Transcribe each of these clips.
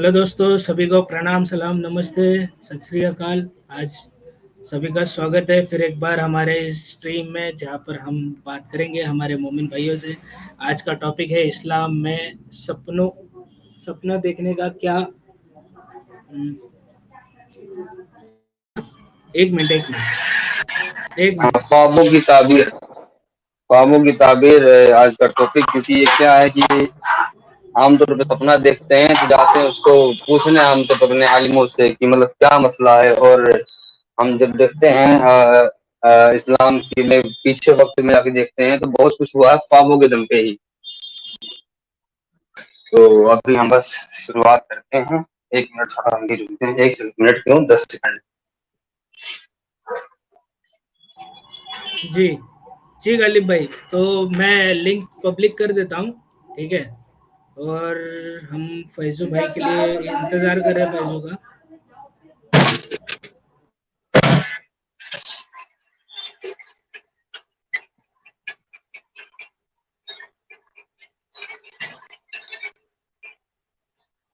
Hello दोस्तों, सभी को प्रणाम, सलाम, नमस्ते, सत श्री अकाल। आज सभी का स्वागत है फिर एक बार हमारे इस स्ट्रीम में, जहाँ पर हम बात करेंगे हमारे मोमिन भाइयों से। आज का टॉपिक है इस्लाम में सपना देखने का क्या। एक मिनट, एक मिनट, एक हाँ, मिनट। ख्वाबों की ताबीर है आज का टॉपिक। क्योंकि ये क्या है कि आमतौर पे सपना देखते हैं तो जाते हैं उसको पूछने आमतौर पर अपने आलिमों से कि मतलब क्या मसला है। और हम जब देखते हैं इस्लाम की में पीछे वक्त में जाके देखते हैं तो बहुत कुछ हुआ है ख्वाबों के दम पे ही। तो अभी हम बस शुरुआत करते हैं। 1 मिनट थोड़ा हम भी रुकते हैं, 1 मिनट क्यों, 10 सेकंड। जी, जी गालिब भाई, तो मैं लिंक पब्लिक कर देता हूँ, ठीक है। और हम फैजू भाई के लिए इंतज़ार कर रहे हैं, फैजू का।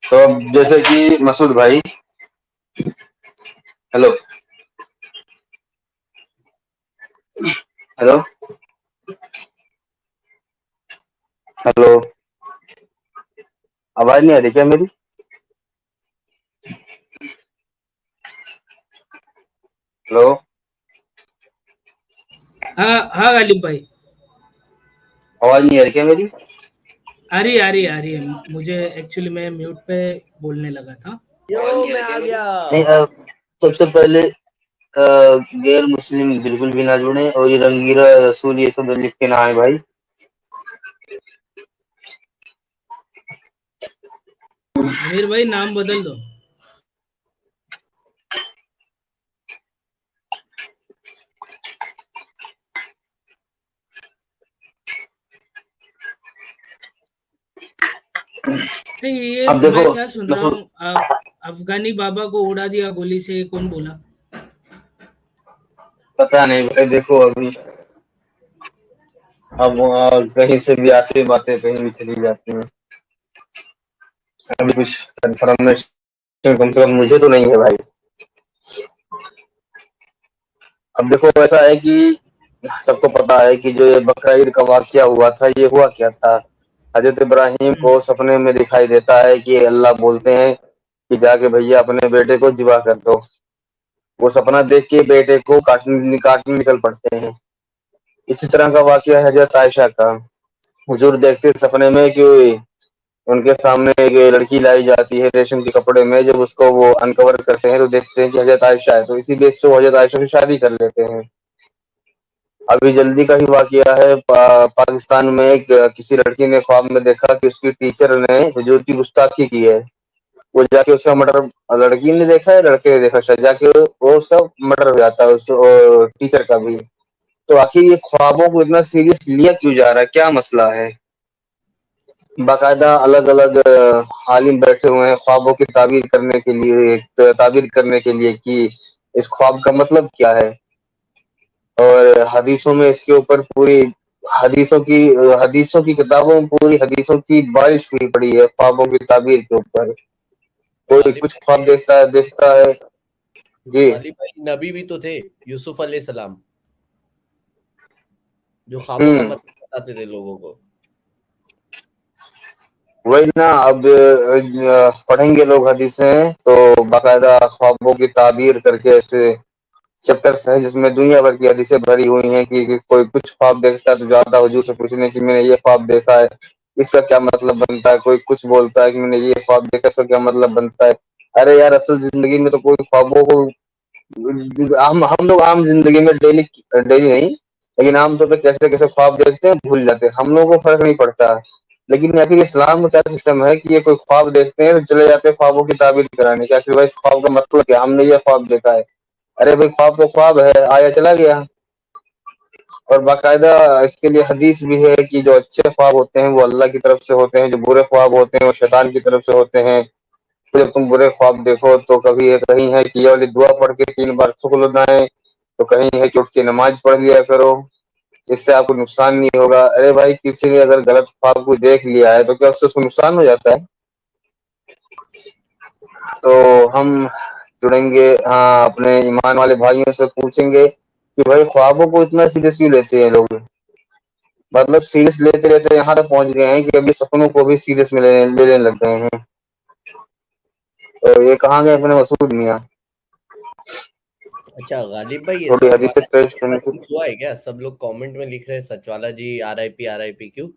तो अब जैसे कि मसूद भाई, हेलो हेलो हेलो, आवाज नहीं आ रही क्या मेरी? हेलो, हाँ हाँ गालिब भाई, आवाज नहीं आ रही क्या मेरी? आ रही है। मुझे एक्चुअली मैं म्यूट पे बोलने लगा था। मैं आ गया। नहीं, सबसे पहले गैर मुस्लिम बिल्कुल भी ना जुड़े, और ये रंगीरा रसूल ये सब लिख के ना आए भाई। अमीर भाई, नाम बदल दो। नहीं, ये अब मैं देखो क्या सुन रहा मसूद, हूँ, अफगानी बाबा को उड़ा दिया गोली से, ये कौन बोला? पता नहीं भाई। देखो अभी अब कहीं से भी आते बातें कहीं भी चली जाती हैं। अभी कुछ कंफर्मेशन कम से कम मुझे तो नहीं है भाई। अब देखो ऐसा है कि सबको पता है कि जो ये बकरा ईद का वाकया हुआ था, ये हुआ क्या था। हजरत इब्राहिम हम्म, को सपने में दिखाई देता है कि अल्लाह बोलते हैं कि जाके भैया अपने बेटे को जिबा कर दो। वो सपना देख के बेटे को काटने निकल पड़ते हैं। इसी तरह का वाकया है हजरत आयशा का। हुजूर देखते सपने में कि उनके सामने एक लड़की लाई जाती है रेशम के कपड़े में। जब उसको वो अनकवर करते हैं तो देखते हैं कि हजरत आयशा है, तो इसी बेस से वो हजरत आयशा की शादी कर लेते हैं। अभी जल्दी का ही वाकया है, पाकिस्तान में एक किसी लड़की ने ख्वाब में देखा कि उसकी टीचर ने हुजूर की गुस्ताखी की है। वो जाके उसका मर्डर, लड़की ने देखा है लड़के ने देखा, शायद जाके वो उसका मर्डर हो जाता है उस टीचर का भी। तो आखिर ये ख्वाबों को इतना सीरियस लिया क्यों जा रहा है, क्या मसला है? बाकायदा अलग अलग आलिम बैठे हुए हैं ख्वाबों की ताबीर करने के लिए कि इस ख्वाब का मतलब क्या है। और हदीसों में इसके ऊपर पूरी हदीसों की किताबों में पूरी हदीसों की बारिश हुई पड़ी है ख्वाबों की ताबीर के ऊपर। कोई गालिब कुछ भाई ख्वाब देखता है। जी। गालिब भाई नबी भी तो थे, यूसुफ अलैहिस्सलाम, जो ख्वाबों का हम्म। मतलब बताते थे लोगों को। वही ना। अब पढ़ेंगे लोग हदीसें तो बाकायदा ख्वाबों की ताबीर करके ऐसे चैप्टर्स हैं जिसमें दुनिया भर की हदीसें भरी हुई हैं कि कोई कुछ ख्वाब देखता है तो जाता हुजूर से पूछने कि मैंने ये ख्वाब देखा है, इसका क्या मतलब बनता है। कोई कुछ बोलता है कि मैंने ये ख्वाब देखा, इसका क्या मतलब बनता है। अरे यार, असल जिंदगी में तो कोई ख्वाबों को हम लोग आम जिंदगी में डेली डेली नहीं, लेकिन आमतौर पे कैसे कैसे ख्वाब देखते हैं भूल जाते हैं, हम लोगों को फर्क नहीं पड़ता। लेकिन आखिर इस्लाम में क्या सिस्टम है कि ये कोई ख्वाब देखते हैं तो चले जाते हैं ख्वाबों की ताबीर कराने की। आखिर भाई इस ख्वाब का मतलब क्या, हमने ये ख्वाब देखा है। अरे भाई, ख्वाब तो ख्वाब है, आया चला गया। और बाकायदा इसके लिए हदीस भी है कि जो अच्छे ख्वाब होते हैं वो अल्लाह की तरफ से होते हैं, जो बुरे ख्वाब होते हैं वो शैतान की तरफ से होते हैं। तो जब तुम बुरे ख्वाब देखो तो कहीं है कि ये वाली दुआ पढ़ के 3 बार सुकुलनाए, तो कहीं है कि उठ के नमाज पढ़ लिया करो, इससे आपको नुकसान नहीं होगा। अरे भाई, किसी ने अगर गलत ख्वाब को देख लिया है तो क्या उससे उसको नुकसान हो जाता है? तो हम जुड़ेंगे, हाँ, अपने ईमान वाले भाइयों से पूछेंगे कि भाई ख्वाबों को इतना सीरियस क्यों लेते हैं लोग। मतलब सीरियस लेते लेते यहाँ तक पहुंच गए हैं कि अभी सपनों को भी सीरियस में लेने लग गए हैं। तो ये कहाँ गए अपने मसूद मियाँ। अच्छा गालिब भाई, ये थोड़ी हदीस से सचवाला जी टेस्ट के करने साथ की। कुछ हुआ है क्या? सब लोग कमेंट में लिख रहे हैं सचवाला जी आरआईपी आरआईपी, क्यों?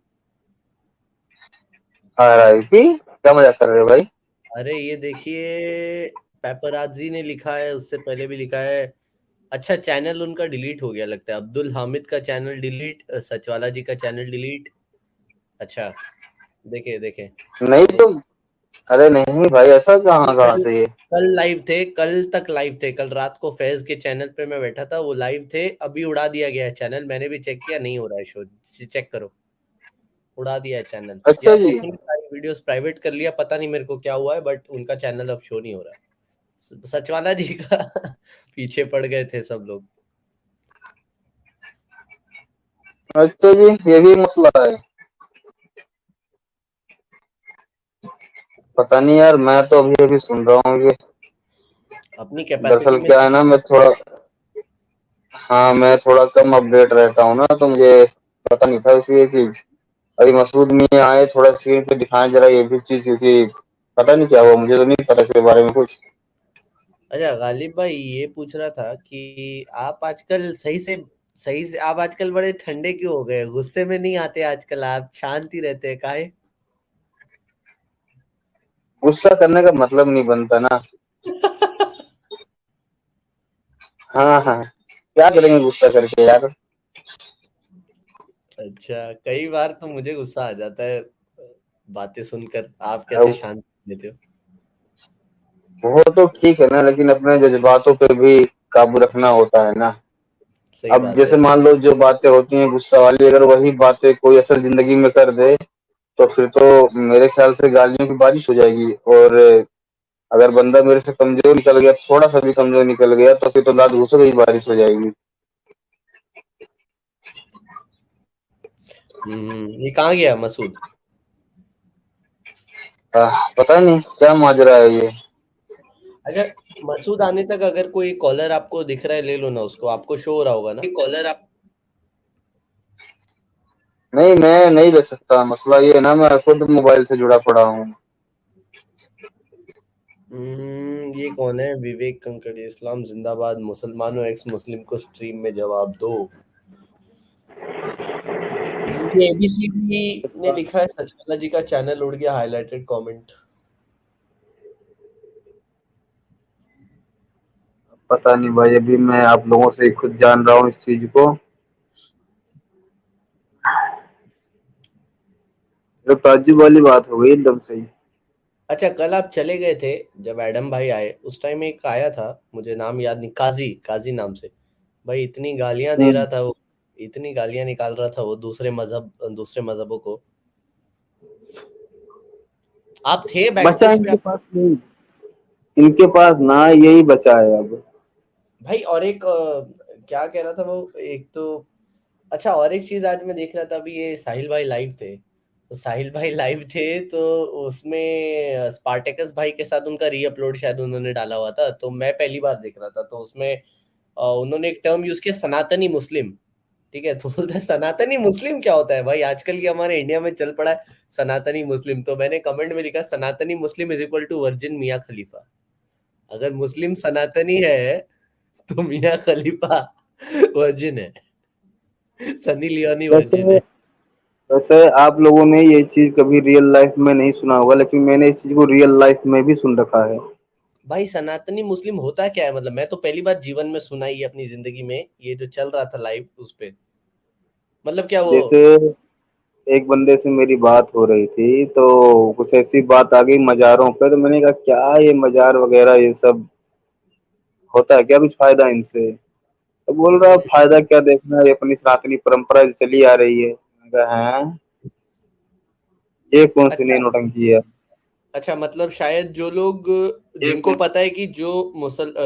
आरआईपी क्या मजाक कर रहे हो भाई। अरे ये देखिए, पेपराजी ने लिखा है, उससे पहले भी लिखा है। अच्छा, चैनल उनका डिलीट हो गया लगता है। अब्दुल हामिद का चैनल डिलीट, सचवाला जी का चैनल डिलीट। अच्छा, देखे देखे। नहीं तो, अरे नहीं भाई, ऐसा ये कहाँ कहाँ कल से ये। कल लाइव थे, कल तक लाइव थे। कल रात को फैज के चैनल पे मैं बैठा था, वो लाइव थे। अभी उड़ा दिया गया है चैनल, मैंने भी चेक किया, नहीं हो रहा है शो। चेक करो, उड़ा दिया है चैनल। अच्छा या तो जी। उन्होंने सारी वीडियोस प्राइवेट कर लिया, पता नहीं मेरे को क्या हुआ है, बट उनका चैनल अब शो नहीं हो रहा है। सचवाला जी का पीछे पड़ गए थे सब लोग। अच्छा जी, ये भी मसला है। पता नहीं यार, मैं तो अभी अभी सुन रहा हूँ ये। अपनी कैपेसिटी दरअसल में क्या है ना, मैं थोड़ा, हाँ, मैं थोड़ा कम अपडेट रहता हूँ ना, तो मुझे पता नहीं था इसी ये चीज। अभी मसूद मियाँ आए, थोड़ा स्क्रीन पे दिखाएं जरा ये भी चीज, क्योंकि पता नहीं क्या हुआ, मुझे तो नहीं पता इसके बारे में कुछ। अच्छा गालिब भाई, ये पूछ रहा था कि आप आजकल सही से आप आजकल बड़े ठंडे क्यों हो गए? गुस्से में नहीं आते आजकल, आप शांत ही रहते हैं, काहे? गुस्सा करने का मतलब नहीं बनता ना। हाँ हाँ, क्या करेंगे गुस्सा करके यार। अच्छा, कई बार तो मुझे गुस्सा आ जाता है बातें सुनकर। आप कैसे अब शांत लेते हो? वो तो ठीक है ना, लेकिन अपने जज्बातों पे भी काबू रखना होता है ना। सही अब बात है। जैसे मान लो जो बातें होती हैं गुस्सा वाली, अगर वही बातें कोई असल जिंदगी में कर दे, तो फिर तो मेरे ख्याल से गालियों की बारिश हो जाएगी। और अगर बंदा मेरे से कमजोर निकल गया, थोड़ा सा भी कमजोर निकल गया, तो फिर तो लात घूसों की बारिश हो जाएगी। ये कहाँ गया मसूद? पता नहीं क्या माजरा है ये। अच्छा, मसूद आने तक अगर कोई कॉलर आपको दिख रहा है, ले लो ना उसको। आपको शो हो रहा होगा ना कॉलर आप? नहीं, मैं नहीं ले सकता, मसला ये है ना, मैं खुद मोबाइल से जुड़ा पड़ा हूँ। ये कौन है? विवेक कंकड़, इस्लाम जिंदाबाद, मुसलमानों एक्स मुस्लिम को स्ट्रीम में जवाब दो। ये एबीसीडी ने लिखा है सचवाला जी का चैनल उड़ गया, हाईलाइटेड कमेंट। पता नहीं भाई, अभी मैं आप लोगों से खुद जान रहा हूँ इस चीज को। तो ताज्जुब वाली बात हो गई एकदम से ही। अच्छा, कल आप चले गए थे जब एडम भाई आए, उस टाइम एक आया था, मुझे नाम याद नहीं, काजी काजी नाम से। भाई इतनी गालियां दे रहा हम्म। था वो, इतनी गालियां निकाल रहा था वो दूसरे मजहबों को। आप थे बैक बचा स्टेज पे इनके आप? पास नहीं, इनके पास ना यही बचा है अब। भाई और एक क्या कह रहा था वो, एक तो अच्छा, और एक चीज आज मैं देख रहा था, अभी ये साहिल भाई लाइव थे, तो साहिल भाई लाइव थे तो उसमें स्पार्टेकस भाई के साथ उनका री अपलोड शायद उन्होंने डाला हुआ था, तो मैं पहली बार देख रहा था। तो उसमें उन्होंने एक टर्म यूज किया, सनातनी मुस्लिम। ठीक है, तो बोलता है सनातनी मुस्लिम क्या होता है भाई? आजकल की हमारे इंडिया में चल पड़ा है सनातनी मुस्लिम। तो मैंने कमेंट में लिखा, सनातनी मुस्लिम इज इक्वल टू वर्जिन मियाँ खलीफा। अगर मुस्लिम सनातनी है तो मियाँ खलीफा वर्जिन है, सनी लियोनी वर्जिन वैसे है। वैसे आप लोगों ने ये चीज कभी रियल लाइफ में नहीं सुना होगा, लेकिन मैंने इस चीज को रियल लाइफ में भी सुन रखा है। भाई सनातनी मुस्लिम होता क्या है? मतलब मैं तो पहली बार जीवन में सुना ही है अपनी जिंदगी में, ये जो चल रहा था लाइव उस पे। मतलब क्या वो? जैसे एक बंदे से मेरी बात हो रही थी, तो कुछ ऐसी बात आ गई मजारों पे, तो मैंने कहा क्या ये मजार वगैरह ये सब होता है क्या, कुछ फायदा इनसे। तो बोल रहा हम्म, फायदा क्या देखना, ये अपनी सनातनी परंपरा जो चली आ रही है। मैंने कहा हैं, ये कौन सी नई अच्छा। नौटंकी है। अच्छा, मतलब शायद जो लोग, ये जिनको कौन। पता है कि जो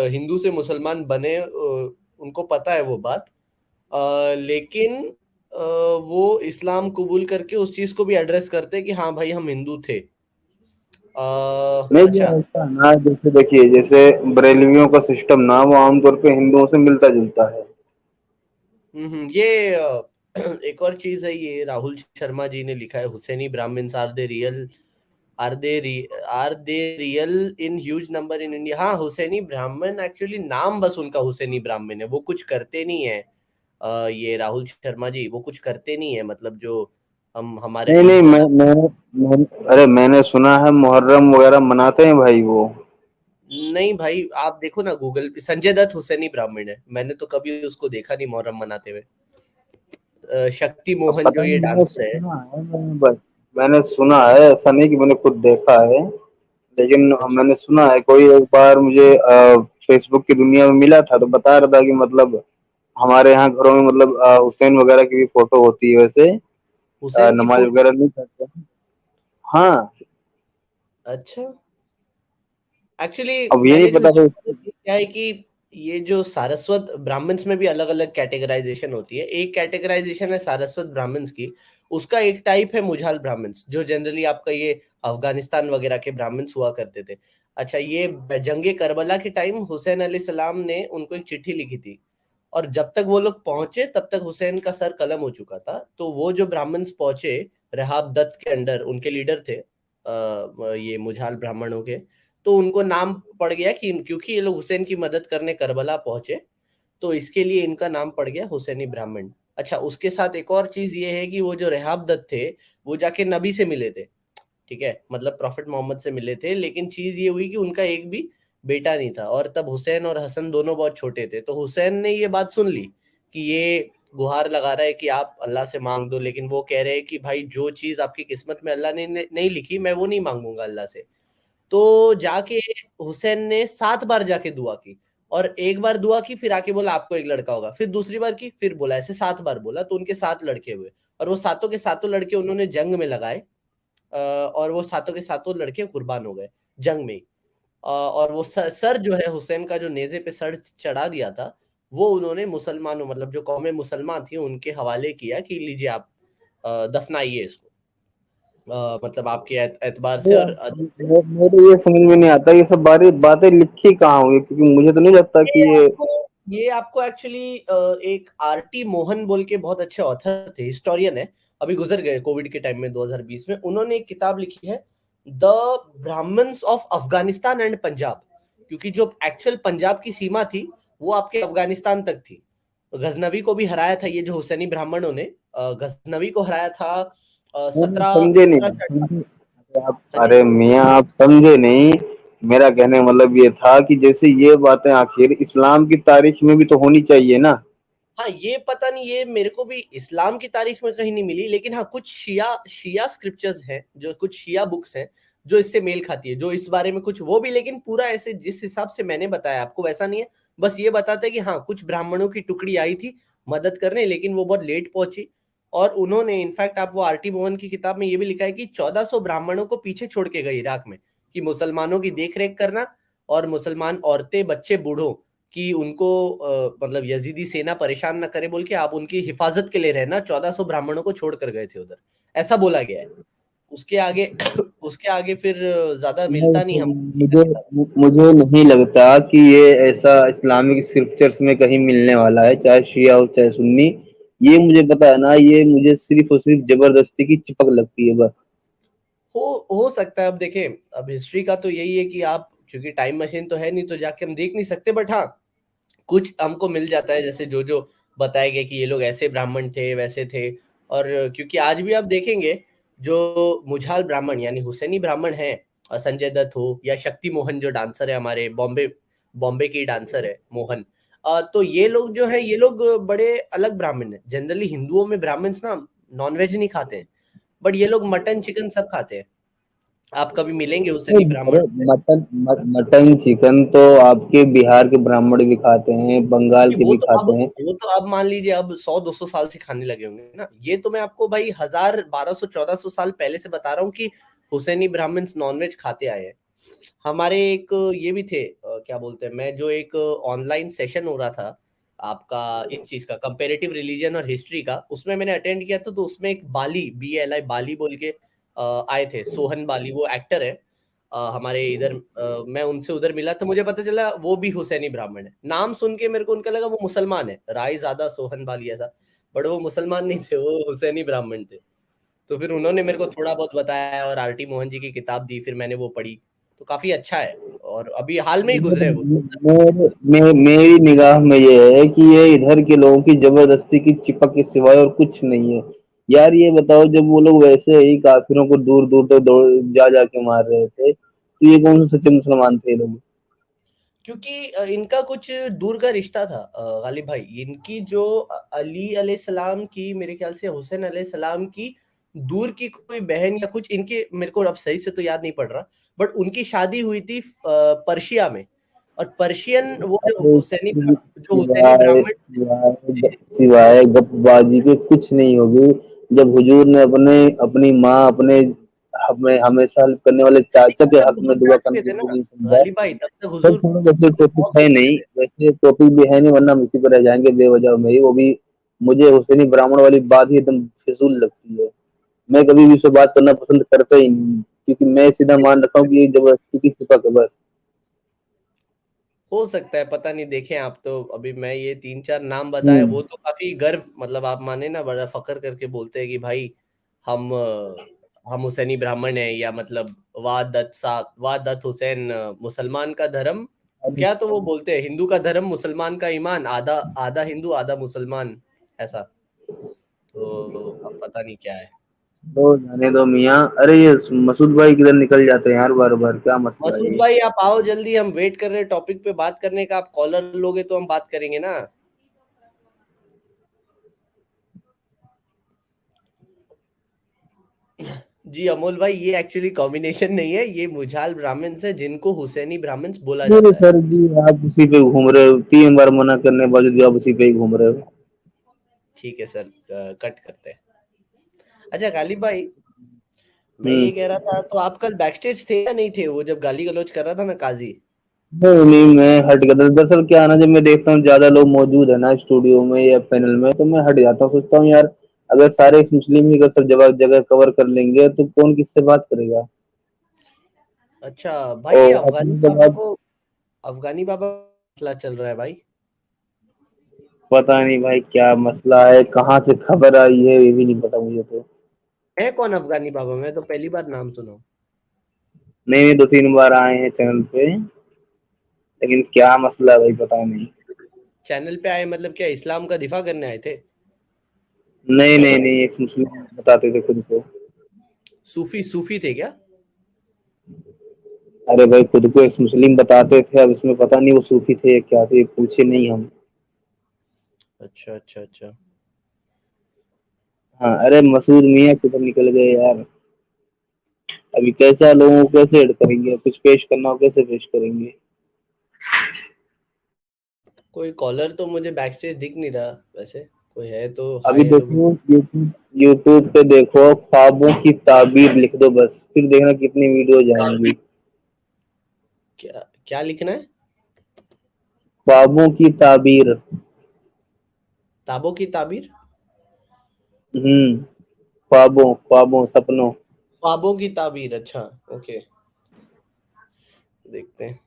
हिंदू से मुसलमान बने, उनको पता है वो बात। लेकिन वो इस्लाम कबूल करके उस चीज को भी एड्रेस करते हैं कि हाँ भाई हम हिंदू थे। नहीं जो अच्छा। ऐसा ना, जैसे देखिए जैसे बरेलवियों का सिस्टम ना वो आमतौर पे हिंदुओं से मिलता जुलता है। ये एक और चीज है, ये राहुल शर्मा जी ने लिखा है, Husaini Brahmins are they real, are they are they real in huge number in India. हाँ, हुसैनी ब्राह्मण एक्चुअली नाम बस उनका हुसैनी ब्राह्मण है, वो कुछ करते नहीं है। ये राहुल शर्मा जी वो कुछ करते नहीं है, मतलब जो हम हमारे नहीं नहीं ईद मना। अरे मैंने सुना है मुहर्रम वगैरह मनाते हैं भाई वो। नहीं भाई, आप देखो ना गूगल पे, संजय दत्त हुसैनी ब्राह्मण है, मैंने तो कभी उसको देखा नहीं मुहर्रम मनाते हुए। शक्ति अब मोहन जो पता ये नहीं, मैंने डांसर है। सुना है, मैंने सुना है, ऐसा नहीं कि मैंने खुद देखा है, लेकिन अच्छा। मैंने सुना है। कोई एक बार मुझे फेसबुक की दुनिया में मिला था तो बता रहा था कि मतलब हमारे यहाँ घरों में मतलब हुसैन वगैरह की भी फोटो होती है वैसे, हुसैन की नमाज फोटो। वगैरह नहीं करते हैं। हाँ। अच्छा। एक्चुअली अब ये नहीं मैंने जो पता हिस्ट्री था। में क्या है कि ये जो सारस्वत ब्राह्मण्स में भी अलग अलग कैटेगराइजेशन होती है। एक कैटेगराइजेशन है सारस्वत ब्राह्मण्स की, उसका एक टाइप है मुझाल ब्राह्मण्स, जो जनरली आपका ये अफगानिस्तान वगैरह के ब्राह्मण्स हुआ करते थे। अच्छा, ये जंगे करबला के टाइम हुसैन अली सलाम ने उनको एक चिट्ठी लिखी थी, और जब तक वो लोग पहुंचे तब तक हुसैन का सर कलम हो चुका था। तो वो जो ब्राह्मण्स पहुंचे रहाब दत्त के अंडर, उनके लीडर थे ये मुझाल ब्राह्मणों के, तो उनको नाम पड़ गया कि क्योंकि ये लोग हुसैन की मदद करने करबला पहुंचे, तो इसके लिए इनका नाम पड़ गया हुसैनी ब्राह्मण। अच्छा, उसके साथ एक और चीज ये है कि वो जो रेहाब दत्त थे, वो जाके नबी से मिले थे, ठीक है, मतलब प्रॉफिट मोहम्मद से मिले थे, लेकिन चीज ये हुई कि उनका एक भी बेटा नहीं था, और तब हुसैन और हसन दोनों बहुत छोटे थे। तो हुसैन ने ये बात सुन ली कि ये गुहार लगा रहा है कि आप अल्लाह से मांग दो, लेकिन वो कह रहे हैं कि भाई जो चीज आपकी किस्मत में अल्लाह ने नहीं लिखी, मैं वो नहीं मांगूंगा अल्लाह से। तो जाके हुसैन ने 7 बार जाके दुआ की, और एक बार दुआ की फिर आके बोला आपको एक लड़का होगा, फिर दूसरी बार की, फिर बोला, ऐसे 7 बार बोला, तो उनके 7 लड़के हुए। और वो सातों के सातों लड़के उन्होंने जंग में लगाए, और वो सातों के सातों लड़के कुर्बान हो गए जंग में ही। और वो सर जो है हुसैन का, जो नेज़े पे सर चढ़ा दिया था, वो उन्होंने मुसलमानों, मतलब जो कौमें मुसलमान थी, उनके हवाले किया कि लीजिए आप दफनाइए इसको, मतलब आपके एतबार से और अदब से। मेरे ये समझ में नहीं आता ये सब बारी बातें लिखी कहाँ हुई, क्योंकि मुझे तो नहीं लगता ये कि ये। आपको ये आपको एक्चुअली एक आरटी मोहन बोल के बहुत अच्छे ऑथर थे, हिस्टोरियन है, अभी गुजर गए कोविड के टाइम में 2020 में। उन्होंने एक किताब लिखी है, the Brahmins of Afghanistan and Punjab, क्योंकि जो एक्चुअल पंजाब की सीमा थी वो आपके अफगानिस्तान तक थी। गजनवी को भी हराया था ये जो हुसैनी ब्राह्मणों ने, गजनवी को हराया था नहीं, सत्रह समझे नहीं, सत्रह। समझे आप, हाँ जी। अरे मियाँ आप समझे नहीं। मेरा कहने का मतलब ये था कि जैसे ये बातें आखिर इस्लाम की तारीख में भी तो होनी चाहिए ना। हाँ, ये पता नहीं, ये मेरे को भी इस्लाम की तारीख में कहीं नहीं मिली, लेकिन हाँ कुछ शिया शिया स्क्रिप्चर्स हैं, जो कुछ शिया बुक्स हैं जो इससे मेल खाती है, जो इस बारे में कुछ वो भी, लेकिन पूरा ऐसे जिस हिसाब से मैंने बताया आपको वैसा नहीं है। बस ये बताते हैं कि हाँ कुछ ब्राह्मणों की टुकड़ी आई थी मदद करने, लेकिन वो बहुत लेट पहुंची। और उन्होंने इनफैक्ट, आप वो आरटी मोहन की किताब में ये भी लिखा है कि 1400 ब्राह्मणों को पीछे छोड़ के गए इराक में, कि मुसलमानों की देख रेख करना, और मुसलमान औरतें बच्चे बूढ़ों कि उनको मतलब यजीदी सेना परेशान ना करे बोल के आप उनकी हिफाजत के लिए रहना, 1400 ब्राह्मणों को छोड़ कर गए थे उधर, ऐसा बोला गया है। उसके आगे उसके आगे फिर ज्यादा नहीं मिलता नहीं तो हम मुझे मुझे नहीं लगता कि ये ऐसा इस्लामिक स्क्रिप्चर्स में कहीं मिलने वाला है, चाहे शिया हो चाहे सुन्नी। ये मुझे पता है ना, ये मुझे सिर्फ और सिर्फ जबरदस्ती की चिपक लगती है बस। हो सकता है। अब देखें, अब हिस्ट्री का तो यही है कि आप, क्योंकि टाइम मशीन तो है नहीं तो जाके हम देख नहीं सकते, बट हाँ कुछ हमको मिल जाता है, जैसे जो जो बताया गया कि ये लोग ऐसे ब्राह्मण थे वैसे थे। और क्योंकि आज भी आप देखेंगे, जो मुझाल ब्राह्मण यानी हुसैनी ब्राह्मण है, संजय दत्त हो या शक्ति मोहन जो डांसर है हमारे बॉम्बे बॉम्बे की डांसर है मोहन, तो ये लोग जो है, ये लोग बड़े अलग ब्राह्मण है। जनरली हिंदुओं में ब्राह्मण्स ना नॉनवेज नहीं खाते हैं, बट ये लोग मटन चिकन सब खाते हैं। आप कभी मिलेंगे हुसैनी नहीं, अरे ब्राह्मणों से? मटन चिकन तो आपके बिहार के ब्राह्मण भी खाते हैं, बंगाल नहीं, के भी खाते हैं। वो तो अब मान लीजिए अब 100-200 साल से खाने लगे होंगे ना। ये तो मैं आपको भाई 1000 1200 1400 साल पहले से बता रहा हूँ कि हुसैनी ब्राह्मण्स नॉनवेज खाते आए हैं। हमारे एक ये भी थे, क्या बोलते हैं, मैं जो एक ऑनलाइन सेशन हो रहा था आपका इस चीज का, कंपेरेटिव रिलीजन और हिस्ट्री का, उसमें मैंने अटेंड किया था। तो उसमें एक बाली BLI बाली बोल के आए थे, सोहन बाली, वो एक्टर है। हमारे इधर मैं उनसे उधर मिला तो मुझे पता चला वो भी हुसैनी ब्राह्मण है। नाम सुन के मेरे को उनका लगा वो मुसलमान है, रायज़ादा सोहन बाली ऐसा, बट वो मुसलमान नहीं थे, वो हुसैनी ब्राह्मण थे। तो फिर उन्होंने मेरे को थोड़ा बहुत बताया और आरटी मोहन जी की किताब दी, फिर मैंने वो पढ़ी, तो काफ़ी अच्छा है और अभी हाल में ही गुज़रे वो। मेरी निगाह में ये है कि ये इधर के लोगों की जबरदस्ती की चिपक के सिवाय और कुछ नहीं है। यार ये बताओ, जब वो लोग वैसे ही काफिरों को दूर दूर तक दौड़ जा जाके मार रहे थे, तो ये कौन से सच्चे मुसलमान थे ये लोग? क्योंकि इनका कुछ दूर का रिश्ता था गालिब भाई। इनकी जो अली अलैहिस्सलाम की, मेरे ख्याल से हुसैन अलैहिस्सलाम की दूर की कोई बहन या कुछ इनके, मेरे को अब सही से तो याद नहीं पड़ रहा, बट उनकी शादी हुई थी पर्शिया में। और पर्शियन वो अरे जो हुसैनी सिवाय ब्राह्मण सिवाय थे। सिवाय गपबाजी के कुछ नहीं होगी। जब हुजूर ने अपने अपनी माँ अपने हमें हमेशा हेल्प करने वाले चाचा के तब तक हक में हुजूर जा दुआ चुके करने की थे ना नहीं समझा। गालिब भाई, तब तक सर हुजूर थोड़ा वैसे टॉपिक 100 हो है चुके नहीं, थे। वैसे टॉपिक भी है नहीं, वरना हम इसी पर रह जाएंगे बेवजह में ही। वो भी मुझे हुसैनी ब्राह्मण वाली बात ही एकदम फिजूल लगती है। मैं कभी भी इससे बात करना पसंद करता ही नहीं, क्योंकि मैं सीधा मान रखा हूँ कि ये जबरदस्ती की सिपक है बस। हो सकता है, पता नहीं, देखें आप तो। अभी मैं ये 3-4 नाम बताए, हम्म। वो तो काफ़ी गर्व, मतलब आप माने ना, बड़ा फ़ख्र करके बोलते हैं कि भाई हम हम हुसैनी ब्राह्मण हैं, या मतलब वाह दत्त हुसैन, मुसलमान का धर्म, अब क्या तो वो बोलते हैं, हिंदू का धर्म मुसलमान का ईमान, आधा आधा हिंदू आधा मुसलमान, ऐसा। तो अब पता नहीं क्या है। तो जाने दो मियाँ। अरे ये मसूद भाई किधर निकल जाते हैं यार, बार बार क्या मसला है मसूद ये? भाई आप आओ जल्दी, हम वेट कर रहे हैं टॉपिक पे बात करने का। आप कॉलर लोगे तो हम बात करेंगे ना। जी अमोल भाई, ये एक्चुअली कॉम्बिनेशन नहीं है, ये मुझाल ब्राह्मण्स है जिनको हुसैनी ब्राह्मण्स बोला मेरे जाता है। सर जी, आप उसी पे घूम रहे हो, 3 बार मना करने के बावजूद भी आप उसी पे ही घूम रहे हो। ठीक है सर, कट करते हैं। अच्छा गालिब भाई, मैं ये हम्म। कह रहा था, तो आप कल बैक स्टेज थे या नहीं थे, वो जब गाली गलौज कर रहा था ना काजी? नहीं नहीं, मैं हट गया था दरअसल। क्या है ना, जब मैं देखता हूँ ज्यादा लोग मौजूद है ना स्टूडियो में या पैनल में, तो मैं हट जाता हूँ। सोचता हूँ यार, अगर सारे मुस्लिम ही अगर सब जगह जगह कवर कर लेंगे तो कौन किससे बात करेगा? अच्छा भाई, ये और अपने के बाद अफगानी बाबा मसला चल रहा है भाई। पता नहीं भाई क्या मसला है, कहाँ से खबर आई है ये भी नहीं पता मुझे तो। है कौन अफगानी बाबा? मैं तो पहली बार नाम सुना हूँ। नहीं नहीं, 2 3 बार आए हैं चैनल पे, लेकिन क्या मसला है भाई पता नहीं। चैनल पे आए मतलब क्या, इस्लाम का दिफा करने आए थे? नहीं नहीं नहीं, एक मुस्लिम बताते थे खुद को। सूफी सूफी थे क्या? अरे भाई, खुद को एक मुस्लिम बताते थे, अब इसमें पता नहीं वो सूफी थे या क्या थे, पूछे नहीं हम। अच्छा अच्छा अच्छा। हाँ, अरे मसूद मियाँ किधर निकल गए यार? अभी कैसा लोगों को कैसे ऐड करेंगे? कुछ पेश करना हो कैसे पेश करेंगे? कोई कॉलर तो मुझे बैक स्टेज दिख नहीं रहा वैसे। कोई है तो अभी हाय हेलो भी। देखो यूट्यूब यूट्यूब पे देखो, ख्वाबों की ताबीर लिख दो बस, फिर देखना कितनी वीडियो जाएंगी। क्या क्या लिखना है? ख्वाबों की ताबीर। ताबों की ताबीर? ख्वाबों ख्वाबों सपनों। ख्वाबों की ताबीर, अच्छा। ओके, देखते हैं।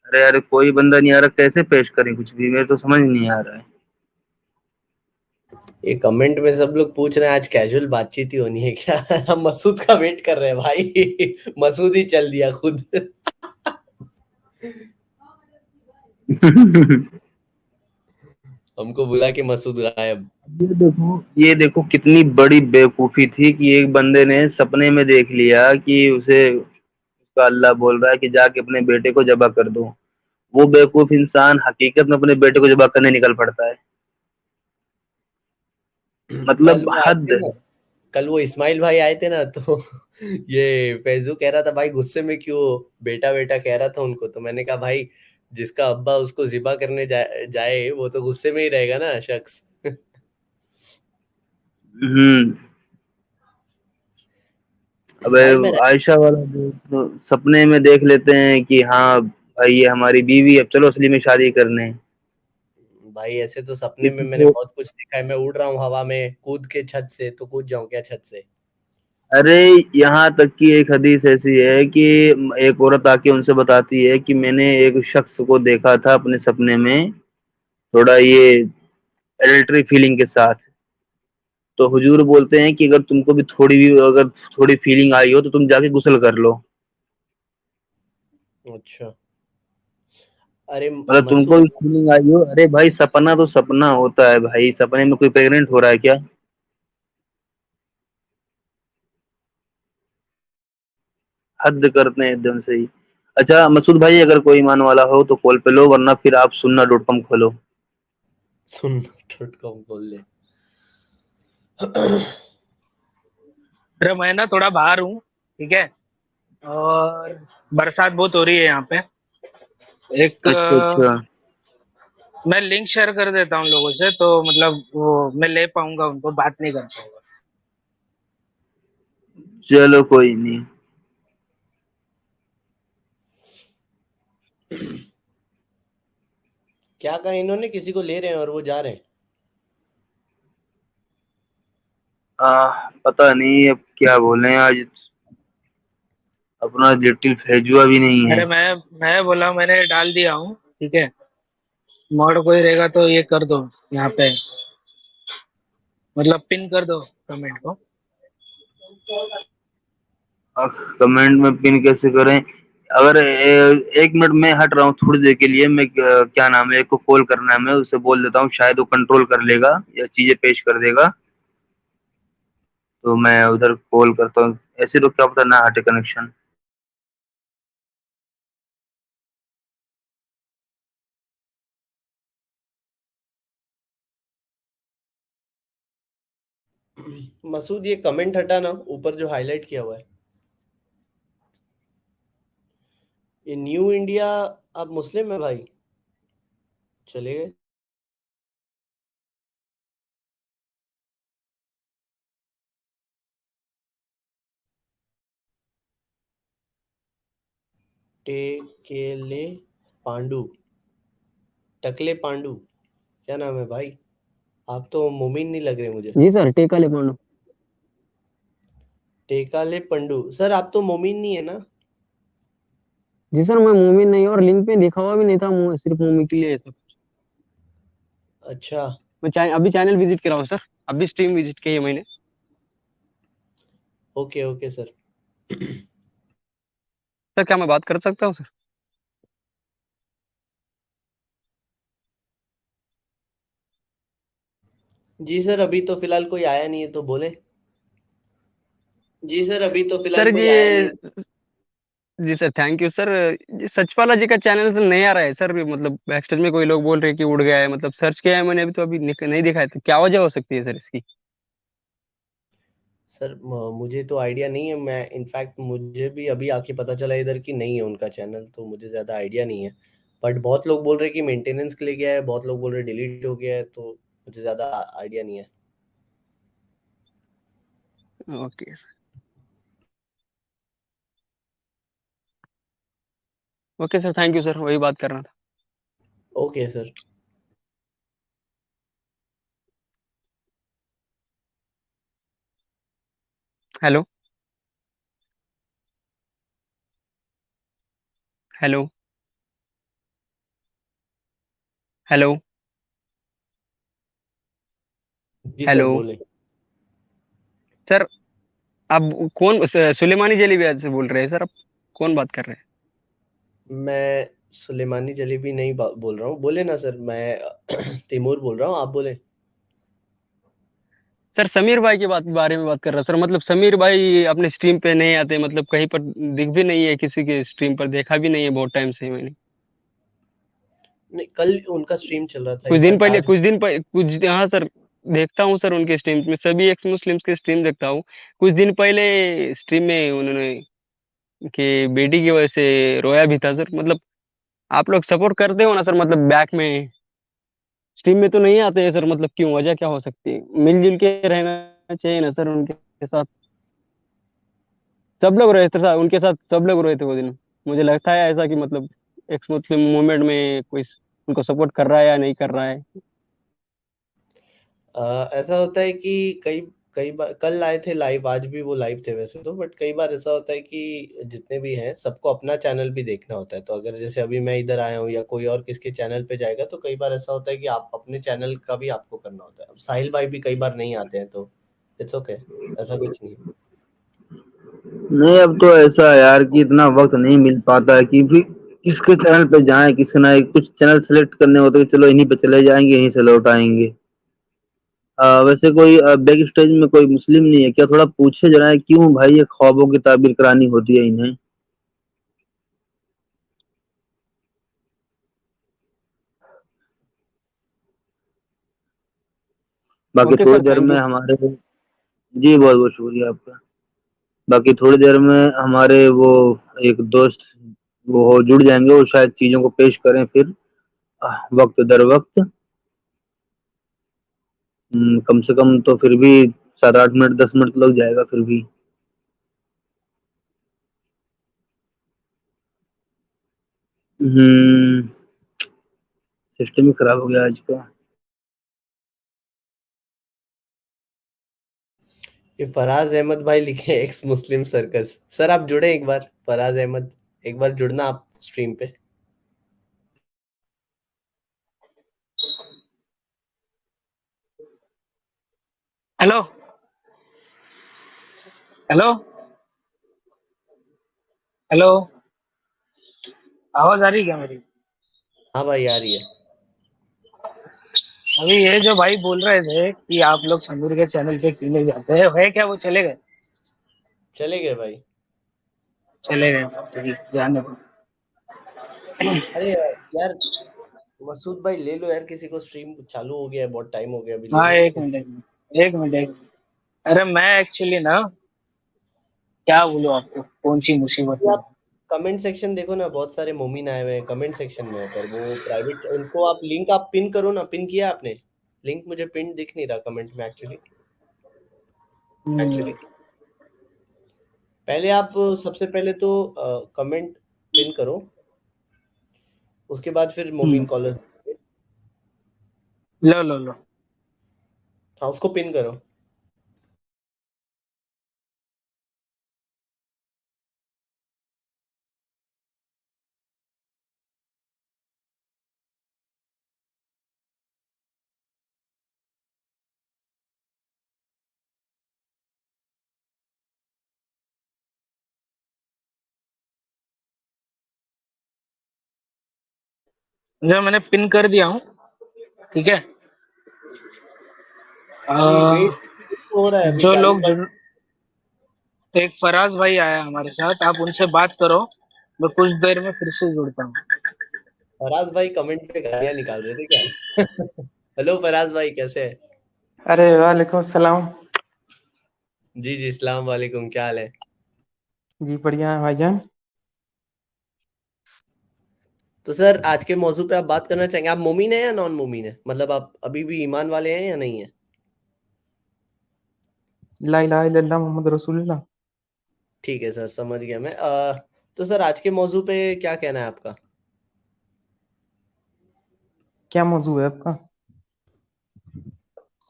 अरे यार, कोई बंदा नहीं आ रहा, कैसे पेश करें कुछ भी, मेरे तो समझ नहीं आ रहा है। ये कमेंट में सब लोग पूछ रहे हैं आज कैजुअल बातचीत ही होनी है क्या? हम मसूद का वेट कर रहे हैं भाई। मसूद ही चल दिया खुद। हमको बुला के मसूद गायब। ये देखो कितनी बड़ी बेवकूफी थी कि एक बंदे ने सपने में देख लिया कि उसे उसका अल्लाह बोल रहा है कि जाके अपने बेटे को जबा कर दो। वो बेवकूफ इंसान हकीकत में अपने बेटे को जबा करने निकल पड़ता है। कल मतलब वो आए हद थे ना, है। कल वो इस्माइल भाई आए थे ना, तो ये फैजू कह रहा था भाई गुस्से में क्यों, बेटा बेटा कह रहा था उनको, तो मैंने कहा भाई जिसका अब्बा उसको ज़िबा करने जाए वो तो गुस्से में ही रहेगा ना शख्स। हम्म। अबे भाई मैं आयशा वाला तो सपने में देख लेते हैं कि हाँ भाई ये हमारी बीवी, अब चलो असली में शादी करने। भाई ऐसे तो सपने में मैंने इसको बहुत कुछ देखा है। मैं उड़ रहा हूँ हवा में कूद के छत से, तो कूद जाऊं क्या छत से? अरे यहाँ तक कि एक हदीस ऐसी है कि एक औरत आके उनसे बताती है कि मैंने एक शख्स को देखा था अपने सपने में, थोड़ा ये एडल्ट्री फीलिंग के साथ। तो हुजूर बोलते हैं कि अगर तुमको भी अगर थोड़ी फीलिंग आई हो तो तुम जाके गुस्ल कर लो। अच्छा। अरे मतलब तुमको मसूद, भी फीलिंग आई हो, अरे भाई सपना तो सपना होता है भाई, सपने में कोई प्रेग्नेंट हो रहा है क्या? हद करते हैं एकदम से ही। अच्छा मसूद भाई, अगर कोई ईमान वाला हो तो कॉल पे लो, वरना फिर आप सुनना डॉट कॉम खोलो। सुन .com खोल ले। अरे मैं ना थोड़ा बाहर हूँ, ठीक है, और बरसात बहुत हो रही है यहाँ पे। एक अच्छा अच्छा। मैं लिंक शेयर कर देता हूँ लोगों से, तो मतलब वो मैं ले पाऊंगा, उनको बात नहीं कर पाऊंगा। चलो कोई नहीं। क्या कहा इन्होंने? किसी को ले रहे हैं और वो जा रहे हैं? पता नहीं अब क्या बोले आज, अपना लिटिल फैजुआ भी नहीं है। अरे मैं बोला, मैंने डाल दिया हूँ, ठीक है। मॉड कोई रहेगा तो ये कर दो यहाँ पे, मतलब पिन कर दो कमेंट को। कमेंट में पिन कैसे करें? अगर एक मिनट में हट रहा हूँ थोड़ी देर के लिए, मैं क्या नाम है, एक को कॉल करना है, मैं उसे बोल देता हूँ, शायद वो कंट्रोल कर लेगा या चीजें पेश कर देगा। तो मैं उधर कॉल करता हूँ, ऐसे तो क्या पता ना हटे कनेक्शन। मसूद ये कमेंट हटा ना, ऊपर जो हाईलाइट किया हुआ है। ये न्यू इंडिया, आप मुस्लिम है भाई? चले गए। टेकेले पांडू, टकले पांडू, क्या नाम है भाई? आप तो मोमिन नहीं लग रहे मुझे। जी सर, टेका ले पांडू। टेकाले पंडू सर, आप तो मोमिन नहीं है ना? जी सर, मैं मोमिन नहीं, और लिंक पे लिखा हुआ भी नहीं था सिर्फ मोमिन के लिए सब। अच्छा। मैं अभी चैनल विजिट कर रहा हूँ सर, अभी स्ट्रीम विजिट की है मैंने। Okay okay sir. सर क्या मैं बात कर सकता हूँ सर? जी सर, अभी तो फिलहाल कोई आया नहीं है, तो बोले। जी सर, अभी तो फिलहाल सर कोई आया नहीं है। ये, जी सर थैंक यू सर। ये सचपाला जी का चैनल सर नहीं आ रहा है सर, मतलब बैक स्टेज में कोई लोग बोल रहे हैं कि उड़ गया है, मतलब सर्च किया है मैंने अभी तो अभी नहीं दिखा है, तो क्या वजह हो सकती है सर इसकी? सर मुझे तो आइडिया नहीं है। मैं इनफैक्ट मुझे भी अभी आके पता चला इधर कि नहीं है उनका चैनल, तो मुझे ज़्यादा आइडिया नहीं है। बट बहुत लोग बोल रहे हैं कि मेंटेनेंस के लिए गया है, बहुत लोग बोल रहे हैं डिलीट हो गया है, तो मुझे ज़्यादा आइडिया नहीं है। Okay. Okay sir, thank you sir, वही बात करना था। Okay sir. Hello. Hello. Hello. जी सर, हेलो। बोले। सर आप कौन, सुलेमानी जलीबिया से बोल रहे हैं सर आप? कौन बात कर रहे हैं? मैं सुलेमानी जलेबी नहीं बोल रहा हूँ। बोले ना सर, मैं तैमूर बोल रहा हूँ, आप बोले। सर समीर भाई के बारे में बात कर रहा सर, मतलब समीर भाई अपने स्ट्रीम पे नहीं आते, मतलब कहीं पर दिख भी नहीं है, किसी के स्ट्रीम पर देखा भी नहीं है बहुत टाइम से मैंने। नहीं, कल उनका स्ट्रीम चल रहा था, इनफैक्ट आज। कुछ, हाँ सर, देखता हूँ सर उनके स्ट्रीम में, सभी एक्स मुस्लिम्स के स्ट्रीम देखता हूँ। कुछ दिन पहले स्ट्रीम में उन्होंने कि बेटी की वजह से रोया भी था सर, मतलब आप लोग सपोर्ट करते हो ना सर, मतलब बैक में स्ट्रीम में तो नहीं आते हैं सर, मतलब क्यों, वजह क्या हो सकती है? मिलजुल के रहना चाहिए ना सर उनके साथ। सब लोग रहे थे सर, उनके साथ सब लोग रहे थे वो दिन। मुझे लगता है ऐसा कि मतलब एक्स मुस्लिम मूवमेंट में कोई उनको सपोर्ट कर रहा है या नहीं कर रहा है। ऐसा होता है कि कई कई बार कल आए थे लाइव, आज भी वो लाइव थे वैसे तो, बट कई बार ऐसा होता है कि जितने भी हैं सबको अपना चैनल भी देखना होता है। तो अगर जैसे अभी मैं इधर आया हूँ या कोई और किसके चैनल पे जाएगा, तो कई बार ऐसा होता है कि आप अपने चैनल का भी आपको करना होता है। अब साहिल भाई भी कई बार नहीं आते हैं, तो इट्स ओके, ऐसा कुछ नहीं है। नहीं, अब तो ऐसा है यार कि इतना वक्त नहीं मिल पाता है कि भी किसके चैनल पे जाएं, किसके ना। कुछ चैनल सेलेक्ट करने होते हैं कि चलो इन्हीं पे चले जाएंगे, यहीं से लौट आएंगे। वैसे कोई बैक स्टेज में कोई मुस्लिम नहीं है क्या? थोड़ा पूछे जरा, क्यों भाई ये ख्वाबों की ताबीर करानी होती है इन्हें? बाकी ओके थोड़ी सर, देर थैंक में यू। हमारे, जी बहुत बहुत शुक्रिया आपका। बाकी थोड़ी देर में हमारे वो एक दोस्त वो जुड़ जाएंगे, वो शायद चीजों को पेश करें फिर वक्त दर वक्त। कम से कम तो फिर भी 7-8 मिनट 10 मिनट लग जाएगा फिर भी। हम्म सिस्टम ही खराब हो गया आज का। ये फराज अहमद भाई लिखे एक्स मुस्लिम सर्कस। सर आप जुड़े एक बार, फराज अहमद, एक बार जुड़ना आप स्ट्रीम पे। हेलो हेलो हेलो, आवाज आ रही है क्या मेरी? हाँ भाई, आ रही है। अभी ये जो भाई बोल रहे थे कि आप लोग समीर के चैनल पे क्यों नहीं जाते हैं, है क्या वो चले गए? चले गए भाई। चले गए, ठीक, जाने दो। अरे यार, मसूद भाई ले लो यार, किसी को, स्ट्रीम चालू हो गया है, बहुत टाइम हो गया, अभी ले हाँ, लो एक किसी। मिनट एक मिनट एक मिनट एक मिनट। अरे मैं एक्चुअली ना, क्या बोलूं आपको, कौन सी मुसीबत को। में आप कमेंट सेक्शन देखो ना, बहुत सारे मोमिन आए हुए हैं कमेंट सेक्शन में, पर वो प्राइवेट, उनको आप लिंक आप पिन करो ना। पिन किया आपने? लिंक मुझे पिन दिख नहीं रहा कमेंट में एक्चुअली। हूँ। एक्चुअली पहले आप, सबसे पहले तो कमेंट पिन करो, उसके बाद फिर मोमिन कॉलर। लो लो लो। हाँ, उसको पिन करो। जो मैंने पिन कर दिया हूँ, ठीक है। जी आ, वेट हो रहा है अभी, जो टाइम लोग पर। जुड़, एक फराज भाई आया हमारे साथ, आप उनसे बात करो, मैं कुछ देर में फिर से जुड़ता हूँ। फराज भाई कमेंट पे गालियां निकाल रहे थे क्या? हेलो फराज भाई, कैसे है? अरे वालेकुम सलाम। जी जी, सलाम वालेकुम, क्या हाल है? जी बढ़िया है भाईजान। तो सर आज के मौजू पे आप बात करना चाहेंगे, आप मोमिन है या नॉन मोमिन है, मतलब आप अभी भी ईमान वाले हैं या नहीं है? ला इलाहा इल्लल्लाह मोहम्मद रसूलुल्लाह। ठीक है सर, समझ गया मैं। तो सर आज के मौजू पे क्या कहना है आपका? क्या मौजू है आपका?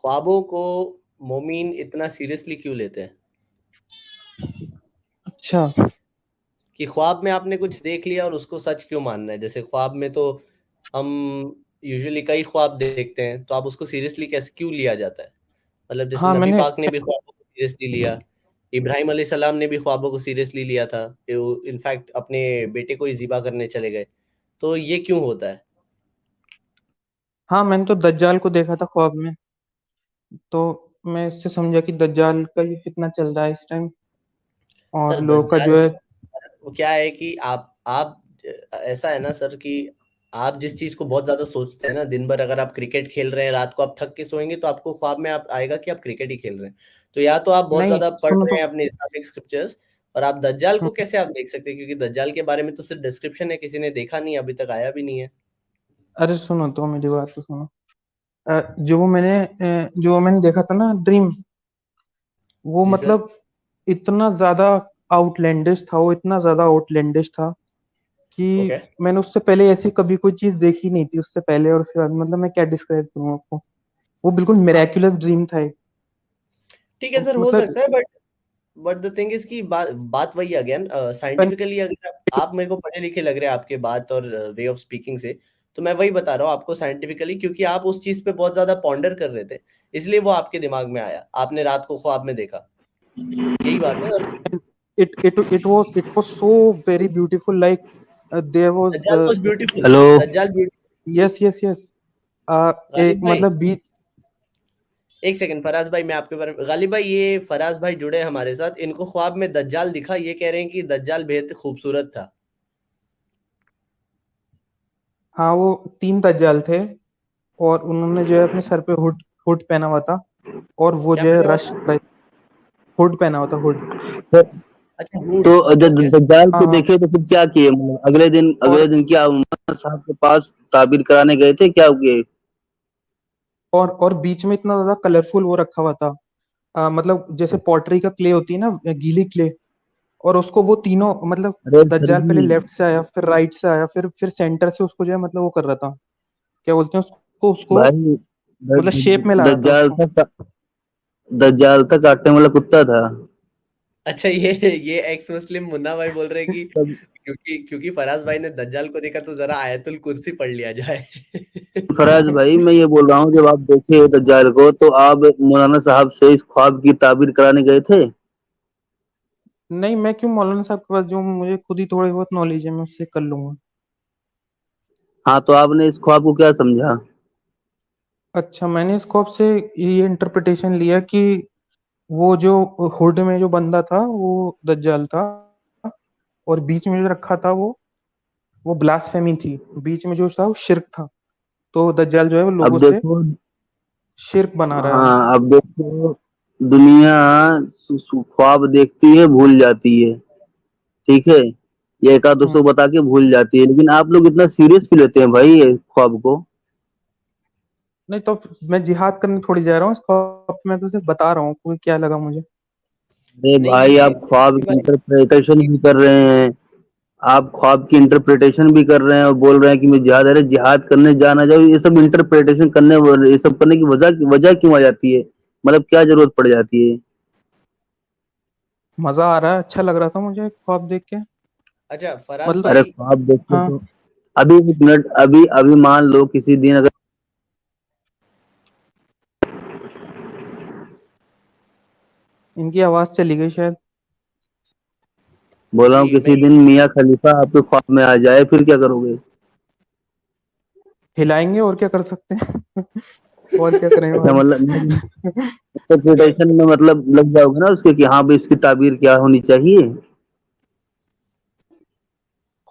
ख्वाबों को मोमिन इतना सीरियसली क्यों लेते हैं? अच्छा। कि ख्वाब में आपने कुछ देख लिया और उसको सच क्यों मानना है? जैसे ख्वाब में तो हम यूजुअली कई ख्वाब देखते हैं, तो आप उसको सीरियसली कैसे क्यों लिया जाता है? मतलब जैसे हाँ नबी मैंने पाक ने भी ख्वाबों को सीरियसली लिया, इब्राहिम अलैहिस्सलाम ने भी ख्वाबों को सीरियसली लिया था, इनफैक्ट अपने बेटे को ही ज़िबा करने चले गए। तो ये क्यों होता है? हाँ मैंने तो दज्जाल को देखा था ख्वाब में। तो मैं इससे समझा कि दज्जाल का ये फितना चल रहा है इस टाइम, और सर लोगों का दज्जाल, जो है। वो क्या है कि आप ऐसा है ना सर कि आप जिस चीज को बहुत ज्यादा सोचते हैं ना दिन भर, अगर आप क्रिकेट खेल रहे हैं, रात को आप थक के सोएंगे तो आपको ख्वाब में आप आएगा कि आप क्रिकेट ही खेल रहे हैं। तो या तो आप बहुत नहीं ज्यादा पढ़ सुनो रहे तो। हैं अपने इस्लामिक स्क्रिप्चर्स, और आप दज्जाल को कैसे आप देख सकते हैं, क्योंकि दज्जाल के बारे में तो सिर्फ डिस्क्रिप्शन है, किसी ने देखा नहीं, अभी तक आया भी नहीं है। अरे सुनो तो, मेरी बात तो सुनो। जो मैंने देखा था ना ड्रीम, वो जी सर। मतलब इतना ज्यादा आउटलैंडिश था, वो इतना ज्यादा आउटलैंडिश था कि ओके, मैंने उससे पहले ऐसी कभी कोई चीज देखी नहीं थी, उससे पहले और उसके बाद। मतलब मैं क्या डिस्क्राइब करूँ आपको, वो बिल्कुल मिराक्युलस ड्रीम था एक। ठीक है सर, हो मतलब सकता है, बट द थिंग इज कि बात वही अगेन, साइंटिफिकली अगर आप मेरे को पढ़े लिखे लग रहे हैं आपके बात और वे ऑफ स्पीकिंग से, तो मैं वही बता रहा हूँ आपको साइंटिफिकली, क्योंकि आप उस चीज पे बहुत ज्यादा पॉन्डर कर रहे थे, इसलिए वो आपके दिमाग में आया, आपने रात को ख्वाब में देखा, यही बात है। और it was so very beautiful, like there was दज्जाल वाज ब्यूटीफुल, हेलो। दज्जाल ब्यूटीफुल। yes, गालिब एक भाई, मतलब बीच। एक सेकंड, फराज भाई मैं आपके बारे में, गालिब भाई ये फराज भाई जुड़े हैं हमारे साथ, इनको ख्वाब में दज्जाल दिखा, ये कह रहे हैं कि दज्जाल बेहद खूबसूरत था। हाँ, वो 3 दज्जाल थे, और उन्होंने जो है अपने सर पे हुड हुड पहना हुआ था, और वो क्या जो है पहना हुआ रश, था? हुड पहना हुआ था, हुड। तो, अच्छा, हुड। तो जब ओके। दज्जाल हाँ को हाँ। देखे तो फिर क्या किए, मतलब अगले दिन क्या उमर साहब के पास ताबीर कराने गए थे, क्या किए? और बीच में इतना ज्यादा कलरफुल वो रखा हुआ था, मतलब जैसे पॉटरी का क्ले होती है ना, गीली क्ले, और उसको वो तीनों मतलब अरे सर दज्जाल पहले जी, लेफ्ट से आया, फिर राइट से आया, फिर सेंटर से उसको जो है मतलब वो कर रहा था, क्या बोलते हैं उसको भाई मतलब शेप में ला रहा था दज्जाल उसको। था, दज्जाल था काटने वाला कुत्ता था। अच्छा, ये एक्स मुस्लिम मुन्ना भाई बोल रहे हैं कि तब क्योंकि फराज भाई ने दज्जाल को देखा तो जरा आयतुल कुर्सी पढ़ लिया जाए। फराज भाई, मैं ये बोल रहा हूँ, जब आप देखे दज्जाल को तो आप मौलाना साहब से इस ख्वाब की ताबीर कराने गए थे? नहीं, मैं क्यों मौलाना साहब के पास, जो मुझे खुद ही थोड़ी बहुत नॉलेज है, मैं उससे कर लूंगा। हाँ, तो आपने इस ख्वाब को क्या समझा? अच्छा, मैंने इस खौफ से ये इंटरप्रिटेशन लिया कि वो जो हुड में जो बंदा था वो दज्जाल था, और बीच में जो रखा था वो ब्लास्फेमी थी, बीच में जो था वो शिर्क था। तो दज्जाल जो है वो लोगों अब से देखो, शिर्क बना रहा है। हाँ अब देखो, दुनिया ख्वाब देखती है, भूल जाती है, ठीक है, ये एक आध हम्म, दोस्तों को बता के भूल जाती है, लेकिन आप लोग इतना सीरियस क्यों लेते हैं भाई ये ख्वाब को? नहीं तो मैं जिहाद करने थोड़ी जा रहा हूँ, इस खौफ में तो सिर्फ बता रहा हूँ कि क्या लगा मुझे। अरे नहीं भाई, ये आप ख्वाब की भाई, इंटरप्रिटेशन भी कर रहे हैं, आप ख्वाब की इंटरप्रिटेशन भी कर रहे हैं और बोल रहे हैं कि मैं जिहाद, अरे जिहाद करने जाना जाओ, ये सब इंटरप्रिटेशन करने, ये सब करने की वजह वजह क्यों आ जाती है, मतलब क्या जरूरत पड़ जाती है? मजा आ रहा है, अच्छा लग रहा था मुझे ख्वाब देख के। अच्छा फराज मतलब अरे भाई, ख्वाब देखते हाँ, तो अभी एक मिनट, अभी अभी मान लो किसी दिन अगर, इनकी आवाज चली गई शायद। बोला हूँ जी मैं, किसी दिन मियाँ खलीफा आपके ख्वाब में आ जाए, फिर क्या करोगे? हिलाएंगे, और क्या कर सकते हैं। और क्या करेंगे अच्छा, भाई। मतलब इंटरप्रिटेशन में मतलब लग जाओगे ना उसके, कि हाँ भाई इसकी ताबीर क्या होनी चाहिए।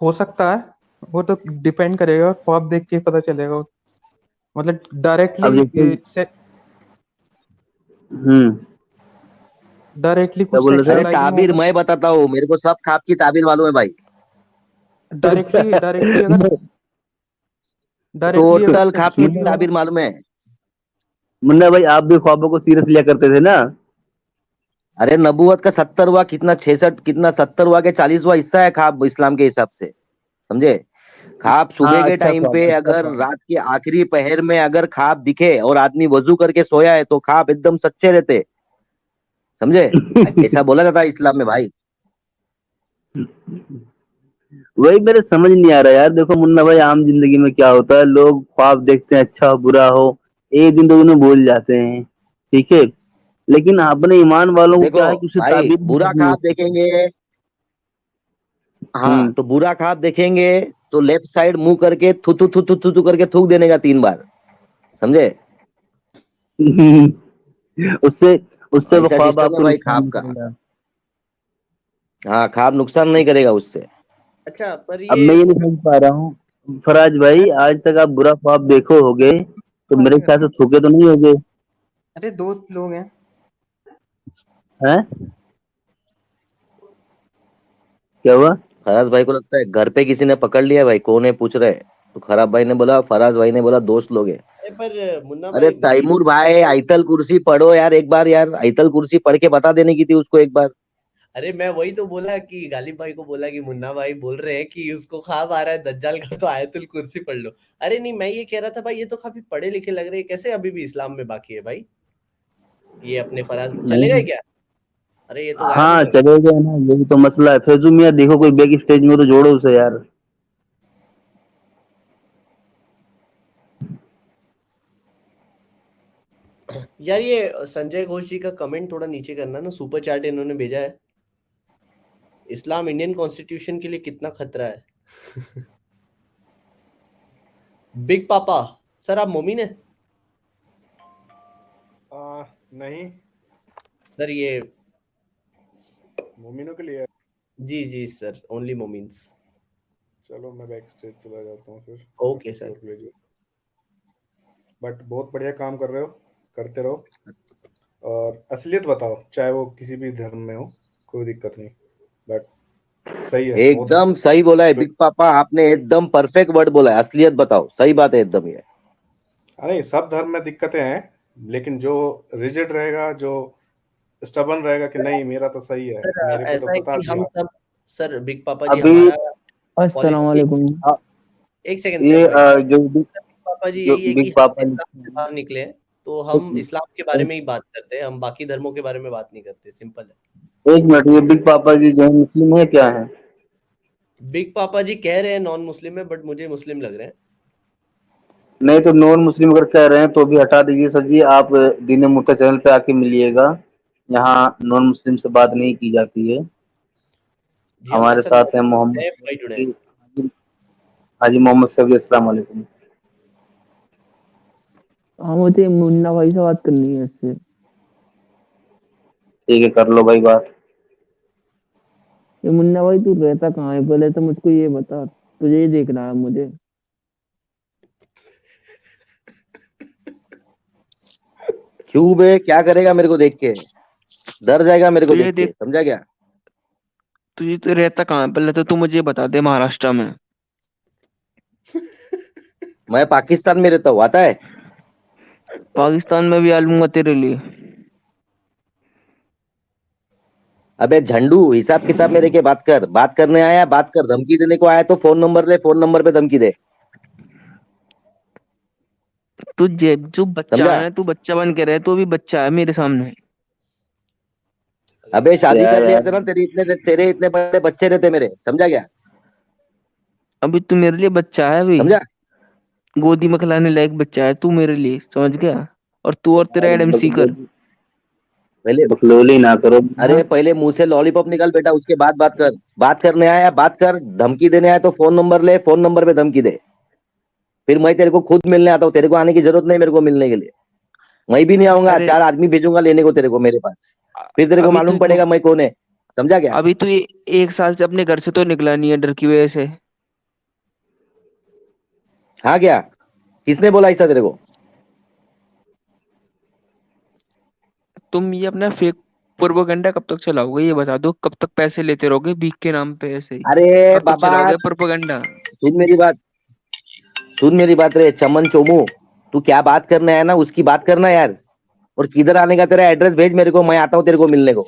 हो सकता है, वो तो डिपेंड करेगा, ख्वाब देख के पता चलेगा। मतलब अब जैसे, हम्म, डायरेक्टली क्या कुछ बोल रहे अरे थे सेक्सुअलाइज नहीं ताबीर होगा। मैं बताता हूँ, मेरे को सब खाप की ताबीर मालूम है भाई। आप? अच्छा, डायरेक्टली अगर डायरेक्टली अगर टोटल खाप की सेक्सुअली होगा। ताबीर मालूम है। मुन्ना भाई, आप भी ख्वाबों को सीरियस लिया करते थे ना? अरे नबूवत का 70वां कितना 66 कितना 70वां के 40वां हिस्सा है खाप इस्लाम के हिसाब से, समझे। खाप सुबह हाँ, के टाइम पे अच्छा अगर ख्वाब। रात के आखिरी पहर में अगर खाप दिखे और आदमी वजू करके सोया है तो खाप एकदम सच्चे रहते, समझे। ऐसा बोला जाता है इस्लाम में भाई। वही मेरे समझ नहीं आ रहा यार। देखो मुन्ना भाई, आम जिंदगी में क्या होता है, लोग ख्वाब देखते हैं, अच्छा हो बुरा हो, एक दिन दो दिन में भूल जाते हैं, ठीक है, लेकिन अपने ईमान वालों को देखो क्या है कि उसे भाई, ताबीर भी बुरा करनी खाप होती देखेंगे, है। हाँ तो बुरा खाप देखेंगे तो लेफ्ट साइड मुंह करके थू थू थू थू थू थू करके थूक देने का 3 बार, समझे। उससे उससे वो ऐसा ख्वाब सिस्टम है आपको भाई नुकसान खाप नहीं का। करेगा। हाँ खाप नुकसान नहीं करेगा उससे। अच्छा पर अब ये मैं ये नहीं समझ पा रहा हूँ फराज मैं भाई, आज तक आप बुरा ख्वाब देखो होगे तो बातें मेरे कर ख्याल रहा से हूँ। थूके तो नहीं होगे? अरे दोस्त लोग हैं। हैं? क्या हुआ? फराज भाई को लगता है घर पे किसी ने पकड़ लिया भाई, कौन है पूछ रहे, तो खराब भाई ने बोला, फराज भाई ने बोला दोस्त लोग है। अरे पर मुन्ना अरे भाई तैमूर भाई आयतल कुर्सी पढ़ो यार एक बार, यार आयतल कुर्सी पढ़ के बता देने की थी उसको एक बार। अरे मैं वही तो बोला कि गालिब भाई को बोला कि मुन्ना भाई बोल रहे हैं कि उसको ख्वाब आ रहा है दज्जाल का, तो आयतुल कुर्सी पढ़ लो। अरे नहीं, मैं ये कह रहा था भाई, ये तो काफी पढ़े लिखे लग रहे हैं, कैसे अभी भी इस्लाम में बाकी है भाई? ये अपने फराज चले गए नहीं, क्या? अरे ये तो गायब हो हाँ गए। चले गए ना, यही तो मसला है। फैजू मियाँ देखो कोई बैक स्टेज में हो तो जोड़ो उसे यार। यार ये संजय घोष जी का कमेंट थोड़ा नीचे करना ना, सुपर चैट इन्होंने भेजा है, इस्लाम इंडियन कॉन्स्टिट्यूशन के लिए कितना खतरा है। बिग पापा सर, आप मोमिन है? नहीं, सर ये मोमिनों के लिए। जी जी सर, ओनली मोमिन्स। चलो मैं बैक स्टेज चला जाता हूँ फिर। Okay sir. बट बहुत बढ़िया काम कर रहे हो, करते रहो। और असलियत बताओ, चाहे वो किसी भी धर्म में हो, कोई दिक्कत नहीं। बट सही है, बहुत एकदम अच्छा। सही बोला है बिग पापा, आपने एकदम परफेक्ट वर्ड बोला है, असलियत बताओ, सही बात है एकदम ये। नहीं, सब धर्म में दिक्कतें हैं, लेकिन जो रिजिड रहेगा, जो स्टबन रहेगा कि नहीं मेरा तो सही है, सर मेरे को तो ऐसा है बता कि हम दिया। सब, सर बिग पापा जी अभी हमारा अस्सलाम पॉलिसी, वालेकुम। एक सेकंड ये सर, बिग जो पापा जी जो यही है कि बिग हम पापा इस्लाम से बाहर निकले हैं, तो हम इस्लाम के बारे में ही बात करते हैं, हम बाकी धर्मों के बारे में बात नहीं करते, सिंपल है। एक मिनट, ये बिग पापा जी जो मुस्लिम है क्या है? बिग पापा जी कह रहे हैं नॉन मुस्लिम है, बट मुझे मुस्लिम लग रहे हैं। नहीं तो नॉन मुस्लिम अगर कह रहे हैं तो भी हटा दीजिए सर जी। आप दीन मुफ्ता चैनल पे आके मिलिएगा, यहाँ नॉन मुस्लिम से बात नहीं की जाती है। जी हमारे हमारे साथ साथ है मोहम्मद भाई जुड़े हैं। हाजी मोहम्मद सभी। अस्सलाम वालेकुम। हाँ, मुझे मुन्ना भाई से बात करनी है इससे। ठीक है, कर लो भाई बात। ये मुन्ना भाई तू रहता कहाँ है, पहले तो मुझको ये बता, तुझे ही देखना है मुझे। क्यों बे, क्या करेगा मेरे को देख के, डर जाएगा मेरे को तुझे देख के, देख, समझा क्या? तुझे तो रहता कहाँ है, पहले तो तू मुझे बता दे। महाराष्ट्र में? मैं पाकिस्तान में रहता हूँ, आता है? पाकिस्तान में भी आ लूंगा तेरे लिए। अबे झंडू, हिसाब किताब मेरे के बात कर, बात करने आया बात कर, धमकी देने को आया तो फोन नंबर ले, फोन नंबर पे धमकी दे, तू जो बच्चा समझा? है ना, तू बच्चा बन के रहे, तू भी बच्चा है मेरे सामने। अबे शादी यार कर लिया यार था ना, तेरे इतने बड़े बच्चे रहते मेरे, समझा क्या? अभी तू मेरे लिए बच्चा है, अभी समझा? गोदी में खिलाने लायक बच्चा है तू मेरे लिए, समझ गया? और तू और तेरा एडम सीकर। पहले, बकलोली ना करो अरे ना। पहले मुंह से लॉलीपॉप निकाल बेटा, उसके बाद बात कर। बात करने आया बात कर, धमकी देने आया तो फोन नंबर ले, फोन नंबर पे धमकी दे, फिर मैं तेरे को खुद मिलने आता हूँ, तेरे को आने की जरूरत नहीं मेरे को मिलने के लिए, मैं भी नहीं आऊंगा, अरे 4 आदमी भेजूंगा लेने को तेरे को मेरे पास, फिर तेरे को अभी मालूम तू पड़ेगा मैं कौन है, समझा क्या? अभी तू ये 1 साल से अपने घर से तो निकला नहीं है, डर की वजह से। हाँ क्या, किसने बोला ऐसा तेरे को? तुम ये अपना फेक प्रोपेगेंडा कब तक चलाओगे, ये बता दो। कब तक पैसे लेते रहोगे भीख के नाम पे ऐसे ही? अरे कब तक बाबा, चलाओगे प्रोपेगेंडा? सुन मेरी बात, सुन मेरी बात रे चमन चोमू, तू क्या बात करना है ना उसकी बात करना यार, और किधर आने का तेरा एड्रेस भेज मेरे को, मैं आता हूँ तेरे को मिलने को।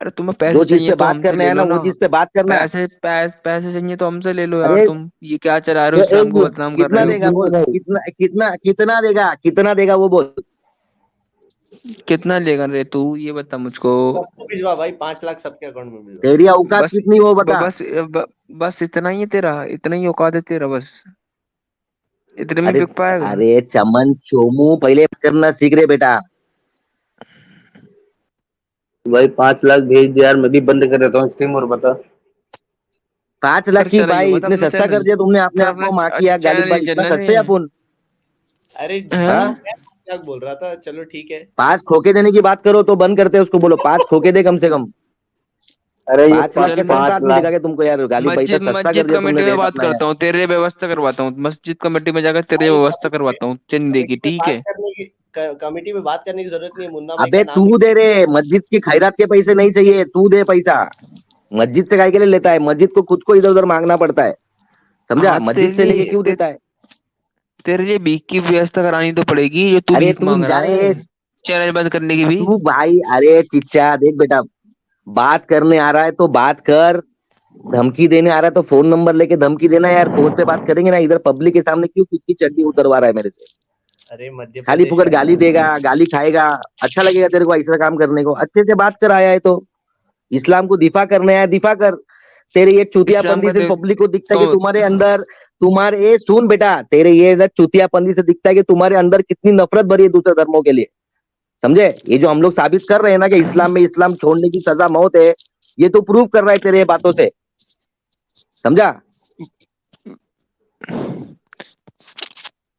अरे तुम्हें जो पैसे चीज चाहिए पे तो बात हमसे करना ले है ना लो वो ना। चीज पे बात करना। पैसे चाहिए तो हमसे ले लो यार। अरे तुम ये क्या चला रहे हो, एक इस्लाम को मिनट, बदनाम कर रहे कितना हो। देगा बोल, कितना कितना कितना देगा, कितना देगा वो बोल। कितना लेगा रे तू, ये बता मुझको। सबको भिजवा भाई, 5 लाख सबके अकाउंट में भिजवा। तेरी औकात बस कितनी वो बता। बस इतना ही है तेरा, इतना ही औकात है तेरा, बस इतने में अरे बिक पाएगा? अरे चमन चोमू, पहले करना सीख रे बेटा। भाई 5 लाख भेज दे यार, मैं भी बंद कर देता हूँ स्ट्रीम। और बता। 5 लाख फिर की चलाइयो भाई, मत इतने अपना सस्ता कर चैनल। दिया तुमने अपने फिर आप अपना को, माँ की यार गालिब चैनल भाई, नहीं इतना चलना सस्ते नहीं। अपन। अरे हाँ? मैं 5 लाख बोल रहा था, चलो ठीक है। 5 खोके देने की बात करो तो बंद करते हैं उसको, बोलो 5 खोके दे कम से कम। अरे ये 5 लाख चल के मैं 7 पांच आदमी लाख दिखा के तुमको यार, गालिब भाई इतना मस्जिद सस्ता कर मस्जिद दिया तुमने कमेटी में रेट बात अपना यार। करता हूँ, तेरे व्यवस्था करवाता हूँ, मस्जिद कमेटी में जाकर तेरे भाई व्यवस्था कमेटी करवाता हूँ चंदे की, ठीक है? कमेटी में बात करने की जरूरत नहीं है, मुन्ना भाई का अबे नाम तू दे रे, मस्जिद की खैरात के पैसे नहीं चाहिए, तू दे पैसा। मस्जिद से काय के लिए लेता है? मस्जिद को खुद को इधर उधर मांगना पड़ता है, समझा? हाँ, मस्जिद से लेके क्यों देता है? तेरे लिए भीख की व्यवस्था करानी तो पड़ेगी, जो तू अरे भीख तू मांग रहा जाए, है चैनल बंद करने की भी। तू भाई, अरे चिच्चा देख बेटा, बात करने आ रहा है तो बात कर, धमकी देने आ रहा है तो फोन नंबर लेके धमकी देना यार। फोन पे बात करेंगे ना, इधर पब्लिक के सामने क्यों खुद की चड्डी उतरवा रहा है मेरे से? अरे मध्य खाली प्रदेश फुकट का गाली देगा, गाली खाएगा, अच्छा लगेगा तेरे को ऐसा काम करने को? अच्छे से बात कर आया है तो इस्लाम को दिफा करने आया, दिफा कर। तेरे ये इस्लाम चूतियापंथी का से देख पब्लिक को दिखता है कि तो तुम्हारे अंदर, तुम्हारे, सुन बेटा, तेरे ये इधर चूतियापंथी से दिखता है कि तुम्हारे अंदर कितनी नफरत भरी है दूसरे धर्मों के लिए, समझे? ये जो हम लोग साबित कर रहे हैं ना कि इस्लाम में इस्लाम छोड़ने की सजा मौत है, ये तो प्रूव कर रहा है तेरे बातों से, समझा?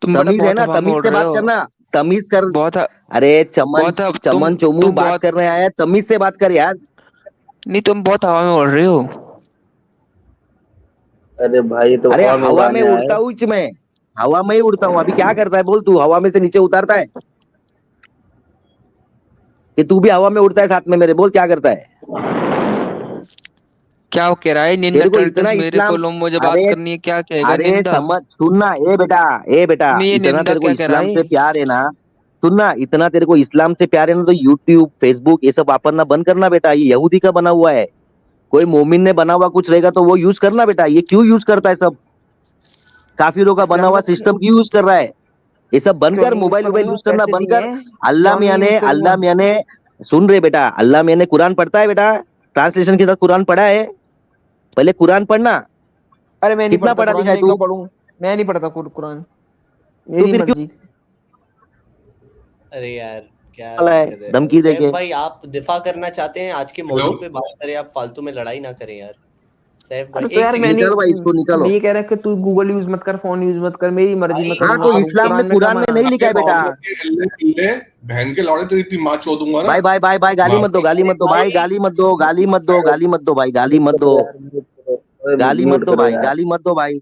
तुम बड़ा तमीज है बहुत ना, हवा में तमीज उड़ से रहे बात हो। करना, तमीज कर। बहुत अरे चमन, बहुत चमन चोमू तुम बात बहुत करने आया है, तमीज से बात कर यार। नहीं, तुम बहुत हवा में उड़ रहे हो। अरे भाई तो अरे हवा में हवा में उड़ाने उड़ता आए। हूँ मैं, हवा में ही उड़ता हूँ। अभी क्या करता है बोल? तू हवा में से नीचे उतारता है कि तू भी हवा में उड़ता है साथ में मेरे? बोल क्या करता है? क्या वो कह रहा है? निंदा तेरे को टर्टस इतना मेरे को इस्लाम, लो, मुझे बात अरे, करनी है, क्या कहेगा अरे निंदा? समझ, सुनना, ए बेटा, ए बेटा, नहीं, ये इतना निंदा तेरे को क्या कह रहा इस्लाम है? से प्यार है ना, सुनना, इतना तेरे को इस्लाम से प्यार है ना, तो यूट्यूब, फेसबुक ये सब वापरना बंद करना बेटा। ये यहूदी का बना हुआ है, कोई मोमिन ने बना हुआ कुछ रहेगा तो वो यूज करना बेटा। ये क्यों यूज करता है सब? काफिरों का बना इस्लाम हुआ का सिस्टम क्यों यूज कर रहा है? ये सब बंद क्यों कर, नहीं यूज मोबाइल वोबाइल करूंगा? यूज करना पैसे बंद दिए कर। हैं, अल्लाह क्यों नहीं मियाँ ने, यूज अल्लाह करूंगा? मियाँ ने, सुन रहे बेटा, अल्लाह मियाँ ने कुरान पढ़ता है बेटा? ट्रांसलेशन के साथ कुरान पढ़ा है? पहले कुरान पढ़ना। अरे मैं नहीं कितना पढ़ता पढ़ा कुरान, लिखा है मैं तू? क्यों पढ़ूं? मैं नहीं पढ़ता कुरान, तो मेरी फिर क्यों मर्जी। अरे यार क्या वाला है दिक्कत है धमकी दे सैफ के? भाई, आप दिफा करना चाहते हैं आज के हेलो। मौजू पे बात करें, आप फालतू में लड़ाई ना करें यार। सैफ भाई अरे तो एक यार मैं सेकंड। निकालो भाई, नहीं, इसको निकालो। मैं ये कह रहा कि तू गूगल यूज मत कर, फोन यूज मत कर, मेरी मर्जी, मैं भाई करूँ हाँ ना तो आप करूँ, इस्लाम में, कुरान में क्या कुरान में मना नहीं है? लिखा है बेटा। मोहम्मद के अल्ले पिल्ले बहन के लौड़े तेरी इतनी माँ चोद दूंगा ना। भाई भाई भाई भाई, गाली माँ मत दो, गाली मत दो भाई, गाली मत दो, गाली मत दो, गाली मत दो भाई, गाली मत दो, गाली मत म्यूट दो करो भाई, यार। गाली मत दो भाई।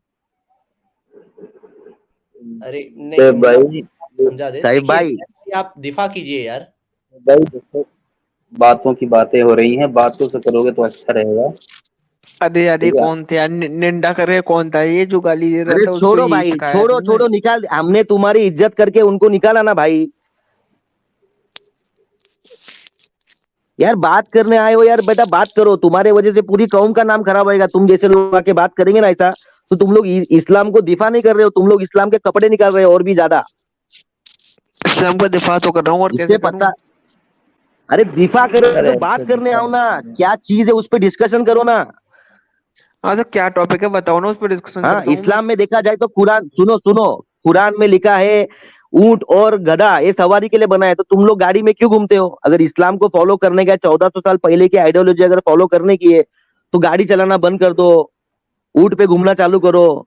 अरे नहीं, सेफ मैं भाई, समझा दे। साहिब देखिए भाई, सैफ भाई, आप दिफा कीजिए यार। भाई देखो, बातों की बातें हो रही हैं, बातों से करोगे तो अच्छा रहेगा। अरे यार, ये ठीक है। कौन थे यार? निंदा कर रहे कौन था? ये जो गाली दे रहा अरे था उसको छोड़ो यही भाई, सिखाया छोड़ो तुमने? छोड़ो, निकाल, हमने तुम्हारी इज्जत करके उनको निकाला ना भाई। यार बात करने आए हो यार बेटा, बात करो। तुम्हारे वजह से पूरी कौम का नाम खराब होएगा। तुम जैसे लोग आके बात करेंगे ना ऐसा, तो तुम लोग इस्लाम को दिफा नहीं कर रहे हो, तुम लोग इस्लाम के कपड़े निकाल रहे हो और भी ज्यादा। इस्लाम का दिफा तो कर रहा हूँ, और इससे कैसे करूँ? पता, अरे दिफा करो अरे तो बात करने आओ ना, क्या चीज है उस पर डिस्कशन करो ना। हाँ, तो क्या टॉपिक है बताओ ना, उस पर डिस्कशन हाँ, करता हूँ मैं। इस्लाम में देखा जाए तो कुरान, सुनो सुनो, कुरान में लिखा है ऊंट और गधा ये सवारी के लिए बना है, तो तुम लोग गाड़ी में क्यों घूमते हो? अगर इस्लाम को फॉलो करने का 1400 साल पहले की आइडियोलॉजी अगर फॉलो करने की है तो गाड़ी चलाना बंद कर दो, ऊंट पे घूमना चालू करो।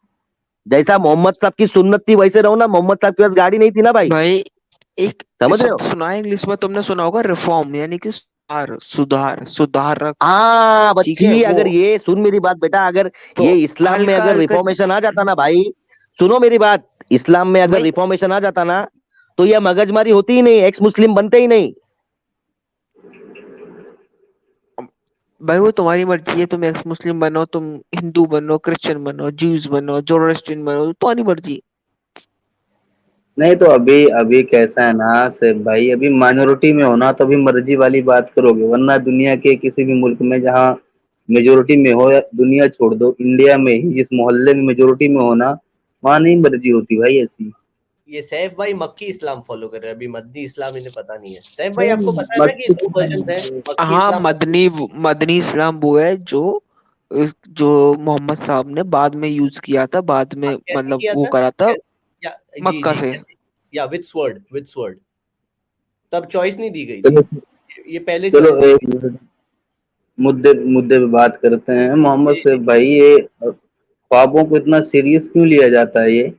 जैसा मोहम्मद साहब की सुन्नत थी वैसे रहो ना। मोहम्मद साहब के पास गाड़ी नहीं थी ना भाई, भाई, एक समझ रहे शब्द हो? सुना है इंग्लिश में, तुमने सुना होगा, रिफॉर्म, यानी कि सुधार, सुधार, सुधारक। हाँ ठीक है बच्ची, वो। अगर ये सुन मेरी बात बेटा, अगर तो ये इस्लाम में हल्का अगर हल्का। रिफॉर्मेशन आ जाता ना भाई, सुनो मेरी बात, इस्लाम में अगर भाई, रिफॉर्मेशन आ जाता ना तो ये मगजमारी होती ही नहीं, एक्स मुस्लिम बनते ही नहीं। भाई वो तुम्हारी मर्जी है, तुम एक्स मुस्लिम बनो, तुम हिंदू बनो, क्रिश्चियन बनो, ज्यूज बनो, जोरोस्ट्रियन बनो, तुम्हारी मर्जी। नहीं तो अभी अभी कैसा है ना सेफ भाई, अभी माइनॉरिटी में होना तो अभी मर्जी वाली बात करोगे, वरना दुनिया के किसी भी मुल्क में जहाँ मेजोरिटी में हो, या दुनिया छोड़ दो, इंडिया में ही जिस मोहल्ले में मेजोरिटी में होना, वहां नहीं मर्जी होती भाई ऐसी। ये सैफ भाई मक्की इस्लाम फॉलो कर रहे हैं, अभी मदनी इस्लाम इन्हें पता नहीं है। सैफ भाई आपको पता है ना कि मक्की दो वर्जन है, मक्की हाँ, इस्लाम। मदनी मदनी इस्लाम वो है जो जो मोहम्मद साहब ने बाद में यूज किया था, बाद में कैसे मतलब किया वो था? करा था या जी मक्का जी से। कैसे? या विद स्वर्ड, विद स्वर्ड। तब चॉइस नहीं दी गई चलो, थी, ये पहले चलो चॉइस दी एक गई। मिनट, मुद्दे मुद्दे पे बात करते हैं। मोहम्मद जी सेफ जी। भाई, ये ख्वाबों को इतना सीरियस क्यों लिया जाता है ये?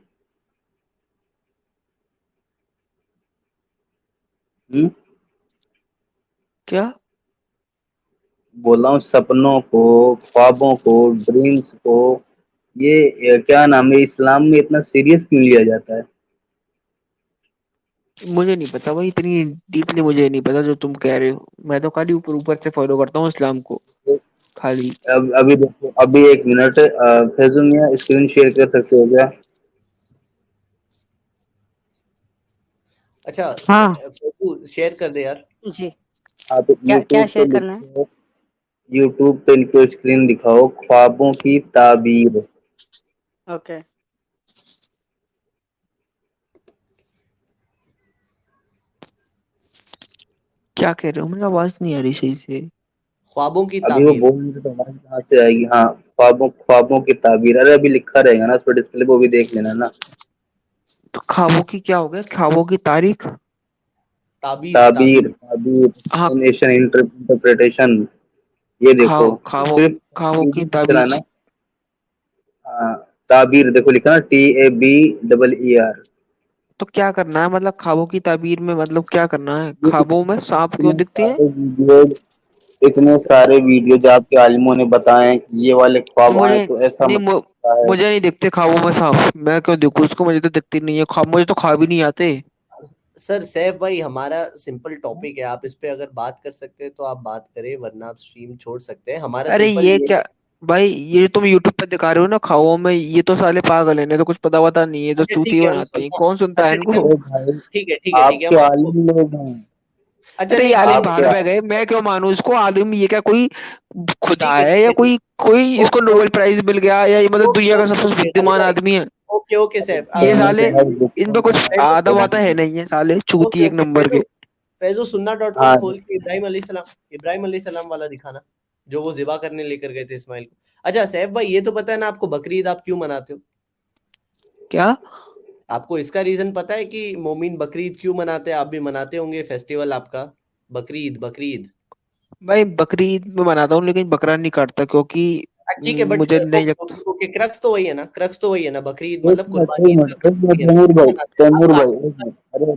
हम्म? क्या? बोल रहा हूँ सपनों को, ख्वाबों को, ड्रीम्स को, ये क्या नाम है, इस्लाम में इतना सीरियस क्यों लिया जाता है? मुझे नहीं पता भाई, इतनी डीपली मुझे नहीं पता जो तुम कह रहे हो। मैं तो खाली ऊपर ऊपर से फॉलो करता हूँ इस्लाम को। खाली। अभी देखो, अभी 1 मिनट, फैजुल मियां स्क्रीन शेयर कर सकते हो क्या? अच्छा हाँ फैजू शेयर कर दे यार। जी। हाँ तो क्या क्या यूट्यूब पे शेयर करना है? लिखो, यूट्यूब पे लिखो, स्क्रीन दिखाओ, ख्वाबों की ताबीर। ओके। क्या कह रहे हो? मेरी आवाज नहीं आ रही सही से। ख्वाबों की अभी वो ताबीर। बोल रहे तो आवाज कहाँ से आएगी? हाँ, ख्वाबों की ताबीर। अरे अभी लिखा रहेगा ना उस पर डिस्प्ले पे, वो भी देख लेना ना। तो ख्वाबों की क्या हो गया? ख्वाबों की तारीख? ताबीर ताबीर, ताबीर। ताबीर, हाँ। Explanation, interpretation. ये देखो, खाओ सिर्फ खाओ की यूट्यूब पे ताबीज। चलाना। हाँ, ताबीर देखो, लिखा ना, TABEER। तो क्या करना है मतलब ख्वाबों की ताबीर में? मतलब क्या करना है? ये ख्वाबों में सांप क्यों इतने दिखते हैं? सारे वीडियो, इतने सारे वीडियो जो आपके आलिमों ने बताए कि ये वाले तो ख्वाब आए मुझे तो ऐसा नहीं मतलब होता है। मुझे नहीं दिखते ख्वाबों में सांप। मैं क्यों देखूं उसको? मुझे तो दिखती नहीं है ख्वाब। मुझे तो ख्वाब ही नहीं आते। सर सैफ भाई हमारा सिंपल टॉपिक है, आप इस पे अगर बात कर सकते हैं तो आप बात करें, वरना आप स्ट्रीम छोड़ सकते हैं। हमारा अरे सिंपल ये ये क्या भाई? ये तुम यूट्यूब पे दिखा रहे हो ना ख्वाबों में, ये तो साले पागल है। इन्हें तो कुछ पता वता नहीं है, तो अच्छा ठीक चूती है हम बनाते हैं। सुनना। कौन सुनता है अच्छा ठीक है इनको? अरे भाई, ठीक है ठीक है ठीक है आपके हम आपको। आलिम लोग हैं। अच्छा अरे ये नहीं आलिम ठीक है आपके भाड़ में गए, मैं क्यों मानूं इसको आलिम? ये क्या कोई खुदा ठीक है है ठीक या है ठीक कोई कोई है। इसको ओके नोबेल प्राइज मिल गया, या ये मतलब ओके दुनिया का ओके सबसे ओके अली बुद्धिमान भाई। आदमी है? ओके ओके सैफ ये सुनने साले से भाई इन पे कुछ फैजू आदम सुनना आता है नहीं है, साले चूती ओके एक ओके नंबर फैजू के। फैजू सुन्ना डॉट कॉम हाँ, खोल के इब्राहिम अलैहि सलाम वाला दिखाना, जो वो जिबा करने लेकर गए थे इस्माइल को। अच्छा सैफ भाई ये तो पता है ना आपको बकरी ईद आप क्यों मनाते हो? क्या? आपको इसका रीजन पता है कि मोमिन बकरी ईद क्यों मनाते हैं? आप भी मनाते होंगे फेस्टिवल आपका, बकरी ईद। भाई बकरी ईद में मनाता हूँ लेकिन बकरा नहीं काटता, क्योंकि ठीक है बट मुझे नहीं लगता। ओके क्रक्स तो वही है ना, क्रक्स तो वही है ना, बकरी ईद एक मतलब मिनट, कुर्बानी एक ईद मिनट, का क्रक्स एक मिनट, वही है ना, तैमूर क्यों भाई, मनाते हैं? आप तैमूर भाई, काट एक मिनट। अरे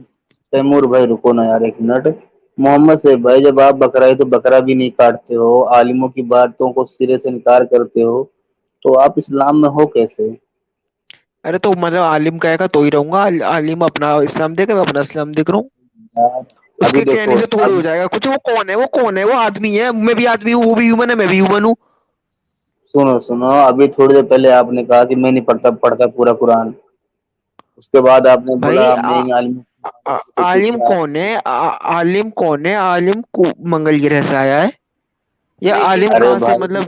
तैमूर भाई रुको ना यार, 1 मिनट। मोहम्मद से भाई, जब आप बकरा तो बकरा भी नहीं काटते हो, आलिमों की बातों को सिरे से इनकार करते हो, तो आप इस्लाम में हो कैसे? अरे तो मतलब आलिम कहेगा तो ही रहूंगा। आलिम अपना इस्लाम देगा, मैं अपना इस्लाम देख रहा हूँ। यार, अभी उसके कहने देखो, से थोड़ी हो अभी जाएगा कुछ। वो कौन है? वो कौन है? वो आदमी है, मैं भी आदमी हूँ, वो भी ह्यूमन है, मैं भी ह्यूमन हूँ। सुनो सुनो, अभी थोड़ी देर पहले आपने कहा कि मैं नहीं पढ़ता पढ़ता पूरा कुरान। उसके बाद आपने बोला भाई हमने इन आलिमों से आलिम पूछा। कौन है? आलिम कौन है? आलिम मंगल ग्रह से आया है या नहीं ठीक आलिम है अरे कहाँ से? भाई, मतलब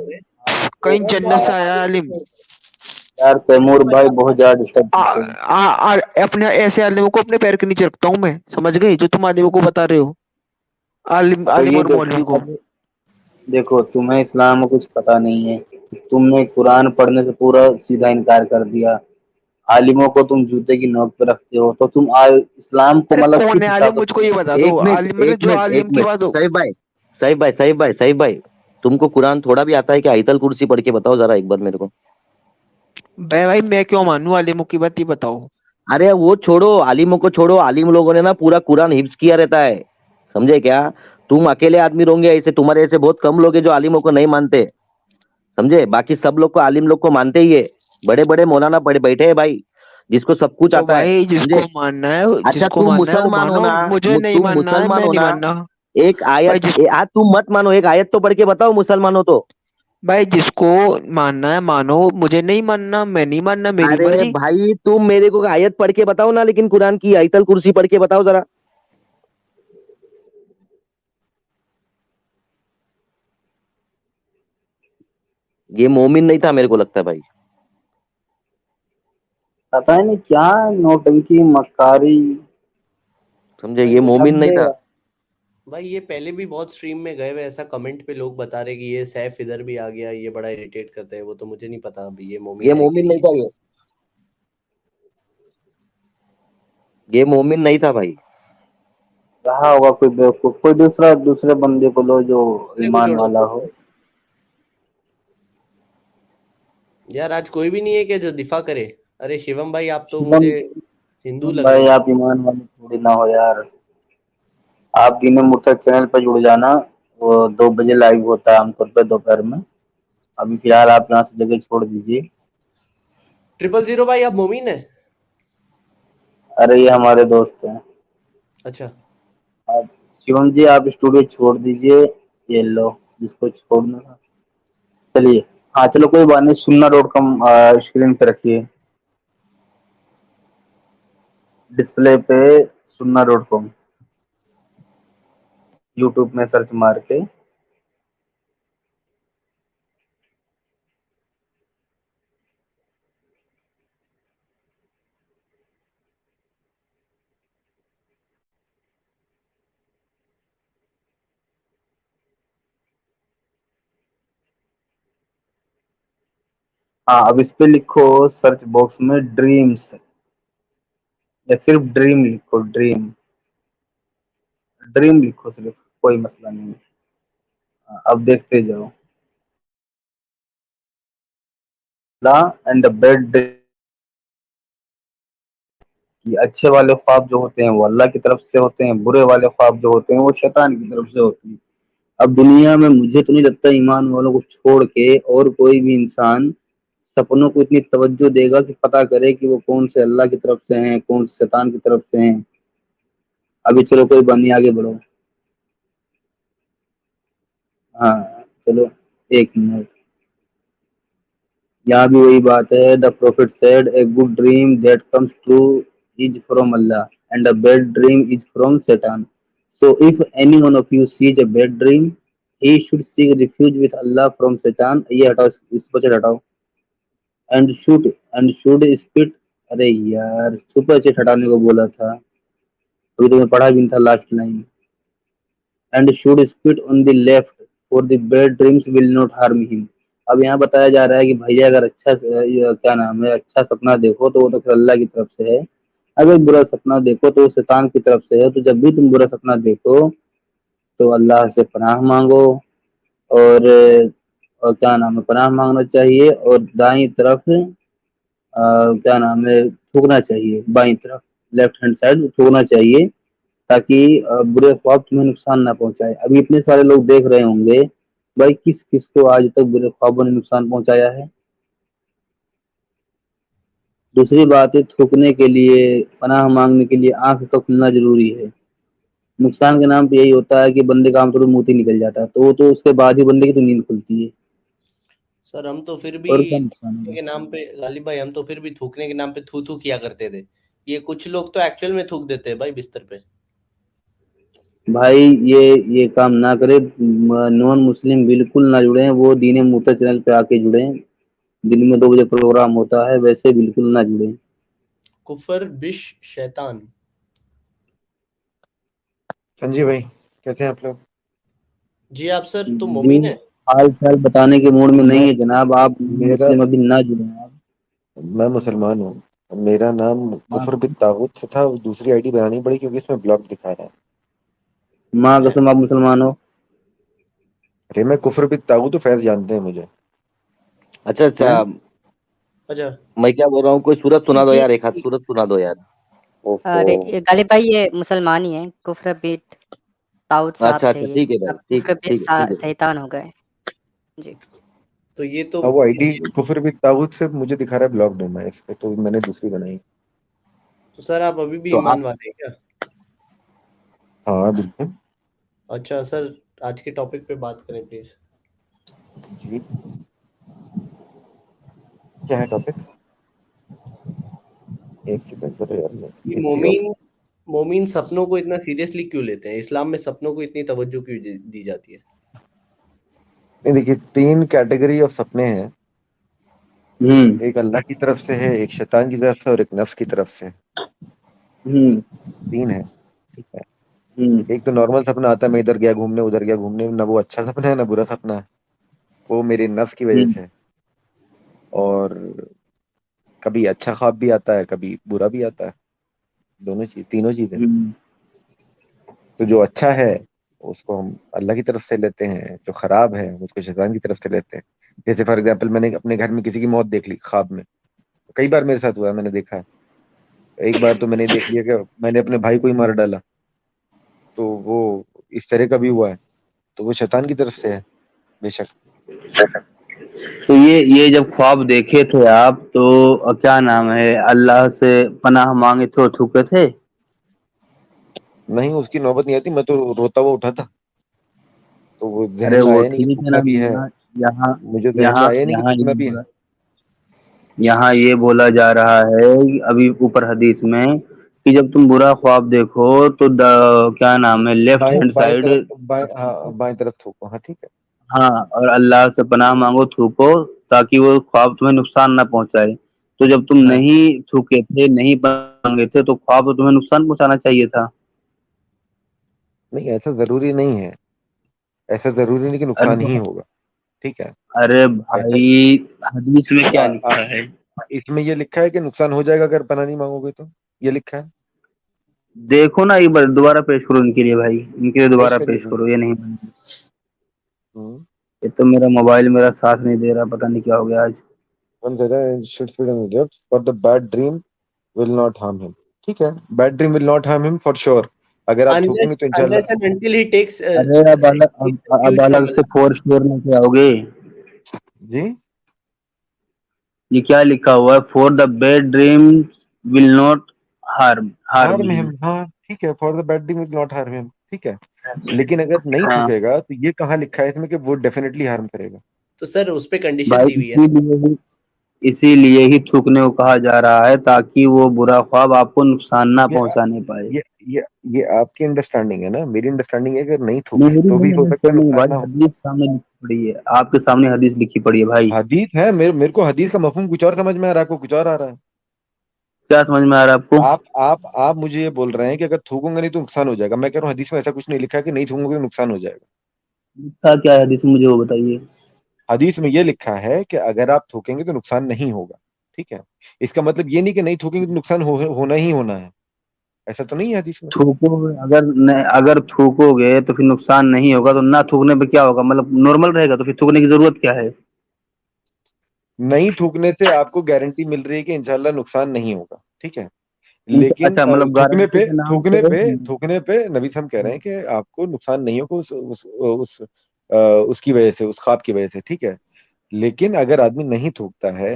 कहीं आपको जन्नत से आया है आलिम को आलिम? छोड़। यार तैमूर सैफ भाई भाई आप बहुत बात ज्यादा डिस्टर्ब करते हैं। अपने ऐसे आलिमों को अपने पैर के नीचे रखता हूँ मैं, समझ गए? जो तुम आलिमों को बता रहे हो, तो आलिम ये और देखो, मौलवी को। अब देखो, तुम्हें इस्लाम में कुछ पता नहीं है। तुमने कुरान पढ़ने से पूरा सीधा इनकार कर दिया। आलिमों को तुम जूते की नोक पे रखते हो, तो तुम इस्लाम को अरे मतलब कौन किस है हिसाब आलिम? से मुझको ये पढ़ते बता हो? दो। एक मिनट आलिम मतलब एक जो मिनट एक आलिम की मिनट बात हो। सही भाई, तुमको कुरान थोड़ा भी आता है कि आयतल कुर्सी पढ़ के बताओ जरा एक बार मेरे को। भाई मैं क्यों मानूं आलिमों की बात? ये बताओ। अरे वो छोड़ो, आलिमों को छोड़ो। आलिम लोगों ने ना पूरा कुरान हिफ्ज किया रहता है, समझे क्या? तुम अकेले आदमी होंगे ऐसे, तुम्हारे ऐसे बहुत कम लोग हैं जो आलिमों को नहीं मानते, समझे? बाकी सब लोग को, आलिम लोग को मानते ही है। बड़े बड़े मौलाना बड़े बैठे हैं भाई, जिसको सब कुछ तो आता है, भाई समझे? अच्छा जिसको तुम मानना है वो मुसलमान हो मानो। ना, मुझे नहीं तुम मानना है, मुसलमान मैं हो नहीं ना, मानना। एक भाई आयत आज तुम मत मानो, एक आयत तो पढ़ के बताओ मुसलमान हो तो। भाई जिसको मानना है मानो, मुझे नहीं मानना, मैं नहीं मानना, मेरी अरे मर्जी। भाई तुम मेरे को आयत पढ़ के बताओ ना, लेकिन कुरान की आयतल कुर्सी पढ़ के बताओ जरा। ये मोमिन नहीं था मेरे को लगता है भाई। पता ही नहीं क्या नौटंकी मक्कारी। समझे? भाई ये मुझे मोमिन नहीं हद है। था। भाई ये पहले भी बहुत स्ट्रीम में गए हुए, ऐसा कमेंट पे लोग बता रहे कि ये सैफ इधर भी आ गया, ये बड़ा इरिटेट करता है। वो तो मुझे नहीं पता अभी ये ये मोमिन है कि मोमिन नहीं नहीं। था। ये मोमिन नहीं था भाई। रहा होगा कोई बेवकूफ, कोई दूसरा दूसरे बंदे को लो जो दूसरे को ईमान जोड़ो वाला हो। यार। आज कोई भी नहीं है क्या जो दिफा करे? अरे शिवम भाई आप तो शिवम, मुझे हिंदू लग रहे भाई हो। आप ईमान वाले थोड़ी ना हो यार। आप दिन मुर्तद चैनल पर जुड़ जाना। वो 2 बजे लाइव होता है आमतौर पर, दोपहर में। अभी फिलहाल आप यहाँ से जगह छोड़ दीजिए। 000 भाई आप मोमिन है? अरे ये हमारे दोस्त हैं। अच्छा आप शिवम जी, आप स्टूडियो छोड़ दीजिए। ये लो, जिसको छोड़ना था। चलिए, हाँ चलो कोई बात नहीं, sunna.com स्क्रीन पे रखिए, डिस्प्ले पे sunna.com यूट्यूब में सर्च मार के। हाँ अब इस पे लिखो सर्च बॉक्स में ड्रीम्स, या सिर्फ ड्रीम लिखो, ड्रीम ड्रीम लिखो सिर्फ, कोई मसला नहीं है। अब देखते जाओ। एंड बेड, कि अच्छे वाले ख्वाब जो होते हैं वो अल्लाह की तरफ से होते हैं, बुरे वाले ख्वाब जो होते हैं वो शैतान की तरफ से होते हैं। अब दुनिया में मुझे तो नहीं लगता ईमान वालों को छोड़ के और कोई भी इंसान सपनों को इतनी तवज्जो देगा कि पता करे कि वो कौन से अल्लाह की तरफ से हैं, कौन से शैतान की तरफ से हैं। अभी चलो कोई बात नहीं, आगे बढ़ो। हाँ चलो, एक मिनट, यहाँ भी वही बात है। The prophet said a good dream that comes true is from Allah and a bad dream is from शैतान। So if any one of you sees a bad dream he should seek refuge with Allah from शैतान। ये हटाओ, इसको से हटाओ। And should spit, अरे यार super चेट हटाने को बोला था, अभी तो मैं पढ़ा भी नहीं था last line. And should spit on the left for the bad dreams will not harm him. अब यहाँ बताया जा रहा है कि भैया अगर अच्छा क्या नाम है, अच्छा सपना देखो तो वो तो फिर अल्लाह की तरफ से है, अगर बुरा सपना देखो तो वो शैतान की तरफ से है। तो जब भी तुम बुरा सपना देखो तो अल्लाह से पनाह मांगो, और, और क्या नाम है, पनाह मांगना चाहिए, और दाईं तरफ क्या नाम है, थूकना चाहिए, बाईं तरफ लेफ्ट हैंड साइड थूकना चाहिए, ताकि बुरे ख्वाब तुम्हें नुकसान ना पहुंचाए। अभी इतने सारे लोग देख रहे होंगे, भाई किस किस को आज तक बुरे ख्वाबों ने नुकसान पहुंचाया है। दूसरी बात है, थूकने के लिए, पनाह मांगने के लिए आंख का खुलना जरूरी है। नुकसान के नाम पे यही होता है कि बंदे का आमतौर पर मोती निकल जाता है, तो वो तो उसके बाद ही बंदे की तो नींद खुलती है। सर हम तो फिर भी और क्या नुकसान थूकने है। के नाम पे, गालिब भाई हम तो फिर भी थूकने के नाम पे थू थू किया करते थे। ये कुछ लोग तो एक्चुअल में थूक देते हैं भाई बिस्तर पे। भाई ये काम ना करे, नॉन मुस्लिम बिल्कुल ना जुड़े, वो दीन मुफ्त चैनल पे आके जुड़े, दिन में 2 बजे प्रोग्राम होता है, वैसे बिल्कुल ना जुड़े। कुफर बिश शैतान। हाँ जी भाई, कैसे हैं आप लोग? जी आप सर तो जी, मोमिन है? हाल चाल बताने के मूड में नहीं मैं है जनाब, आप मेरा मुस्लिम अभी ना जुड़े आप। मैं मुसलमान हूँ। मेरा नाम माँ कुफर बिन तागूत से था, दूसरी आईडी बनानी पड़ी क्योंकि इसमें ब्लॉक दिखा रहा है। माँ कसम आप मुसलमान हो। अरे मैं कुफर बिन तागूत, तो फैज जानते हैं मुझे। अच्छा अच्छा, हैं? अच्छा मैं क्या बोल रहा हूँ, कोई सूरत सुना दो जी यार, एक हाथ सूरत सुना दो यार। ओहो। अरे ये गालिब भाई ये मुसलमान ही है। कुफ्र बीट ताऊद साहब अच्छा थे अच्छा, ये। ठीक है भाई, अब ठीक कुफ्र है, बीट ठीक है, ठीक है। शैतान हो गए। जी तो ये तो अब वो आईडी कुफर बिन तागूत से मुझे दिखा रहा है ब्लॉक होना है इस पे, तो मैंने दूसरी बनाई। तो सर आप अभी भी तो ईमान आप, वाले हैं क्या? हाँ बिल्कुल। अच्छा सर, आज के टॉपिक पे बात करें प्लीज। जी, क्या है टॉपिक? एक सेकंड करो यार, मैं कि किसी और। मोमिन मोमिन सपनों को इतना सीरियसली क्यों लेते हैं? इस्लाम में सपनों को इतनी तवज्जो क्यों दी जाती है? नहीं देखिए, 3 कैटेगरी ऑफ सपने हैं। हम्म एक अल्लाह की तरफ से है, एक शैतान की तरफ से, और एक नफ्स की तरफ से। हम्म 3 है, ठीक है। हम्म एक तो नॉर्मल सपना आता है, मैं इधर गया घूमने उधर गया घूमने, ना वो अच्छा सपना है ना बुरा सपना है, वो मेरे नफ्स की वजह हम्म से है। और कभी अच्छा ख्वाब भी आता है, कभी बुरा भी आता है, दोनों चीज, तीनों चीजें। हम्म तो जो अच्छा है उसको हम अल्लाह की तरफ से लेते हैं, जो खराब है उसको शैतान की तरफ से लेते हैं। जैसे फॉर एग्जाम्पल, मैंने अपने घर में किसी की मौत देख ली ख्वाब में। कई बार मेरे साथ हुआ है, मैंने देखा है। एक बार तो मैंने देख लिया कि मैंने अपने भाई को ही मार डाला, तो वो इस तरह का भी हुआ है, तो वो शैतान की तरफ से है बेशक। तो ये जब ख्वाब देखे थे आप, तो क्या नाम है, अल्लाह से पनाह मांगे थे और थूके थे? नहीं, उसकी नौबत नहीं आती, मैं तो रोता हुआ उठा था, तो वो जहन अरे में वो आया नहीं कि ठीक है थूकना ना भी है। मियाँ, यहाँ मुझे ध्यान में यहाँ आया नहीं कि यहाँ थूकना ये भी है। बोला यहाँ ये बोला जा रहा है अभी ऊपर हदीस में कि जब तुम बुरा ख्वाब देखो तो क्या नाम है, लेफ्ट बाएं हैंड बाएं साइड। तरफ, बाएं तरफ थूको। हाँ ठीक है। हाँ, और अल्लाह से पनाह मांगो, थूको, ताकि वो ख्वाब तुम्हें नुकसान ना पहुंचाए। तो जब तुम हाँ नहीं थूके थे, नहीं मांगे थे, तो ख्वाब तो तुम्हें नुकसान पहुंचाना चाहिए था। नहीं, ऐसा जरूरी नहीं है, ऐसा जरूरी नहीं कि अरे नुकसान ही होगा। ठीक है। अरे ऐसा भाई, हदीस में क्या आ, आ, लिखा है? इसमें ये लिखा है कि नुकसान हो जाएगा अगर पनाह नहीं मांगोगे तो, ये लिखा है। देखो ना, एक बार दोबारा पेश करो इनके लिए भाई, इनके लिए पेश दोबारा करिए पेश भाई। करो, ये नहीं। हम्म। ये तो मेरा मोबाइल मेरा साथ नहीं दे रहा, पता नहीं क्या हो गया आज। should feed on the left, but the bad dream will not harm him। ठीक है, bad dream will not harm him for sure. अगर आप unless थूकेंगे तो इंशाल्लाह। unless and until he takes अरे अब huge अलग trouble। से फोर श्योर में क्या होगे? जी, ये क्या लिखा हुआ है? For the bad dream will not harm harm harm him. Him. हाँ ठीक है, for the bad dream will not harm him. ठीक है, लेकिन अगर नहीं हाँ थूकेगा तो ये कहाँ लिखा है इसमें कि वो डेफिनेटली हार्म करेगा? तो सर उस पे कंडीशन भाई, दी हुई है। इसीलिए ही थूकने को कहा जा रहा है, ताकि वो बुरा ख्वाब आपको नुकसान ना ये पहुंचाने पाए। ये ये ये आपकी अंडरस्टैंडिंग है ना, मेरी अंडरस्टैंडिंग है अगर नहीं थूके मेरी तो भी नहीं हो सकता है अंडरस्टैंडिंग नुकसान भाई, ना हो। हदीस सामने लिखी पड़ी है, आपके सामने हदीस लिखी पड़ी है भाई। हदीस है, मेरे को हदीस का मफहूम कुछ और समझ में आ रहा है, आपको कुछ और आ रहा है। क्या समझ में आ रहा है आपको? आप मुझे ये बोल रहे हैं कि अगर थूकोगे नहीं तो नुकसान हो जाएगा। मैं कह रहा हूँ हदीस में ऐसा कुछ नहीं लिखा है कि नहीं थूकोगे तो नुकसान हो जाएगा। लिखा क्या है हदीस में, मुझे वो बताइए। हदीस में ये लिखा है कि अगर आप थूकेंगे तो नुकसान नहीं होगा। ठीक है, इसका मतलब ये नहीं कि नहीं थूकेंगे तो नुकसान होना ही होना है, ऐसा तो नहीं है हदीस में। थूकोगे, अगर थूकोगे तो फिर नुकसान नहीं होगा, तो ना थूकने पे क्या होगा? मतलब नॉर्मल रहेगा, तो फिर थूकने की जरूरत क्या है? नहीं थूकने से आपको गारंटी मिल रही है कि इंशाल्लाह नुकसान नहीं होगा। ठीक है, लेकिन अच्छा, मतलब थूकने गारंटी पे के नाम थूकने पे। पे थूकने पे नबी हम कह रहे हैं कि आपको नुकसान नहीं होगा उसकी वजह से, उस ख्वाब की वजह से। ठीक है, लेकिन अगर आदमी नहीं थूकता है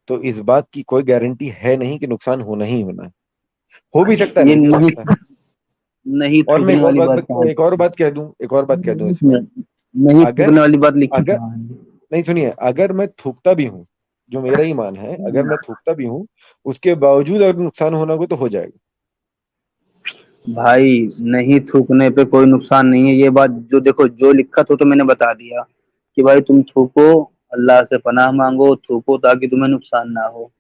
तो इस बात की कोई गारंटी है नहीं कि नुकसान होना ही होना है। हो भी सकता है, ये नहीं भी हो नहीं, सकता है। नहीं और मैं थूकने वाली बात कहाँ एक और बात कह दूं, इसमें। नहीं अगर थूकने वाली बात लिखी अगर कहाँ है? नहीं, सुनिए, अगर मैं थूकता भी हूँ, जो मेरा ईमान है, अगर मैं थूकता भी हूँ उसके बावजूद अगर नुकसान होना हो तो हो जाएगा। भाई, नहीं थूकने पे कोई नुकसान नहीं है, ये बात जो देखो, जो लिखा था तो मैंने बता दिया कि भाई तुम थूको, अल्लाह से पनाह मांगो, थूको, ताकि तुम्हें नुकसान ना हो।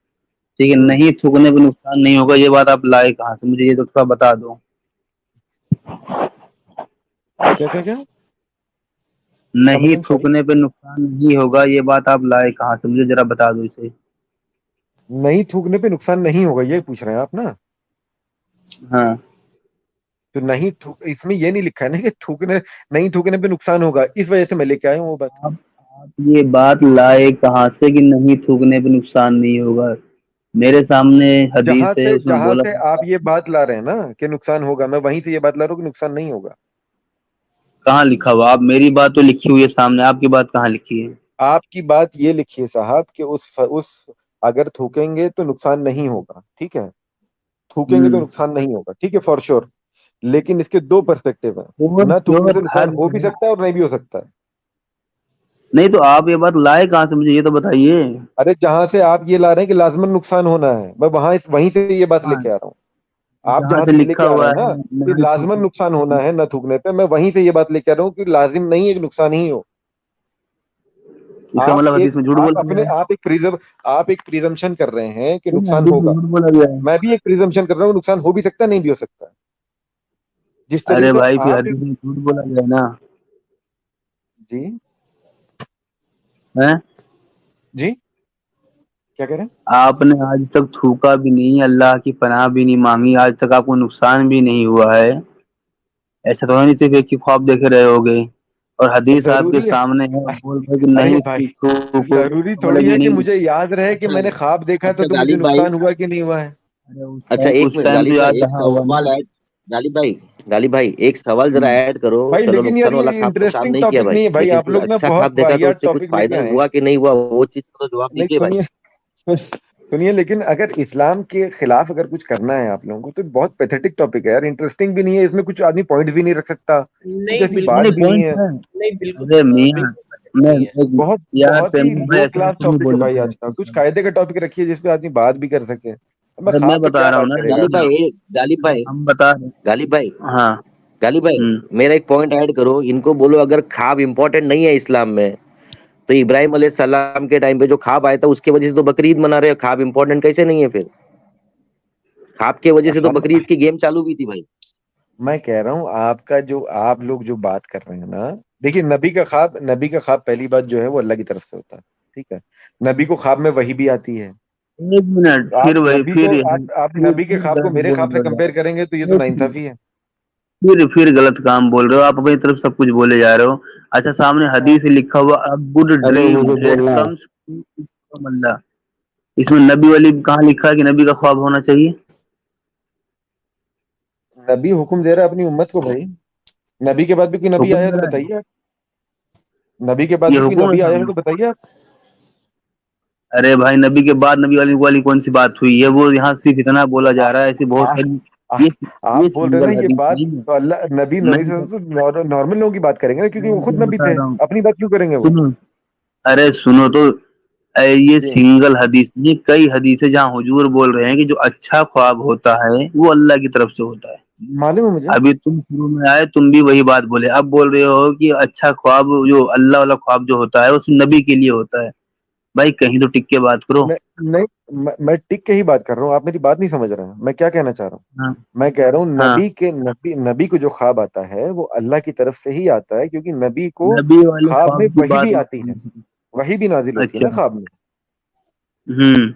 ठीक है, नहीं थूकने पे नुकसान नहीं होगा, ये बात आप लाए कहाँ से? मुझे ये तो थोड़ा बता दो। क्या क्या क्या? नहीं सॉरी, थूकने पे नुकसान नहीं होगा, ये बात आप लाए कहाँ से? मुझे जरा बता दो इसे। नहीं थूकने पे नुकसान नहीं होगा ये पूछ रहे हैं आप ना? हाँ, तो नहीं थूक, इसमें ये नहीं लिखा है ना कि नहीं थूकने पे नुकसान होगा, इस वजह से मैं लेके आया हूँ वो बात। आप ये बात लाए कहाँ से कि नहीं थूकने पे नुकसान नहीं होगा? मेरे सामने हदीस है, उसमें जहां बोला से आप ये बात ला रहे हैं ना कि नुकसान होगा, मैं वहीं से ये बात ला रहा हूँ कि नुकसान नहीं होगा। कहाँ लिखा हुआ? आप, मेरी बात तो लिखी हुई है सामने, आपकी बात कहाँ लिखी है? आपकी बात ये लिखिए साहब कि उस अगर थूकेंगे तो नुकसान नहीं होगा। ठीक है, थूकेंगे तो हम्म, नुकसान नहीं होगा, ठीक है, फॉर श्योर। लेकिन इसके दो पर्सपेक्टिव हैं, और ना थूकने श्योर से नुकसान हर हो भी सकता है और नहीं भी हो सकता है। नहीं, तो आप ये बात लाए कहाँ से, मुझे ये तो बताइए। अरे जहां से आप ये ला रहे हैं कि लाजमन नुकसान होना है, मैं वहीं से ये बात हाँ, लेके आ रहा हूँ। आप जहाँ जहां से से ये लिखा लेके आ रहे हुआ हैं है ना कि नहीं लाजमन नुकसान होना थूकने। है न थूकने पे, मैं वहीं से ये बात लेके आ रहा हूँ कि लाजिम नहीं है कि नुकसान ही हो। इसका मतलब हदीस में झूठ आप बोला गया अपने है? आप एक प्रिजम्पशन कर रहे हैं कि नहीं, नुकसान हदीस में होगा। झूठ बोला गया है। मैं भी एक प्रिजम्पशन कर रहा हूँ, नुकसान हो भी सकता है, नहीं भी हो सकता है। जिस अरे तरीके भाई, फिर आप हदीस में झूठ बोला गया है ना? जी हैं? जी क्या कह रहे हैं? आपने आज तक थूका भी नहीं, अल्लाह की पनाह भी नहीं मांगी, आज तक आपको नुकसान भी नहीं हुआ है। ऐसा तो है नहीं सिर्फ एक ही ख्वाब देख रहे होगे, और हदीस आपके जरूरी है? सामने है, और बोल रहे कि अरे नहीं भाई, थूको, जरूरी तो थोड़ी मतलब है ये कि नहीं। मुझे याद रहे कि अच्छा मैंने ख्वाब देखा था अच्छा तो मुझे गालिब भाई, नुकसान हुआ कि नहीं हुआ है। अरे अच्छा एक उस मिनट टाइम तो गालिब भाई, याद एक रहा होगा सवाल ना। ऐड, गालिब भाई एक सवाल जरा हम्म। ऐड करो। भाई चलो लेकिन यार नुकसान वाला ये ख्वाब तो काम इंटरेस्टिंग नहीं किया टॉपिक भाई, नहीं है भाई, लेकिन आप कोई लोग ना अच्छा बहुत ख्वाब देखा तो वाहियात उससे कुछ टॉपिक लेके फायदा आए हैं। हुआ कि नहीं हुआ, वो चीज का तो जवाब नहीं दीजिए भाई। सुनिए, सुनिए, लेकिन अगर इस्लाम के खिलाफ अगर कुछ करना है आप लोगों को तो बहुत पैथेटिक टॉपिक है यार, इंटरेस्टिंग भी नहीं है, इसमें कुछ आदमी पॉइंट भी नहीं रख सकता, कुछ नहीं ऐसी बिल्कुल बात नहीं, भी नहीं पॉइंट है। है। नहीं बिल्कुल अरे मियाँ, बिल्कुल मैं नहीं है। बहुत यार बहुत ही तैमूर भाई लो ऐसे क्लास तो नहीं टॉपिक है बोलना भाई आज का। कुछ कायदे का टॉपिक रखिए जिसपे आदमी बात भी कर सके। अब अरे मैं ख्वाब पे बता क्या रहा हूँ बात ना करेगा गालिब आदमी। भाई, गालिब भाई, हम बता रहे गालिब भाई, हाँ गालिब भाई, मेरा एक पॉइंट ऐड करो। इनको बोलो अगर ख्वाब इंपॉर्टेंट नहीं है इस्लाम में, तो इब्राहिम अलैहिस्सलाम के टाइम पे जो ख्वाब आया था उसके वजह से तो बकरीद मना रहे हो। ख्वाब इंपॉर्टेंट कैसे नहीं है? फिर ख्वाब के वजह से तो हम बकरीद की गेम चालू हुई थी भाई। मैं कह रहा हूँ आपका जो आप लोग जो बात कर रहे हैं ना, देखिए नबी का ख्वाब पहली बात जो है वो अल्लाह की तरफ से होता है, ठीक है। नबी को ख्वाब में वही भी आती है। एक मिनट तो फिर आप वही नबी फिर को यही आप फिर नबी के ख्वाब को गलत मेरे बोल ख्वाब से रहे हो कंपेयर करेंगे तो ये तो यार नाइंसाफी है। फिर गलत काम बोल रहे हो आप अपनी तरफ सब कुछ बोले जा रहे हो। अच्छा सामने हदीस में लिखा हुआ अ गुड हेलो, ड्रीम मुझे दैट बोलना है। कम्स फ्रॉम अल्लाह। इसमें नबी वाली कहाँ लिखा है कि नबी का ख्वाब होना चाहिए? नबी हुक्म दे रहा है अपनी उम्मत को भाई। नबी के बाद भी कोई नबी हुक्म आया है दे तो रहा है बताइए आप। नबी के बाद ये भी कोई हुक्म है नबी आया है सामने। तो बताइए आप। अरे भाई नबी के बाद नबी वाली कौन सी बात हुई है? वो यहाँ सिर्फ इतना बोला जा आ, रहा है ऐसी बहुत आ, सारी। आ, ये आप ये बोल रहे हैं सिंगल ना ये हदीस बात, नहीं है। तो अल्लाह नबी मैं नबी क्या तो नॉर्मल लोगों की बात करेंगे ना, क्योंकि वो मैं खुद क्या नबी बता थे। रहा हूँ अपनी बात क्यों करेंगे वो? सुनो। अरे सुनो तो ये जी सिंगल हदीस नहीं कई हदीस है जहाँ हुजूर बोल रहे हैं कि जो अच्छा ख्वाब होता है वो अल्लाह की तरफ से होता है। मालूम है मुझे। अभी तुम शुरू में आए तुम भी वही बात बोले अब बोल रहे हो कि अच्छा ख्वाब जो अल्लाह वाला ख्वाब जो होता है उस नबी के लिए होता है। भाई कहीं तो टिक के बात करो। नहीं नहीं, मैं टिक के ही बात कर रहा हूँ। आप मेरी बात नहीं समझ रहे हैं। मैं क्या कहना चाह रहा हूँ? हाँ मैं कह रहा हूँ हाँ नबी को जो ख्वाब आता है वो अल्लाह की तरफ से ही आता है, क्योंकि नबी को नबी वाले ख्वाब में ख्वाब की वही बात भी मत आती है। कीजिए। वही भी नाजिल होती है अच्छा ना ख्वाब में। हम्म।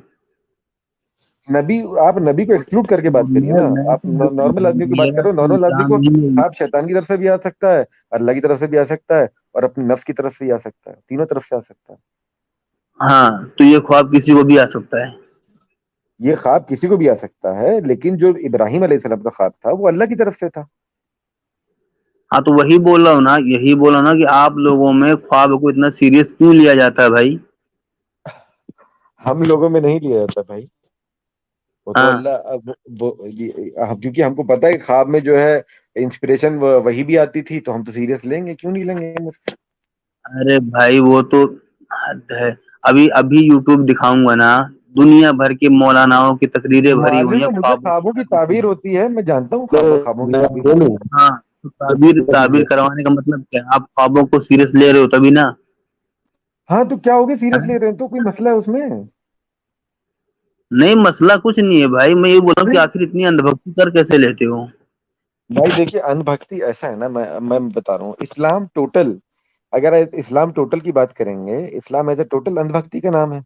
नबी, आप नबी को एक्सक्लूड करके तो बात करिए ना। मैं आप तो बोल नॉर्मल रहा हूँ आदमी की बात मेरा करो। कोई नॉर्मल आदमी काम को नहीं है। ख्वाब शैतान की तरफ से भी आ सकता है, अल्लाह की तरफ से भी आ सकता है, और अपनी नफ्स की तरफ से भी आ सकता है। तीनों तरफ से आ सकता है। हाँ तो ये ख्वाब किसी को भी आ सकता है। ये ख्वाब किसी को भी आ सकता है, लेकिन जो इब्राहिम अलैहिस्सलाम का ख्वाब था वो अल्लाह की तरफ से था। हाँ तो वही बोल रहा हूँ ना यही बोल रहा हूँ ना कि आप लोगों में ख्वाब को इतना सीरियस क्यों लिया जाता है भाई? हम लोगों में नहीं लिया जाता भाई। वो तो हाँ अल्लाह क्योंकि हमको पता है कि ख्वाब में जो है इंस्पिरेशन वही भी आती थी, तो हम तो सीरियस लेंगे, क्यों नहीं लेंगे हम उसको। अरे भाई वो तो हद है। अभी अभी यूट्यूब दिखाऊंगा ना दुनिया भर के मौलानाओं की तकरीरें भरी हुई मालूम हैं है मुझे, ख्वाबों ख्वाबों की की ताबीर ताबीर। होती है। मैं जानता हूँ मैं ख्वाबों की मैं ताबीर बोलूं? होती है। हाँ तो ताबीर ताबीर करवाने का मतलब क्या है? आप ख्वाबों को सीरियस ले रहे हो तभी ना। हाँ तो क्या हो गया, सीरियस ले हाँ? रहे हैं तो कोई मसला है उसमें? नहीं मसला कुछ नहीं है भाई मैं ये बोल रहा हूँ कि नहीं आखिर इतनी अंधभक्ति कर कैसे लेते हो? भाई, देखिए अनभक्ति ऐसा है ना, मैं बता रहा हूँ। इस्लाम टोटल, अगर इस्लाम टोटल की बात करेंगे, इस्लाम एज ए टोटल अंधभक्ति का नाम है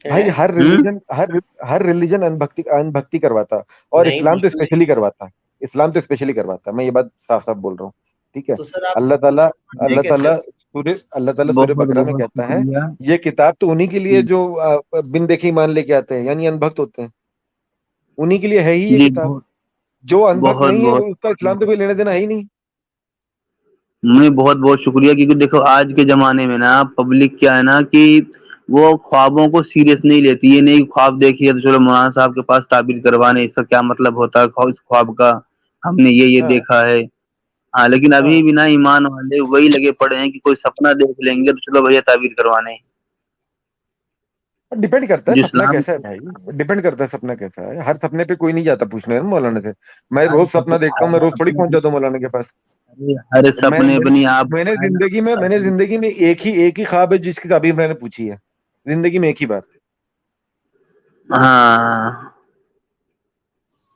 भाई। है? हर रिलीजन अनभक्ति अनभक्ति करवाता, और नहीं इस्लाम तो बिल्कुल नहीं। स्पेशली करवाता। इस्लाम तो स्पेशली करवाता, मैं ये बात साफ साफ बोल रहा हूँ, ठीक है। तो सर आप अल्लाह ताला मानते अल्लाह कैसे ताला हो? सूर्य बहुत बकरा में बहुत कहता है, शुक्रिया। ये किताब तो उन्हीं के लिए जो बिन देखे ईमान लेके आते हैं, यानी अनभक्त होते हैं, उन्हीं के लिए है ही ये जी किताब। बहुत जो अनभक्त बहुत नहीं है बहुत वो उसका इस्लाम तो कोई लेना देना है ही नहीं। नहीं बहुत बहुत शुक्रिया क्योंकि देखो आज के जमाने में ना पब्लिक क्या है ना कि वो ख्वाबों को सीरियस नहीं लेती। ये नहीं ख्वाब देखिए तो चलो मौलाना साहब के पास ताबीर करवाने इसका क्या मतलब होता है इस ख्वाब का हमने ये हाँ देखा है। हाँ लेकिन अभी हाँ, भी ना ईमान वाले वही लगे पड़े हैं कि कोई सपना देख लेंगे तो चलो भैया ताबीर करवाने। डिपेंड करता है जो सपना इस्लाम कैसा है भाई। डिपेंड करता है सपना कैसा है। हर सपने पे कोई नहीं जाता पूछने ना मौलाना से। मैं हर रोज सपना देखता हूँ, मैं रोज थोड़ी पहुंच सपने जाता हूँ मौलाना के पास। हर मैं सपने अपनी आप मैंने जिंदगी में एक ही ख्वाब है जिसकी कभी मैंने पूछी है, जिंदगी में एक ही बार। हाँ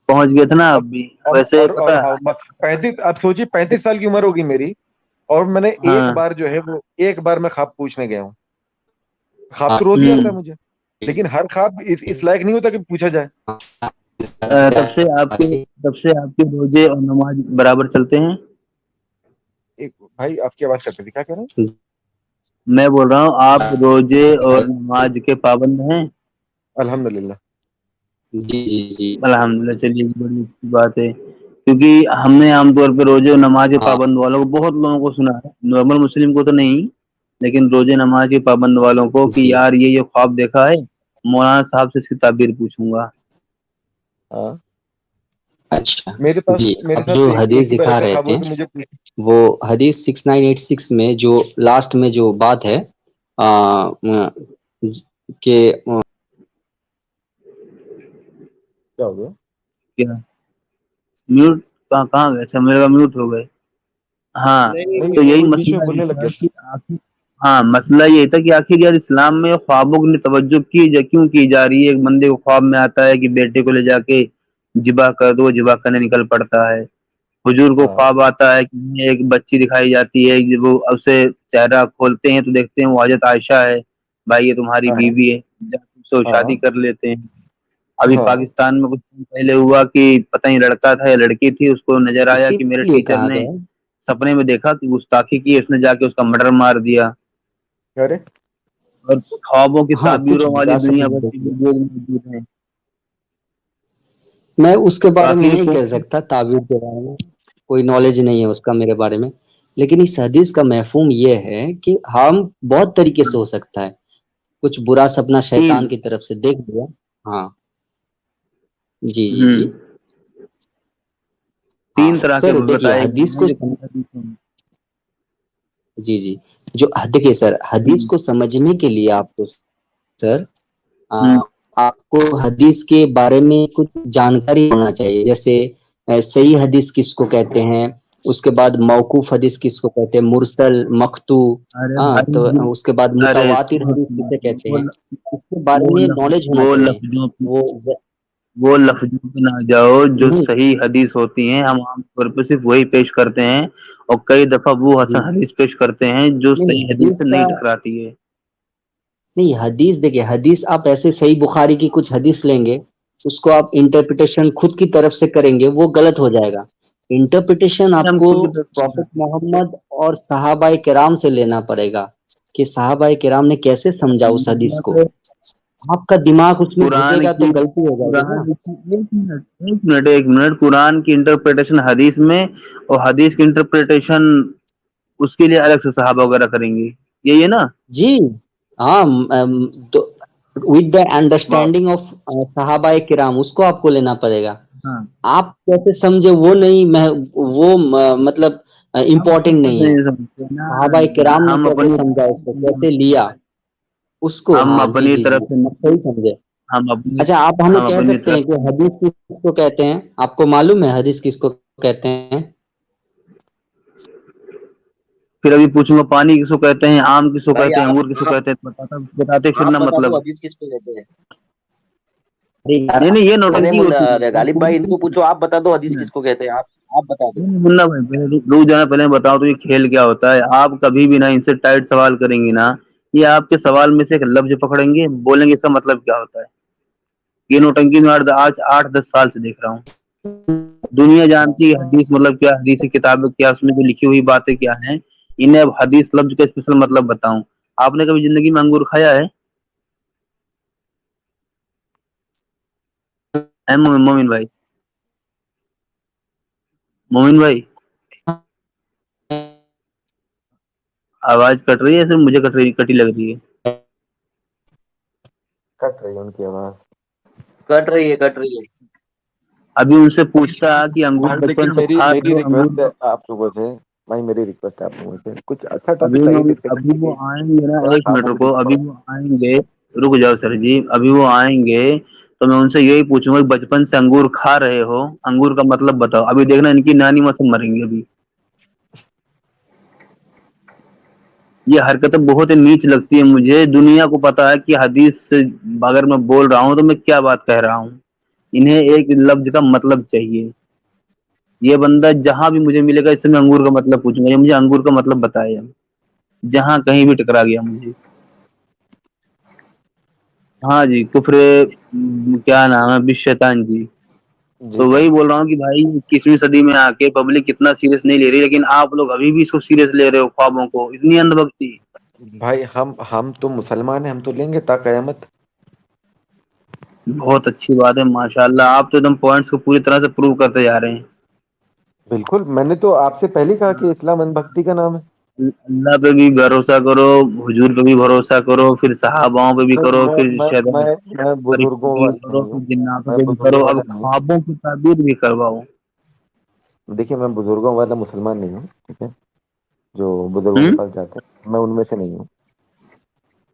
पहुंच गए थे ना आप अब भी। वैसे पता है। हाँ, 35, अब सोचिए 35 साल की उम्र होगी मेरी, और मैंने एक हाँ बार जो है वो एक बार मैं ख्वाब पूछने गया हूँ। ख्वाब तो रोज ही आता है हम्म। मुझे, लेकिन हर ख्वाब इस लायक नहीं होता कि पूछा जाए। तब से आपके रोजे और नमाज बराबर चलते हैं। एक भाई आपकी आवाज कट रही थी, क्या कह रहे हैं? मैं बोल रहा हूँ आप रोजे और नमाज के पाबंद हैं। अल्हम्दुलिल्लाह। अल्हम्दुलिल्लाह चलिए बड़ी अच्छी बात है क्योंकि हमने आमतौर पे रोजे और नमाज के पाबंद वालों को बहुत लोगों को सुना है नॉर्मल मुस्लिम को तो नहीं लेकिन रोजे नमाज के पाबंद वालों को कि यार ये ख्वाब देखा है मौलाना साहब से इसकी ताबीर पूछूंगा। हाँ अच्छा मेरे पास जी, मेरे आप साथ जो एक हदीस ही बार दिखा ऐसा रहे ख्वाब हुआ थे कि मुझे वो हदीस 6986 में जो लास्ट में जो बात है कि क्या हो गया? क्या म्यूट? कहाँ कहाँ गए थे? मेरे का म्यूट हो गए। हाँ, नहीं नहीं तो यही वो बीच में मसला ये बोलने लग था गया कि आखिर हाँ, मसला ये था कि आखिर यार इस्लाम में ख्वाबों की तवज्जो क्यों की जा रही है? एक बंदे को ख्वाब में आता है कि बेटे को ले जाके जिबा कर दो, जिबा करने निकल पड़ता है। हुजूर को हाँ ख्वाब आता है कि एक बच्ची दिखाई जाती है, जब वो उसे चेहरा खोलते हैं तो देखते हैं वो हजरत आयशा है। भाई ये तुम्हारी हाँ बीवी है, जाके उससे वो शादी हाँ कर लेते हैं। अभी हाँ पाकिस्तान में कुछ दिन पहले हुआ कि पता नहीं लड़का था या लड़की थी, उसको नजर आया कि मेरे इसीलिए टीचर कहा ने गया सपने में देखा कि गुस्ताखी की, उसने जाके उसका मर्डर मार दिया। अरे और ख्वाबों की हाँ, कुछ ताबीरों वाली बुरा दुनिया सपना भर की देखिए। वीडियोज मौजूद हैं। मैं उसके तो बारे में आखिर ये नहीं कह कौन सकता, ताबीर के बारे में कोई नॉलेज नहीं है उसका मेरे बारे में। लेकिन इस हदीस का मफ़हूम ये है कि हम बहुत तरीके से हो सकता है। कुछ बुरा सपना शैतान तीन की तरफ से देख लिया। हाँ, जी, जी, जी। तीन हाँ, तरह के सर देखिए बताए गए हदीस हैं को जो हदीसों में। जी, जी। जो देखिए सर, हदीस को समझने के लिए आपको सर हम्म, आपको हदीस के बारे में कुछ जानकारी होना चाहिए। जैसे सही हदीस किसको कहते हैं, उसके बाद मौकूफ हदीस किसको कहते हैं, मुरसल, मक्तू। अरे हाँ, भाई तो उसके बाद अरे मुतवातिर सुनो हदीस सुनो किसे कहते वो हैं, ल- इसके बारे वो में लफ, नॉलेज होना वो चाहिए। लफ्जों पे वो ज वो लफ्जों पे ना जाओ जो नहीं, सही हदीस होती हैं। हम आमतौर पर सिर्फ वही पेश करते हैं, और कई दफा वो जी, हसन हदीस पेश करते हैं जो नहीं सही हदीस हदीस से का नहीं टकराती है। नहीं, हदीस देखिए, हदीस आप ऐसे सही बुखारी की कुछ हदीस लेंगे, उसको आप इंटरप्रिटेशन खुद की तरफ से करेंगे, वो गलत हो जाएगा। इंटरप्रिटेशन हम आपको खुद की तरफ से प्रॉफेट मोहम्मद और सहाबाए किराम से लेना पड़ेगा कि सहाबाए किराम ने कैसे समझा उस हदीस को। मतलब आपका दिमाग उसमें कुरान घुसेगा तो की गलती हो जाएगी कुरान ना। की एक मिनट कुरान की इंटरप्रिटेशन हदीस में, और हदीस की इंटरप्रिटेशन उसके लिए अलग से सहाबा वगैरह करेंगे, यही है ना? जी, हाँ, तो विद द वाह। अंडरस्टैंडिंग ऑफ सहाबाए किराम उसको आपको लेना पड़ेगा। हाँ, आप कैसे समझे वो नहीं, मैं वो मतलब हम खुद इम्पोर्टेंट तो नहीं है। नहीं समझते सहाबाए किराम ना, ने हम कैसे अपनी समझा उसको, कैसे लिया उसको। हम हाँ, जी, अपनी जी, जी, तरफ से आप सही समझे। हम अपनी अच्छा, आप हमें हम कह अपनी सकते तरफ हैं कि से हदीस किसको कहते हैं? आपको मालूम है हदीस किसको कहते हैं? फिर अभी पूछूंगा पानी किसको कहते हैं, आम किसको भाई कहते हैं, आप अंगूर किसको कहते हैं, बताते फिर आप ना बता दो मतलब। हदीस किसको कहते हैं। अरे यार, नहीं नहीं, ये अरे नौटंकी होती है। गालिब भाई इनको पूछो, आप बता दो हदीस किसको कहते हैं। आप बता दो। मुन्ना भाई पहले रुक जाना, पहले बताओ तो ये खेल क्या होता है। आप कभी भी ना इनसे टाइट सवाल करेंगे ना, ये आपके सवाल में से एक लफ्ज पकड़ेंगे, बोलेंगे इसका मतलब क्या होता है। ये नौटंकी में आज 8-10 साल से देख रहा हूँ। दुनिया जानती है हदीस मतलब क्या, हदीस की किताब क्या, उसमें जो लिखी हुई बातें क्या हैं। इन्हें अब हदीस लफ्ज का स्पेशल मतलब बताऊं। आपने कभी जिंदगी में अंगूर खाया है? मोमिन भाई, मोमिन भाई, आवाज कट रही है, सिर्फ मुझे कटी लग रही है। कट रही है उनकी आवाज। कट रही है। अभी उनसे पूछता कि अंगूर भाई बचपन लेकिन से मेरी खा रहे मेरी हो रिक्वेस्ट है अंगूर। आप लोगों से। भाई मेरी रिक्वेस्ट है आप लोगों से, कुछ अच्छा अभी टॉपिक लाइए वो डिस्कशन अभी के वो लिए। आएंगे ना, थोड़ा एक काम मिनट हो रुको, गया अभी थोड़ा। वो आएंगे। रुक जाओ सर जी, अभी वो आएंगे तो मैं उनसे यही पूछूंगा कि बचपन से अंगूर खा रहे हो, अंगूर का मतलब बताओ। अभी देखना इनकी नानी माँ से मरेंगे अभी। ये हरकतें बहुत ही नीच लगती है मुझे। दुनिया को पता है कि हदीस से अगर मैं बोल रहा हूँ तो मैं क्या बात कह रहा हूँ। इन्हें एक लफ्ज का मतलब चाहिए। ये बंदा जहां भी मुझे मिलेगा इससे मैं अंगूर का मतलब पूछूंगा, ये मुझे अंगूर का मतलब बताया। जहां कहीं भी टकरा गया मुझे। हाँ जी, कुफरे क्या नाम है, बिश शैतान जी। जी तो सर। वही बोल रहा हूँ कि भाई 21वीं सदी में आके पब्लिक कितना सीरियस नहीं ले रही, लेकिन आप लोग अभी भी इसको सीरियस ले रहे हो, ख्वाबों को, इतनी अंधभक्ति। भाई हम तो मुसलमान हैं, हम तो लेंगे ता कयामत। बहुत अच्छी बात है, माशाल्लाह। आप तो एकदम पॉइंट्स को पूरी तरह से प्रूव करते जा रहे हैं। बिल्कुल, मैंने तो आपसे पहले ही कहा कि इस्लाम अंधभक्ति का नाम है। अल्लाह पे भी भरोसा करो, हुजूर पे भी भरोसा करो, फिर सहाबाओं पे भी मैं करो, मैं फिर मैं शैतान मैं फरिश्तों बुजुर्गों पे भी वाला करो, नहीं फिर हूँ। जिन्नातों मैं पे भी करो, बुजुर्गों अब वाला नहीं हूँ। ख्वाबों की ताबीर भी करवाओ। देखिए, मैं बुजुर्गों वाला मुसलमान नहीं हूँ, ठीक है, जो बुजुर्गों के हम्म पास जाते हैं, मैं उनमें से नहीं हूँ।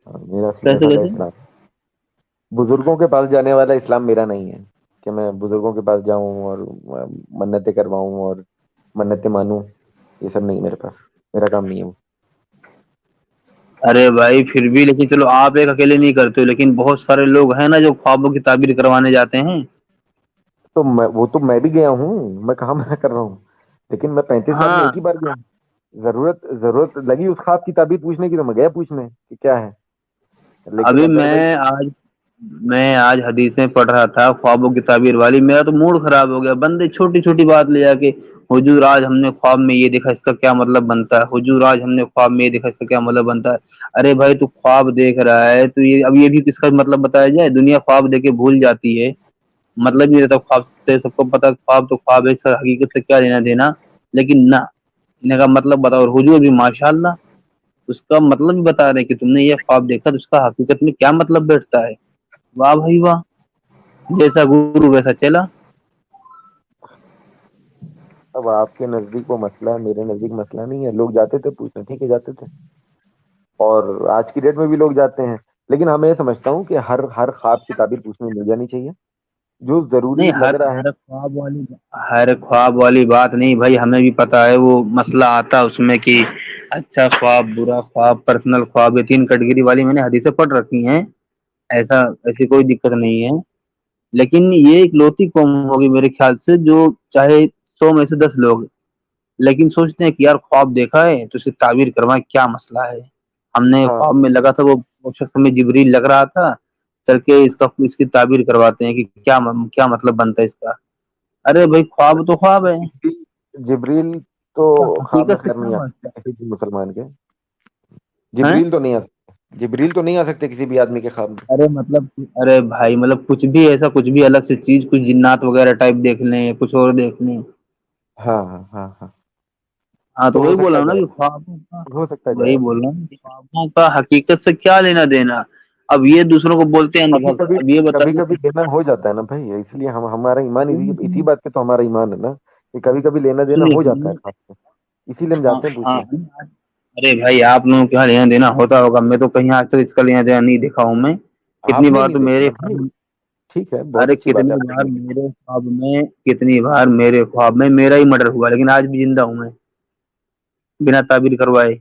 मेरा सीधा कैसे साधा कैसे? इस्लाम, बुजुर्गों के पास जाने वाला इस्लाम मेरा नहीं है कि मैं बुजुर्गों के पास जाऊं और मन्नतें करवाऊं और मन्नतें मानूं। ये सब नहीं मेरे पास, मेरा काम नहीं है वो। अरे भाई फिर भी, लेकिन चलो आप एक अकेले नहीं करते हो, लेकिन बहुत सारे लोग हैं ना जो ख्वाबों की ताबीर करवाने जाते हैं। तो मैं भी गया हूँ, मैं कहाँ मना कर रहा हूँ, लेकिन मैं 35 साल में हाँ, एक ही बार गया हूँ। जरूरत लगी उस ख्वाब की ताबीर पूछने की तो मैं गया पूछने कि क्या है, लेकिन अभी अदर भाई। मैं आज हदीसें पढ़ रहा था ख्वाबों की ताबीर वाली, मेरा तो मूड खराब हो गया। बंदे छोटी छोटी बात ले जाके, हुजूर आज हमने ख्वाब में ये देखा, इसका क्या मतलब बनता है, हुजूर आज हमने ख्वाब में ये देखा, इसका क्या मतलब बनता है। अरे भाई तू ख्वाब देख रहा है तो ये अब ये भी किसका मतलब बताया जाए? दुनिया ख्वाब देख के भूल जाती है, मतलब नहीं रहता ख्वाब से। सबको पता है ख्वाब तो ख्वाब है, इसका हकीकत से क्या लेना देना। लेकिन ना, इन्हें का मतलब बताओ, और हुजूर भी माशाल्लाह उसका मतलब भी बता रहे हैं कि तुमने ये ख्वाब देखा तो उसका हकीकत में क्या मतलब बैठता है। वाह भाई वाह, जैसा गुरु वैसा चला। अब आपके नजदीक वो मसला है, मेरे नजदीक मसला नहीं है। लोग जाते थे पूछने, ठीक है, जाते थे, और आज की डेट में भी लोग जाते हैं। लेकिन हाँ, मैं ये समझता हूँ कि हर हर ख्वाब की ताबीर पूछने मिल जानी चाहिए, जो नहीं, जरूरी लग हर रहा है। हर ख्वाब वाली बात नहीं भाई, हमें भी पता है वो मसला आता है उसमें कि अच्छा ख्वाब, बुरा ख्वाब, पर्सनल ख्वाब, ये 3 कैटेगरी वाली मैंने हदीसें पढ़ रखी हैं। ऐसा ऐसी कोई दिक्कत नहीं है। लेकिन ये इकलौती कौम होगी मेरे ख्याल से जो, चाहे 100 में से 10 लोग, लेकिन सोचते हैं कि यार ख्वाब देखा है तो उसकी ताबीर करवाएं, क्या मसला है। हमने हाँ, ख्वाब में लगा था वो शख्स हमें जिब्रील लग रहा था, चल के इसकी ताबीर करवाते हैं कि क्या मतलब बनता है इसका। अरे भाई ख्वाब तो ख्वाब है, जिब्रील तो इसका ख्वाब में हकीकत से खैर क्या नहीं आ वास्ता सकते किसी भी मुसलमान के। है? जिब्रील तो नहीं आ सकते, जिब्रील तो नहीं आ सकते किसी भी आदमी के ख्वाब में। अरे मतलब, अरे भाई मतलब कुछ भी ऐसा, कुछ भी अलग से चीज, कुछ जिन्नात वगैरह टाइप देख लें, कुछ और देख लें। हाँ हाँ हाँ हाँ। हाँ, तो तो हो वही बोल सकता रहा है हूँ ना जाए, कि ख्वाबों का, हो सकता है जाए वही ऐसा। बोल रहा हूँ कि ख्वाबों का हकीकत से क्या लेना देना। अब ये दूसरों को बोलते हैं कभी अंधभक्त, कभी अब ये कभी बताइए। कभी लेना हो जाता है ना भाई, इसलिए हम हमारा ईमान इसी बात पे तो हमारा ईमान है ना, कि कभी कभी लेना देना सुनिए हो जाता है सुनिए, खास में, इसीलिए हम हाँ जाते हैं हाँ, पूछने। अरे भाई आप लोगों के यहाँ लेना देना होता होगा, मैं तो कहीं आज तक इसका लेना देना नहीं देखा हूँ मैं। कितनी आपने बार नहीं तो देखा मेरे ना भाई, ख्वाब, ठीक है, बहुत अरे अच्छी बात है, कितनी आपने बार नहीं देखा। मेरे ख्वाब में, कितनी बार मेरे ख्वाब में मेरा ही मर्डर हुआ, लेकिन आज भी जिंदा हूँ मैं, बिना ताबीर करवाए।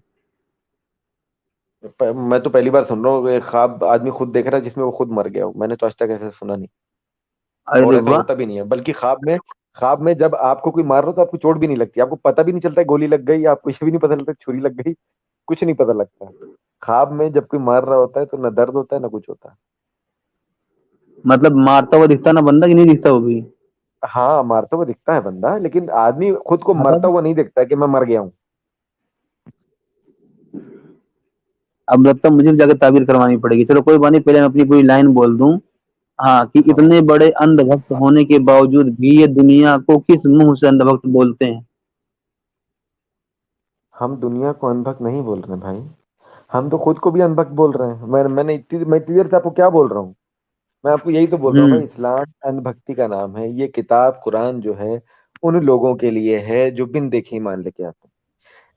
मैं तो पहली बार सुन रहा हूँ, ये ख्वाब आदमी खुद देख रहा है जिसमें वो खुद मर गया हो। मैंने तो आज तक ऐसा सुना नहीं, और अरे ऐसा वाह, होता भी नहीं है। बल्कि ख्वाब में जब आपको कोई मार रहा हो तो आपको चोट भी नहीं लगती, आपको पता भी नहीं चलता है गोली लग गई, आपको ये भी नहीं पता चलता छुरी लग गई, कुछ नहीं पता लगता। ख्वाब में जब कोई मार रहा होता है तो ना दर्द होता है ना कुछ होता है। मतलब मारता हुआ दिखता ना बंदा, कि नहीं दिखता वो भी? हाँ, मारता हुआ दिखता है बंदा, लेकिन आदमी खुद को मरता मतलब हुआ नहीं दिखता है कि मैं मर गया हूँ। अब लगता है मुझे भी जाकर ताबीर करवानी पड़ेगी। चलो कोई बात नहीं, पहले मैं अपनी पूरी लाइन बोल दूं। हाँ, कि हाँ, इतने बड़े अंधभक्त होने के बावजूद भी ये दुनिया को किस मुंह से अंधभक्त बोलते हैं? हम दुनिया को अनभक्त नहीं बोल रहे भाई, हम तो खुद को भी अनभक्त बोल रहे हैं। मैं इतनी देर से आपको क्या बोल रहा हूँ? मैं आपको यही तो बोल रहा हूँ भाई, हम्म इस्लाम अनभक्ति का नाम है। ये किताब कुरान जो है उन लोगों के लिए है जो बिन देखे ईमान लेके आते हैं,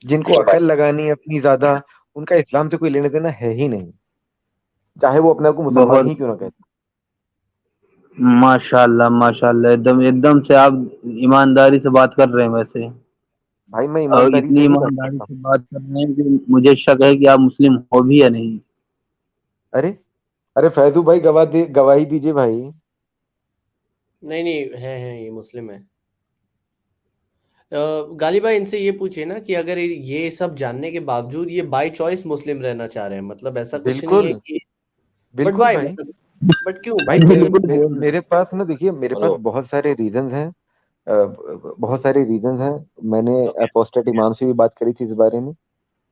जिनको अकल लगानी है अपनी ज्यादा, उनका इस्लाम से कोई लेने देना है ही नहीं, चाहे वो अपने आप को मुसलमान बहुत, ही क्यों ना कहते। माशाल्लाह माशाल्लाह, एकदम एकदम से आप ईमानदारी से बात कर रहे हैं वैसे, भाई मैं और ईमानदारी से इतनी ही बात ईमानदारी करता हूँ। से बात कर रहे हैं कि मुझे शक है कि आप मुस्लिम हो भी या नहीं। अरे, अरे फैजू भाई, गवाही दीजिए भाई। नहीं नहीं, है ये मुस्लिम है। गाली भाई इनसे ये पूछिए ना कि अगर ये सब जानने के बावजूद ये बाय चॉइस मुस्लिम रहना चाह रहे हैं, मतलब ऐसा कुछ नहीं है बिल्कुल, कि, बट बिल्कुल भाई भाई। मतलब, बट क्यों भाई मतलब मेरे पास ना, देखिए, मेरे पास हेलो, बहुत सारे रीजंस हैं, बहुत सारे रीजंस हैं। मैंने अपोस्टेट इमाम से भी बात करी थी इस बारे में।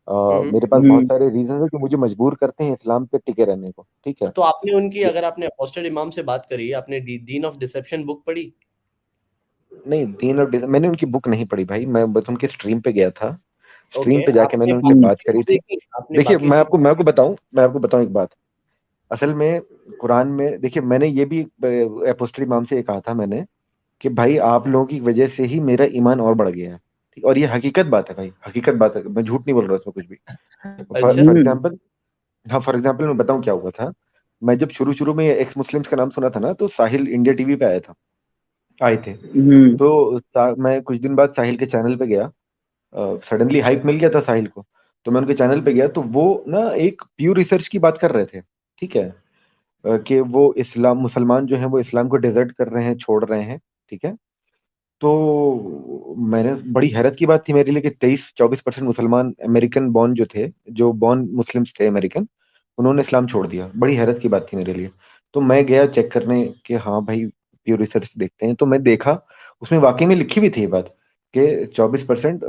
हम्म। मेरे पास बहुत सारे रीजंस हैं जो मुझे मजबूर करते हैं इस्लाम पे टिके रहने को, ठीक है। तो आपने उनकी, अगर आपने अपोस्टेड इमाम से बात करी, आपने दीन ऑफ डिसेप्शन बुक पढ़ी? नहीं, मैंने उनकी बुक नहीं पढ़ी भाई, मैं बस उनके स्ट्रीम पे गया था, स्ट्रीम ओके, पे जाके मैंने आपने उनसे बाकी बात करी स्ट्रीम्स थी। देखी? आपने देखिए बाकी मैं स्ट्रीम आपको बताऊं एक बात। असल में कुरान में देखिए, मैंने ये भी अपोस्टली इमाम से ये कहा था मैंने कि भाई आप लोगों की वजह से ही मेरा ईमान और बढ़ गया है। ठीक, और ये हकीकत बात है भाई, हकीकत बात है, मैं झूठ नहीं बोल रहा इसमें कुछ भी। अच्छा। फॉर एग्जाम्पल, हाँ फॉर एग्जाम्पल मैं बताऊं क्या हुआ था। मैं जब शुरू शुरू में एक्स मुस्लिम्स का नाम सुना था ना, तो साहिल इंडिया टीवी पे आए थे। तो मैं कुछ दिन बाद साहिल के चैनल पे गया, सडनली हाइप मिल गया था साहिल को। तो मैं उनके चैनल पे गया, तो वो ना एक प्योर रिसर्च की बात कर रहे थे। ठीक है, कि वो इस्लाम, मुसलमान जो है वो इस्लाम को डिजर्ट कर रहे हैं, छोड़ रहे हैं। ठीक है, तो मैंने, बड़ी हैरत की बात थी मेरे लिए कि 23-24% मुसलमान अमेरिकन बॉर्न जो थे, जो बॉर्न मुस्लिम्स थे अमेरिकन, उन्होंने इस्लाम छोड़ दिया। बड़ी हैरत की बात थी मेरे लिए। तो मैं गया चेक करने कि हाँ भाई प्योर रिसर्च देखते हैं। तो मैं देखा, उसमें वाकई में लिखी हुई थी ये बात कि 24%,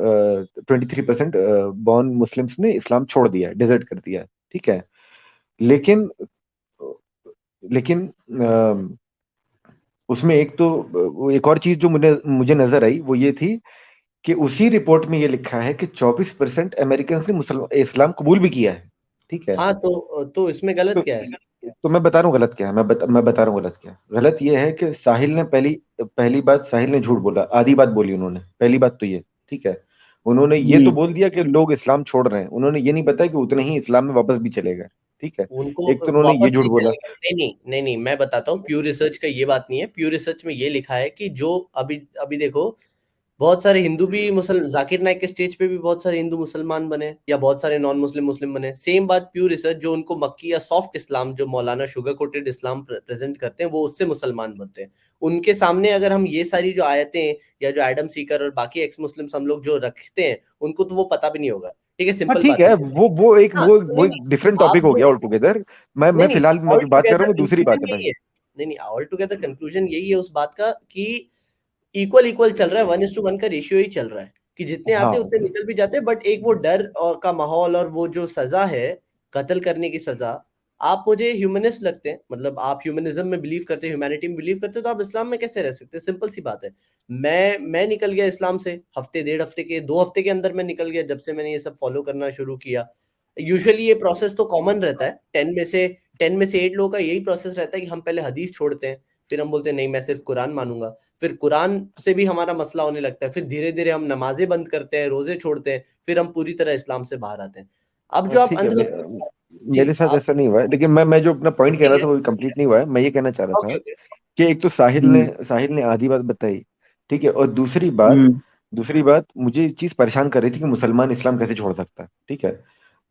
23% बॉर्न मुस्लिम्स ने इस्लाम छोड़ दिया है, डिजर्ट कर दिया है। ठीक है, लेकिन लेकिन उसमें एक तो एक और चीज जो मुझे मुझे नजर आई, वो ये थी कि उसी रिपोर्ट में ये लिखा है कि 24% अमेरिकन ने मुसलमान इस्लाम कबूल भी किया है। ठीक है, हाँ, तो इसमें गलत तो क्या है? तो मैं बता रहा हूँ गलत क्या है, मैं बता रहा हूँ गलत क्या है। गलत ये है कि साहिल ने पहली पहली बात, साहिल ने झूठ बोला, आधी बात बोली उन्होंने। पहली बात तो ये, ठीक है, उन्होंने ये तो बोल दिया कि लोग इस्लाम छोड़ रहे हैं, उन्होंने ये नहीं बताया कि उतने ही इस्लाम में वापस भी चले गए। ठीक है, उनको एक तो उन्होंने ये वापस झूठ नहीं बोला। चलेगा। नहीं नहीं नहीं नहीं, मैं बताता हूँ, प्योर रिसर्च का ये बात नहीं है। प्योर रिसर्च में ये लिखा है कि जो अभी अभी देखो, बहुत सारे हिंदू भी मुसलमान, जाकिर नाइक के स्टेज पे भी बहुत सारे हिंदू मुसलमान बने, या बहुत सारे नॉन मुस्लिम मुस्लिम बने। सेम बात प्योर रिसर्च, जो उनको मक्की या सॉफ्ट इस्लाम, जो मौलाना शुगर कोटेड इस्लाम प्रेजेंट करते हैं, वो उससे मुसलमान बनते हैं। उनके सामने अगर हम ये सारी जो आयतें या जो एडम सीकर और बाकी एक्स मुस्लिम्स हम लोग जो रखते हैं, उनको तो वो पता भी नहीं होगा। ठीक है, हाँ सिंपल ठीक बात है, है। वो एक हाँ, वो नहीं एक नहीं, डिफरेंट आप टॉपिक हो जो, गया ऑल टुगेदर। मैं नहीं नहीं, फिलहाल मैं ऑल जो बात कर रहा टुगेदर हूँ वो दूसरी बात कंक्लूजन है यही भाई। है। नहीं नहीं, ऑल टुगेदर कंक्लूजन यही है उस बात का कि इक्वल इक्वल चल रहा है, 1:1 का रेशियो ही चल रहा है, कि जितने आते हैं हाँ उतने निकल भी जाते हैं। बट एक वो डर और का माहौल, और वो जो सजा है, कत्ल करने की सजा। आप मुझे ह्यूमनिस्ट लगते हैं, मतलब आप ह्यूमनिज्म में बिलीव करते हैं, ह्यूमैनिटी में बिलीव करते हैं, तो आप इस्लाम में कैसे रह सकते हैं? सिंपल सी बात है। मैं निकल गया इस्लाम से हफ्ते, 1.5 हफ्ते के, 2 हफ्ते के अंदर मैं निकल गया, जब से मैंने ये सब फॉलो करना शुरू किया। यूजुअली ये प्रोसेस तो कॉमन रहता है, 10 में से 8 लोगों का यही प्रोसेस रहता है कि हम पहले हदीस छोड़ते हैं, फिर हम बोलते हैं नहीं मैं सिर्फ कुरान मानूंगा, फिर कुरान से भी हमारा मसला होने लगता है, फिर धीरे धीरे हम नमाजें बंद करते हैं, रोजे छोड़ते हैं, फिर हम पूरी तरह इस्लाम से बाहर आते हैं। अब जो आप ठीक है, अंत में, जी मेरे साथ आप, ऐसा नहीं हुआ है, लेकिन मैं जो अपना पॉइंट कह ठीक रहा है, था वो कंप्लीट नहीं हुआ है। मैं ये कहना चाह रहा ओके था ओके, कि एक तो साहिल ने आधी बात बताई। ठीक है, और दूसरी बात मुझे एक चीज परेशान कर रही थी कि मुसलमान इस्लाम कैसे छोड़ सकता है। ठीक है,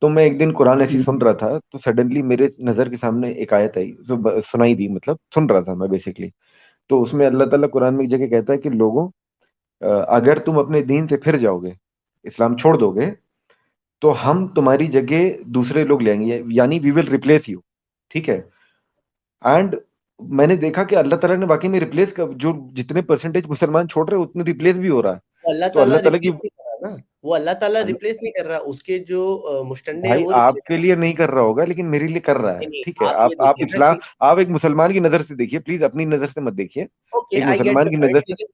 तो मैं एक दिन कुरान ऐसी सुन रहा था, तो सडनली मेरे नजर के सामने एक आयत आई, जो सुनाई दी, मतलब सुन रहा था मैं बेसिकली। तो उसमें अल्लाह ताला कुरान में एक जगह कहता है कि लोगों, अगर तुम अपने दीन से फिर जाओगे, इस्लाम छोड़ दोगे, तो हम तुम्हारी जगह दूसरे लोग लेंगे, यानी वी विल रिप्लेस यू। ठीक है, एंड मैंने देखा कि अल्लाह ताला ने वाकई में रिप्लेस कर, जो जितने परसेंटेज मुसलमान छोड़ रहे हैं उतने रिप्लेस भी हो रहा है। वो अल्लाह तो ताला अल्लाह ताला की, रिप्लेस नहीं कर रहा ना, वो अल्लाह ताला रिप्लेस नहीं कर रहा, उसके जो मुस्टंडे हैं भाई वो रिप्लेस। आपके लिए नहीं कर रहा होगा लेकिन मेरे लिए कर रहा है। नहीं नहीं, ठीक है, आप ये आप देखिए ना इस्लाम, कि, आप एक मुसलमान की नजर से देखिए प्लीज, अपनी नजर से मत देखिए, ओके एक आई गेट मुसलमान योर की पॉइंट, नजर से। लेकिन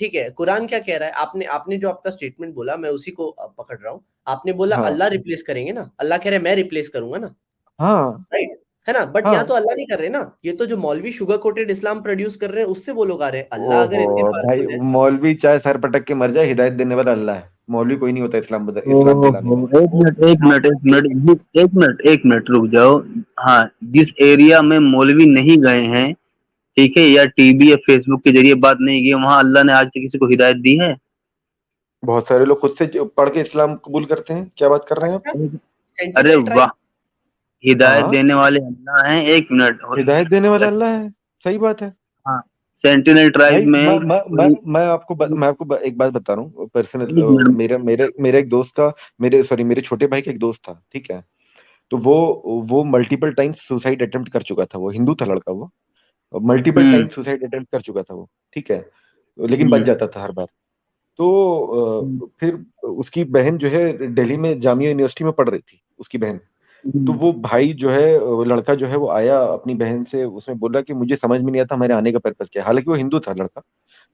ठीक है, कुरान क्या कह रहा है? आपने आपने जो आपका स्टेटमेंट बोला, मैं उसी को पकड़ रहा हूँ। आपने बोला हाँ अल्लाह रिप्लेस करेंगे ना, अल्लाह कह रहे हैं मैं रिप्लेस करूंगा ना, हाँ राइट? है ना? बट यहाँ हाँ। तो अल्लाह नहीं कर रहे ना, ये तो जो मौलवी शुगर कोटेड इस्लाम प्रोड्यूस कर रहे हैं, उससे वो लोग आ रहे हैं। अल्लाह अगर ओहो इतने भाई, पावरफुल है, मौलवी चाहे सर पटक के मर जाए, हिदायत देने वाला अल्लाह है। मौलवी कोई नहीं होता इस्लाम ओहो, चलाने वाला। एक वो मिनट एक मिनट एक आपने, मिनट एक मिनट एक मिनट रुक जाओ। हाँ, जिस एरिया में मौलवी नहीं गए हैं, ठीक है, या टीवी या फेसबुक के जरिए बात नहीं की, वहां अल्लाह ने आज तक किसी को हिदायत दी है? बहुत सारे लोग खुद से पढ़ के इस्लाम कबूल करते हैं, क्या बात कर रहे हैं आप? अच्छा, अरे सेंटिनल वाह, ट्राइब्स, हिदायत हाँ, देने वाले अल्लाह हैं। एक मिनट, और हिदायत देने वाला अल्लाह है, सही बात है। हाँ, सेंटिनल भाई ट्राइब में कोई, मैं आपको एक बात बता रहा हूँ पर्सनल। एक मिनट, मेरा मेरे मेरे एक दोस्त का, मेरे छोटे भाई का एक दोस्त था। ठीक है, तो वो मल्टीपल टाइम्स सुसाइड अटेम्प्ट कर चुका था। वो हिंदू था लड़का, वो मल्टीपल हम्म टाइम्स सुसाइड अटेम्प्ट कर चुका था वो। ठीक है, लेकिन बच हम्म जाता था हर बार। तो फिर उसकी बहन जो है दिल्ली में जामिया यूनिवर्सिटी में पढ़ रही थी, उसकी बहन। तो हम्म वो भाई जो है, वो लड़का जो है, वो आया अपनी बहन से, उसने बोला कि मुझे समझ में नहीं आता हमारे आने का पर्पस क्या है। हालांकि वो हिंदू था लड़का,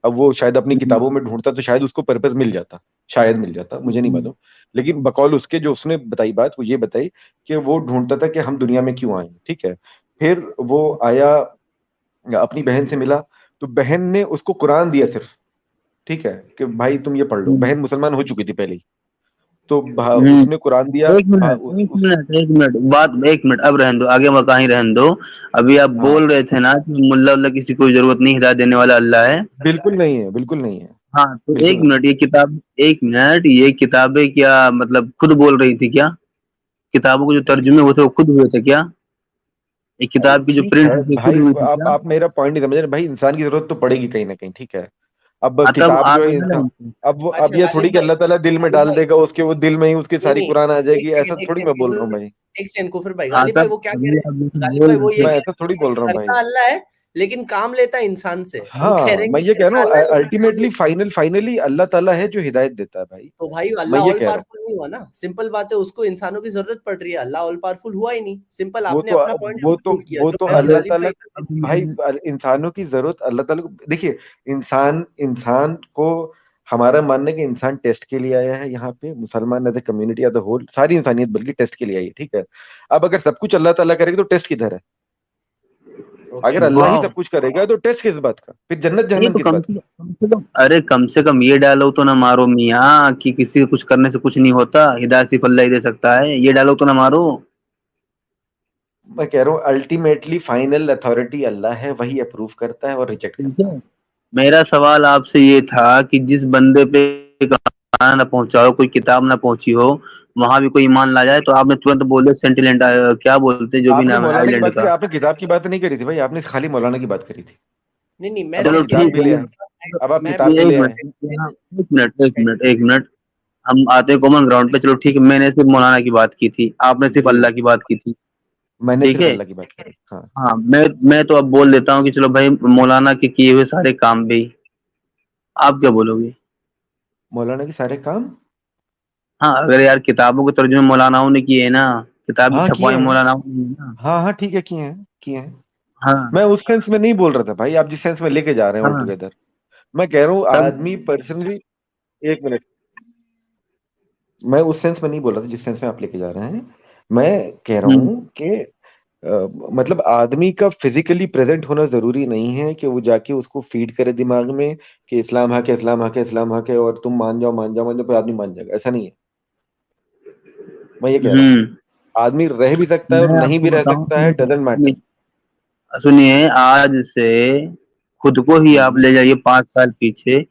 अब वो शायद अपनी किताबों में ढूंढता तो शायद उसको पर्पस मिल जाता, शायद मिल जाता, मुझे नहीं मालूम। लेकिन बकौल उसके जो उसने बताई बात वो ये बताई कि वो ढूंढता था कि हम दुनिया में क्यों आए, ठीक है। फिर वो आया, अपनी बहन से मिला, तो बहन ने उसको कुरान दिया सिर्फ, ठीक है, कि भाई तुम ये पढ़ लो। बहन मुसलमान हो चुकी थी पहले ही, तो उसने कुरान दिया। एक मिनट एक मिनट, अब रहने दो, आगे मैं कहीं रहने दो। अभी आप बोल रहे थे ना कि मुल्ला उल्ला किसी को जरूरत नहीं, हिदायत देने वाला अल्लाह है। बिल्कुल नहीं है, बिल्कुल नहीं है। हाँ तो बिल्कुल एक मिनट, एक मिनट, ये किताबें क्या मतलब खुद बोल रही थी क्या? किताबों के जो तर्जुमे हुए थे वो खुद हुए थे क्या? एक अरे किताब की जो ठीक प्रिंट है हुई थी खुद भाई, हुई थी क्या? आप मेरा पॉइंट नहीं समझ रहे भाई। इंसान की जरूरत तो पड़ेगी कहीं ना कहीं, ठीक है। अब हाँ, तब किताब जो आप है इंसान, अब अच्छा ये थोड़ी गालिब कि भाई, अल्लाह ताला दिल में गालिब डाल भाई, देगा उसके, वो दिल में ही उसकी नहीं सारी नहीं, कुरान आ एक जाएगी, ऐसा सेकंड, थोड़ी मैं बोल रहा हूँ भाई। एक सेकंड कुफर भाई, हाँ गालिब भाई तब वो क्या कह अभी रहे आप हैं, जैसे गालिब बोल भाई वो रहे ये मैं थे। कह ऐसा रहे थोड़ी हैं बोल कि रहा हूँ भाई। करता अल्लाह है लेकिन काम लेता है इंसान से। वो कह हाँ रहे हैं मैं कि ये कह रहा करता हूँ, अल्लाह है लेकिन काम अल्टीमेटली लेता है। फाइनली अल्लाह ताला है जो हिदायत देता है भाई। तो भाई मैं अल्लाह ये ऑल कह रहा हूँ, पावरफुल नहीं हुआ ना, सिंपल बात है, उसको इंसानों की जरूरत पड़ रही है, अल्लाह ऑल पावरफुल हुआ ही नहीं, सिंपल। वो आपने तो अपना पॉइंट वो खुद तो प्रूव किया, वो जो तो मैं और अल्लाह गालिब ताला, भाई कर रहे थे। भाई इंसानों की जरूरत अल्लाह ताला को, देखिए इंसान इंसान को, हमारा मानना है कि इंसान टेस्ट के लिए आया है यहाँ पे, मुसलमान as a community as a whole, सारी इंसानियत बल्कि टेस्ट के लिए आई है, ठीक है। अब अगर सब कुछ अल्लाह ताला करेगा तो टेस्ट किधर है? अगर अल्लाह ही वाह, सब कुछ करेगा तो टेस्ट किस बात का, फिर जन्नत ये जहन्नम तो किस बात का? अरे कम से कम ये डायलॉग तो ना मारो मियाँ कि किसी को कुछ करने से कुछ नहीं होता, हिदायत सिर्फ अल्लाह ही दे सकता है, ये डायलॉग तो ना मारो। मैं कह रहा हूँ अल्टीमेटली फाइनल अथॉरिटी अल्लाह है, वही अप्रूव करता है और रिजेक्ट ठीक करता है। है, मेरा सवाल आपसे ये था कि जिस बंदे पे खाना ना पहुंचा हो, कोई किताब ना पहुंची हो, वहां भी कोई ईमान ला जाए, तो आपने तुरंत बोले सेंटिलेंट, क्या बोलते जो भी आपने नाम है मौलाना की आइलैंड बात करी, का। आपने किताब की बात नहीं करी थी भाई, आपने खाली मौलाना की बात करी थी। नहीं नहीं, मैं अब आप चलो किताब सेंटिलेंट पे ठीक ले नहीं आए, बोल अब आप मैं किताब है, पे एक ले आए। मिनट, यहाँ एक मिनट, हम आते हैं कॉमन ग्राउंड पे। चलो ठीक है, मैंने सिर्फ मौलाना की बात की थी, आपने सिर्फ जी अल्लाह की बात की थी। मैंने ठीक सिर्फ है, अल्लाह की बात करी, हाँ। हाँ, मैं तो अब बोल देता हूँ कि चलो भाई मौलाना के किए हुए सारे काम भी, आप क्या बोलोगे? मौलाना के सारे काम, हाँ, अगर यार किताबों के तर्जुमे मौलानाओं ने किए हैं ना, किताब भी हाँ किए छपवाई हैं, मौलानाओं ने की है ना। हाँ हाँ ठीक है, किए हैं, किए हैं। हाँ मैं उस सेंस में नहीं बोल रहा था भाई, आप जिस सेंस में लेके जा रहे हैं ऑल हाँ, टुगेदर। मैं कह रहा हूँ तब आदमी पर्सनली, एक मिनट, मैं उस सेंस में नहीं बोल रहा था जिस सेंस में आप लेके जा रहे हैं। मैं कह रहा हम्म, हूँ कि मतलब आदमी का फिजिकली प्रेजेंट होना जरूरी नहीं है कि वो जाके उसको फीड करे दिमाग में कि इस्लाम हक है, इस्लाम हक है, इस्लाम हक है, और तुम मान जाओ मान जाओ मान जाओ, फिर आदमी मान जाएगा, ऐसा नहीं है। मैं ये कह रहा हूँ हम्म, आदमी रह भी सकता है और मैं नहीं आपको भी रह बताऊं, सकता है, डजेंट मैटर। सुनिए, आज से खुद को ही आप हम्म। ले जाइए 5 साल पीछे,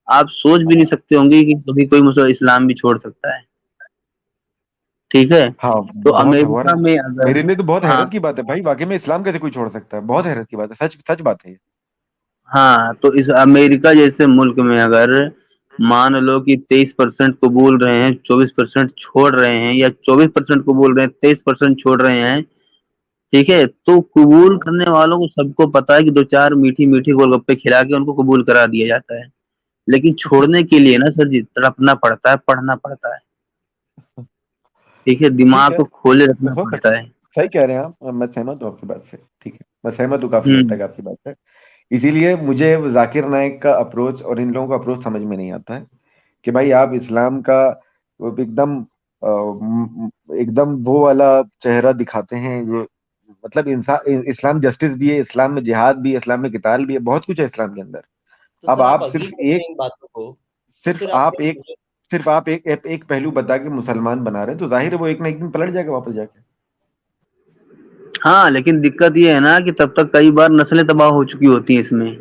आप सोच भी नहीं सकते होंगे कि कभी कोई मुसलमान इस्लाम भी छोड़ सकता है। ठीक है, हाँ तो बहुत है वो, अमेरिका में अगर, मेरे लिए तो बहुत हाँ हैरत की बात है भाई, वाकई में इस्लाम कैसे कोई छोड़ सकता है, बहुत हैरत की बात है, सच सच बात है ये। हाँ, तो इस अमेरिका जैसे मुल्क में अगर मान लो कि 23% कबूल रहे हैं, 24% छोड़ रहे हैं, या 24% कबूल रहे हैं, 23% छोड़ रहे हैं, ठीक है, तो कबूल करने वालों को सबको पता है कि दो चार मीठी मीठी गोलगप्पे खिला के उनको कबूल करा दिया जाता है। लेकिन छोड़ने के लिए ना सर जी, तड़पना पड़ता है, पढ़ना पड़ता है। ठीक है, ठीक दिमाग है, को खोले रखना हो पड़ता सकता है। है, सही कह रहे हैं आप, मैं सहमत हूँ आपकी बात से, ठीक है, मैं सहमत हूँ काफी हद हम्म, तक आपकी बात से। इसीलिए मुझे जाकिर नाइक का अप्रोच और इन लोगों का अप्रोच समझ में नहीं आता है कि भाई आप इस्लाम का वो एकदम एकदम वो वाला चेहरा दिखाते हैं जो, मतलब इंसान, इस्लाम जस्टिस भी है, इस्लाम में जिहाद भी है, इस्लाम में किताल भी है, बहुत कुछ है इस्लाम के अंदर। तो अब सर आप आप अग्री सिर्फ करते एक हैं इन बातों को, तो सिर्फ फिर आप आप एक सिर्फ आप एक पहलू बता के मुसलमान बना रहे हैं, तो जाहिर है वो एक ना एक दिन पलट जाएगा वापस जाके। हाँ, लेकिन दिक्कत ये है ना कि तब तक कई बार नस्लें तबाह हो चुकी होती हैं इसमें।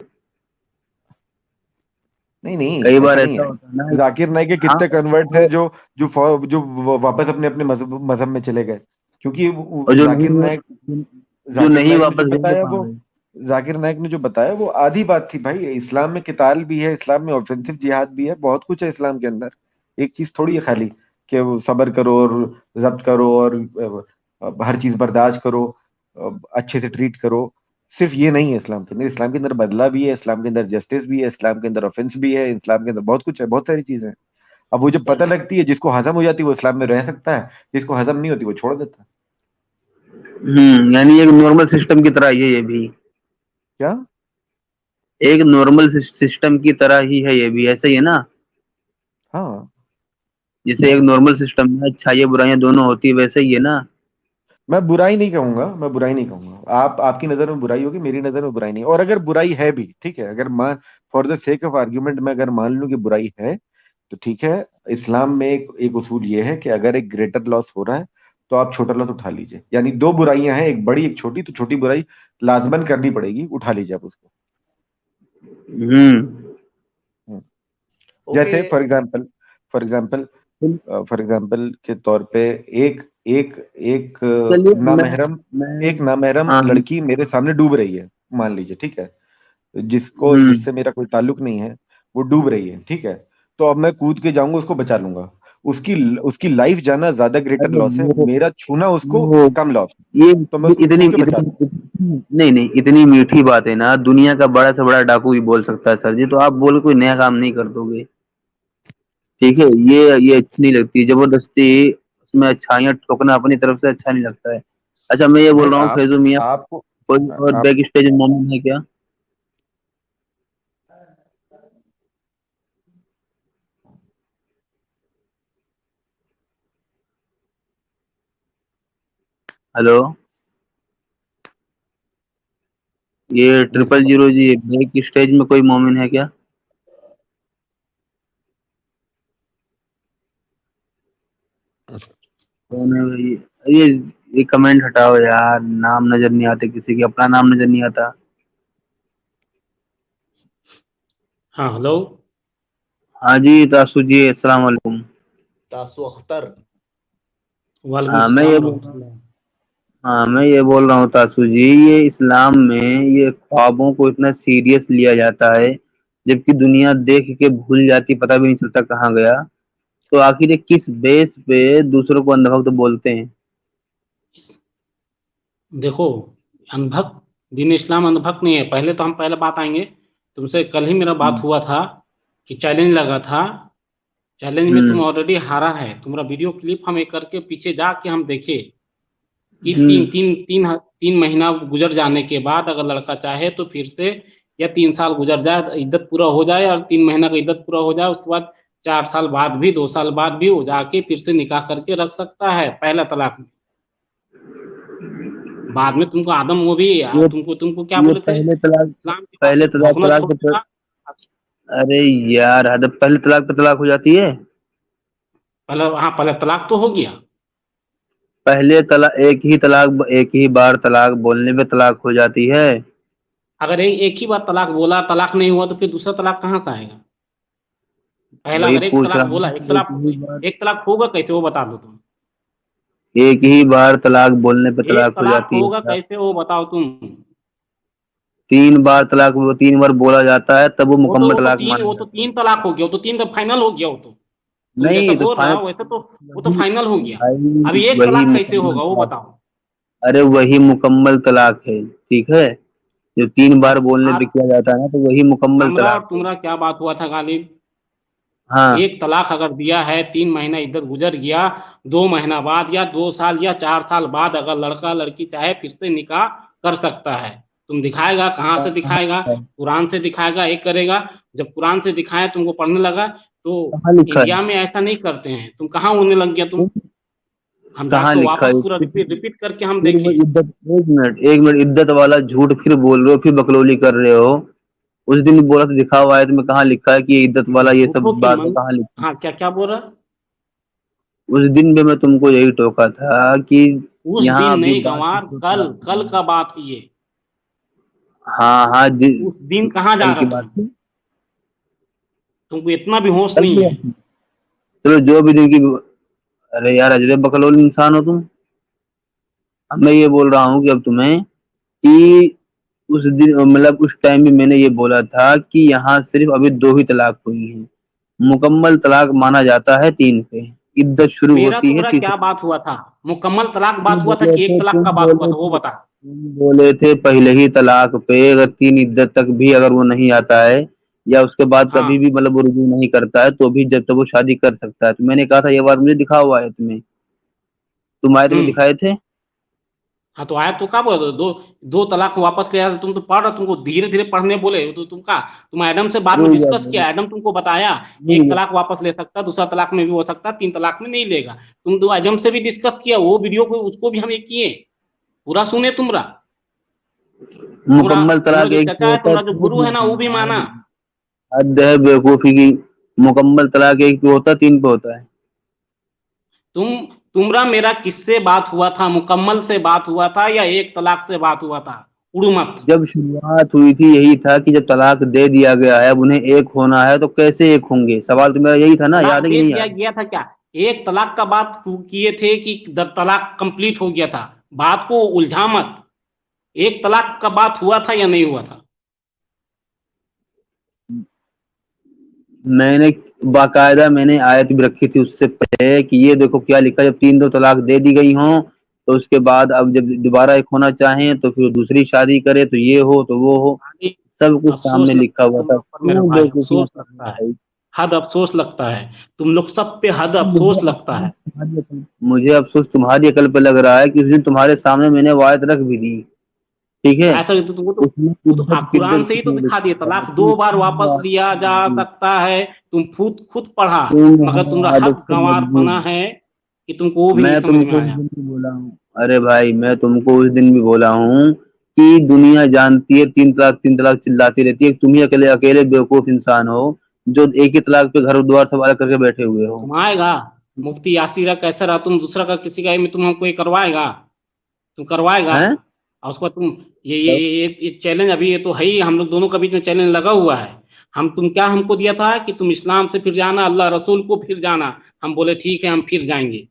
नहीं नहीं कई बार ऐसा नहीं ऐसा है। होता है ना। जाकिर नाइक के हाँ, कितने कन्वर्ट हैं वो जो वापस अपने अपने मजहब में चले गए, क्योंकि और जो जाकिर नहीं नाइक, जो जाकिर नहीं नाइक ने जो वापस गए वो बताया कहाँ वो गए? जाकिर नाइक ने जो बताया वो आधी बात थी भाई। इस्लाम में किताल भी है, इस्लाम में ऑफेंसिव जिहाद भी है, बहुत कुछ है इस्लाम के अंदर। एक चीज थोड़ी है खाली कि वो सब्र करो और जब्त करो और हर चीज बर्दाश्त करो, अच्छे से ट्रीट करो। सिर्फ ये नहीं है इस्लाम के अंदर, इस्लाम के अंदर बदला भी है, इस्लाम के अंदर जस्टिस भी है, इस्लाम के अंदर ऑफेंस भी है, इस्लाम के अंदर बहुत कुछ है, बहुत सारी चीजें हैं। अब वो जब सर पता लगती है, जिसको हजम हो जाती है वो इस्लाम में रह सकता है, जिसको हजम नहीं होती वो छोड़ देता है। यानी एक नॉर्मल सिस्टम की तरह ही है ये भी। क्या? एक नॉर्मल सिस्टम की तरह ही है ये भी, ऐसा ही है ना? हाँ, जैसे एक नॉर्मल सिस्टम में अच्छाइयाँ बुराइयां दोनों होती है, वैसे ही है ना? मैं बुराई नहीं कहूंगा, मैं बुराई नहीं कहूंगा। आपकी नजर में बुराई होगी, मेरी नजर में बुराई नहीं। और अगर बुराई है भी, ठीक है, अगर मान for the sake of argument मैं अगर मान लूं कि बुराई है, तो ठीक है। इस्लाम में एक उसूल ये है कि अगर एक ग्रेटर लॉस हो रहा है तो आप छोटा लॉस उठा लीजिए। यानी दो बुराइयां हैं, एक बड़ी एक छोटी, तो छोटी बुराई लाजमन करनी पड़ेगी, उठा लीजिए आप उसको। जैसे ओके। फॉर एग्जाम्पल के तौर पे एक एक एक चलिए एक नामहरम हाँ लड़की मेरे सामने डूब रही है, मान लीजिए, ठीक है, जिससे मेरा कोई ताल्लुक नहीं है, वो डूब रही है, ठीक है। तो अब मैं कूद के जाऊंगा, उसको बचा लूंगा। उसकी उसकी लाइफ जाना ज्यादा ग्रेटर अरे लॉस है, वो मेरा छूना उसको वो कम लॉस। ये तो मैं ये उसको इतनी छू के बचा इतनी लूंगा। नहीं नहीं, इतनी मीठी बात है ना, दुनिया का बड़ा से बड़ा डाकू भी बोल सकता है सर जी, तो आप बोल कोई नया काम नहीं कर दोगे। ठीक है, ये अच्छी नहीं लगती जबरदस्ती, उसमें अच्छाइयाँ ठोकना अपनी तरफ से अच्छा नहीं लगता है। अच्छा, मैं ये बोल नहीं, रहा हूँ, फैजू मियाँ आपको कोई और आप बैक स्टेज मोमेंट है क्या? हेलो, ये जी सर। 000 जी, बैक स्टेज में कोई मोमेंट है क्या? कौन है भाई? ये कमेंट हटाओ यार, नाम नजर नहीं आते किसी के, अपना नाम नजर नहीं आता। हाँ, हेलो। हाँ जी तासु जी, अस्सलाम वालेकुम। तासु अख्तर। वालेकुम हाँ मैं सलाम ये रहमतुल्लाह। हाँ मैं ये बोल रहा हूँ तासु जी, ये इस्लाम में ये ख्वाबों को इतना सीरियस लिया जाता है, जबकि दुनिया देख के भूल जाती, पता भी नहीं चलता कहाँ गया। तो आखिर ये किस बेस पे दूसरों को अंधभक्त बोलते हैं? देखो, अंधभक्त दीन इस्लाम अंधभक्त नहीं है। पहले तो हम पहले बात आएंगे, तुमसे कल ही मेरा बात हुआ था कि चैलेंज लगा था। चैलेंज में तुम ऑलरेडी हारा है। तुम्हारा वीडियो क्लिप हम एक करके पीछे जाके हम देखे कि तीन महीना गुजर जाने के बाद अगर लड़का चाहे तो फिर से, या 3 साल गुजर जाए, इद्दत पूरा हो जाए, और 3 महीना का इद्दत पूरा हो जाए, उसके बाद 4 साल बाद भी, 2 साल बाद भी वो जाके फिर से निकाह करके रख सकता है पहला तलाक में। बाद में तुमको आदम वो भी ये तुमको क्या ये बोले थे, इस्लाम की बात पहले में तलाक भौंकना तलाक छोड़ पे देगा। अरे यार हद, पहले तलाक पे तलाक हो जाती है? पहले तलाक तो हो गया। पहले तलाक, एक ही बार तलाक बोलने पे तलाक हो जाती है? अगर एक ही बार तलाक बोला, तलाक नहीं हुआ, तो फिर दूसरा तलाक कहाँ से आएगा? पहला वही अगर एक पूछ तलाक रहा बोला, हूँ, एक तलाक होगा कैसे, वो बता दो तुम। एक ही बार तलाक बोलने पे एक तलाक हो तलाक जाती होगा है? कैसे, वो बताओ तुम। 3 बार तलाक, वो 3 बार बोला जाता है, तब वो मुकम्मल तलाक माना वो तो जाता तीन तलाक हो गया, वो तो तीन फाइनल हो गया। वो तो है। तुम जैसा नहीं तो बोल रहे फाइनल, हो वैसे तो वो तो फाइनल हो गया। भाई अभी एक वही तलाक कैसे मुकम्मल होगा, वो तलाक, बताओ। अरे वही मुकम्मल तलाक है, ठीक है, जो 3 बार बोलने पे आज किया जाता है ना, तो वही मुकम्मल हमरा और तलाक है। तुम्हारा क्या बात हुआ था गालिब? हाँ एक तलाक अगर दिया है, 3 महीना इद्दत गुजर गया, 2 महीना बाद या 2 साल या 4 साल बाद अगर लड़का लड़की चाहे फिर से निकाह कर सकता है। तुम दिखाएगा, कहाँ से दिखाएगा? कुरान से दिखाएगा, एक करेगा। जब कुरान से दिखाए, तुमको पढ़ने लगा, तो कहाँ लिखा है? इंडिया में ऐसा नहीं करते हैं। तुम कहाँ होने लग गया तुम? हम कहाँ जाके लिखा वापस है? पूरा रिपीट करके हम फिर वो देखे। इद्दत, एक मिनट, इद्दत वाला झूठ फिर बोल रहे हो, फिर बकलोली कर रहे हो। उस दिन बोला था दिखा हुआ है, तुम्हें कहाँ लिखा है कि ये इद्दत वाला ये सब झूठों की बात है, मन। कहाँ लिखी? हाँ, क्या क्या बोल रहा? उस दिन भी मैं तुमको यही टोका था कि उस यहाँ दिन अभी नहीं बात गंवार, कल कल का बात है ये। हाँ हाँ जी, उस दिन कहाँ जा कल रहा की तुम? बात थी, तुमको इतना भी होश कल नहीं की है। बात थी। चलो जो भी दिन की, अरे यार अजब बकलोल इंसान हो तुम। अब मैं ये बोल रहा हूँ कि अब तुम्हें कि उस दिन, मतलब उस टाइम भी मैंने ये बोला था कि यहाँ सिर्फ अभी 2 ही तलाक हुई हैं, मुकम्मल तलाक माना जाता है 3 पे, इद्दत शुरू मेरा होती है तुम्हारा क्या तीसरे। बात हुआ था? मुकम्मल तलाक तुम बात हुआ था बोले कि एक थे तलाक तुम का बात हुआ बोले था, वो थे बता। तुम बोले थे पहले ही तलाक पे अगर 3 इद्दत तक भी अगर वो नहीं आता है, या उसके बाद कभी हाँ भी मतलब वो रुजू नहीं करता है, तो भी जब तक वो शादी कर सकता है। तो मैंने कहा था ये बात मुझे दिखा हुआ है तुम्हें, तुम आयत में हम्म दिखाए थे। हाँ तो आया तो क्या बोल दो दो तलाक वापस ले आया। तुम तो पढ़ रहे, तुमको धीरे धीरे पढ़ने बोले तो तुम एडम से बाद में डिस्कस किया, एडम तुमको बताया एक तलाक वापस ले सकता, दूसरा तलाक में भी हो सकता, तीन तलाक में नहीं लेगा। तुम तो एडम से भी डिस्कस किया, वो वीडियो को उसको भी हम एक किए, पूरा सुने तुम्हारा मुकम्मल तलाक जो एक चाचा है, तुम्हारा जो गुरु है ना, वो भी माना। हद है बेवकूफी की। मुकम्मल तलाक एक पे होता है, 3 पे होता है। तुमरा मेरा किससे बात हुआ था? मुकम्मल से बात हुआ था या एक तलाक से बात हुआ था? उड़ू मत। जब शुरुआत हुई थी यही था कि जब तलाक दे दिया गया है, अब उन्हें एक होना है तो कैसे एक होंगे? सवाल तो मेरा यही था ना, तलाक याद है कि दे नहीं दिया याद? गया था क्या? एक तलाक का बात किए थे कि तलाक कंप्लीट हो गया था? बात को उलझा मत। एक तलाक का बात हुआ था या नहीं हुआ था? मैंने बाकायदा मैंने आयत भी रखी थी उससे पहले कि ये देखो क्या लिखा, जब 3 दो तलाक दे दी गई हों तो उसके बाद अब जब दोबारा एक होना चाहें तो फिर दूसरी शादी करे तो ये हो तो वो हो, सब कुछ अफसोस सामने लिखा लगता है हुआ तुम था। लोग पर मेरे क्यों भाई, बेवकूफियां अफसोस कर लगता रहे है, हो? हद अफसोस लगता है। तुम लोग सब पे हद मुझे अफसोस लगता है। मुझे अफसोस तुम्हारी अकल पे लग रहा है कि उस दिन तुम्हारे सामने मैंने वायद रख भी दी, ठीक है? ऐसा तो तुमको उसमें वो तो इज्जत कुरान किद्दत से ही तो कितनी दिखा दिए, लिखा है तलाक कि 2 बार वापस लिया जा सकता है। तुम खुद पढ़ा, तुम मगर तुम्हारा आदत हद से गंवारपना मजबूर। है कि तुमको वो भी नहीं मैं समझ में तुमको उस आया। दिन भी बोला हूँ, अरे भाई मैं तुमको उस दिन भी बोला हूँ कि दुनिया जानती है 3 तलाक चिल्लाती रहती है, तुम ही अकेले अकेले बेवकूफ इंसान हो जो एक ही तलाक पे घर द्वार सवाल करके बैठे हुए हो। तुम आएगा मुफ्ती यासीर कैसा रहा, तुम दूसरा का किसी का में तुम हमको ये करवाएगा? तुम करवाएगा? हैं? और उसके बाद तुम ये चैलेंज अभी ये तो है ही, हम लोग दोनों के बीच में चैलेंज लगा हुआ है। तुम क्या हमको दिया था कि तुम इस्लाम से फिर जाना, अल्लाह रसूल को फिर जाना। हम बोले ठीक है, हम फिर जाएंगे।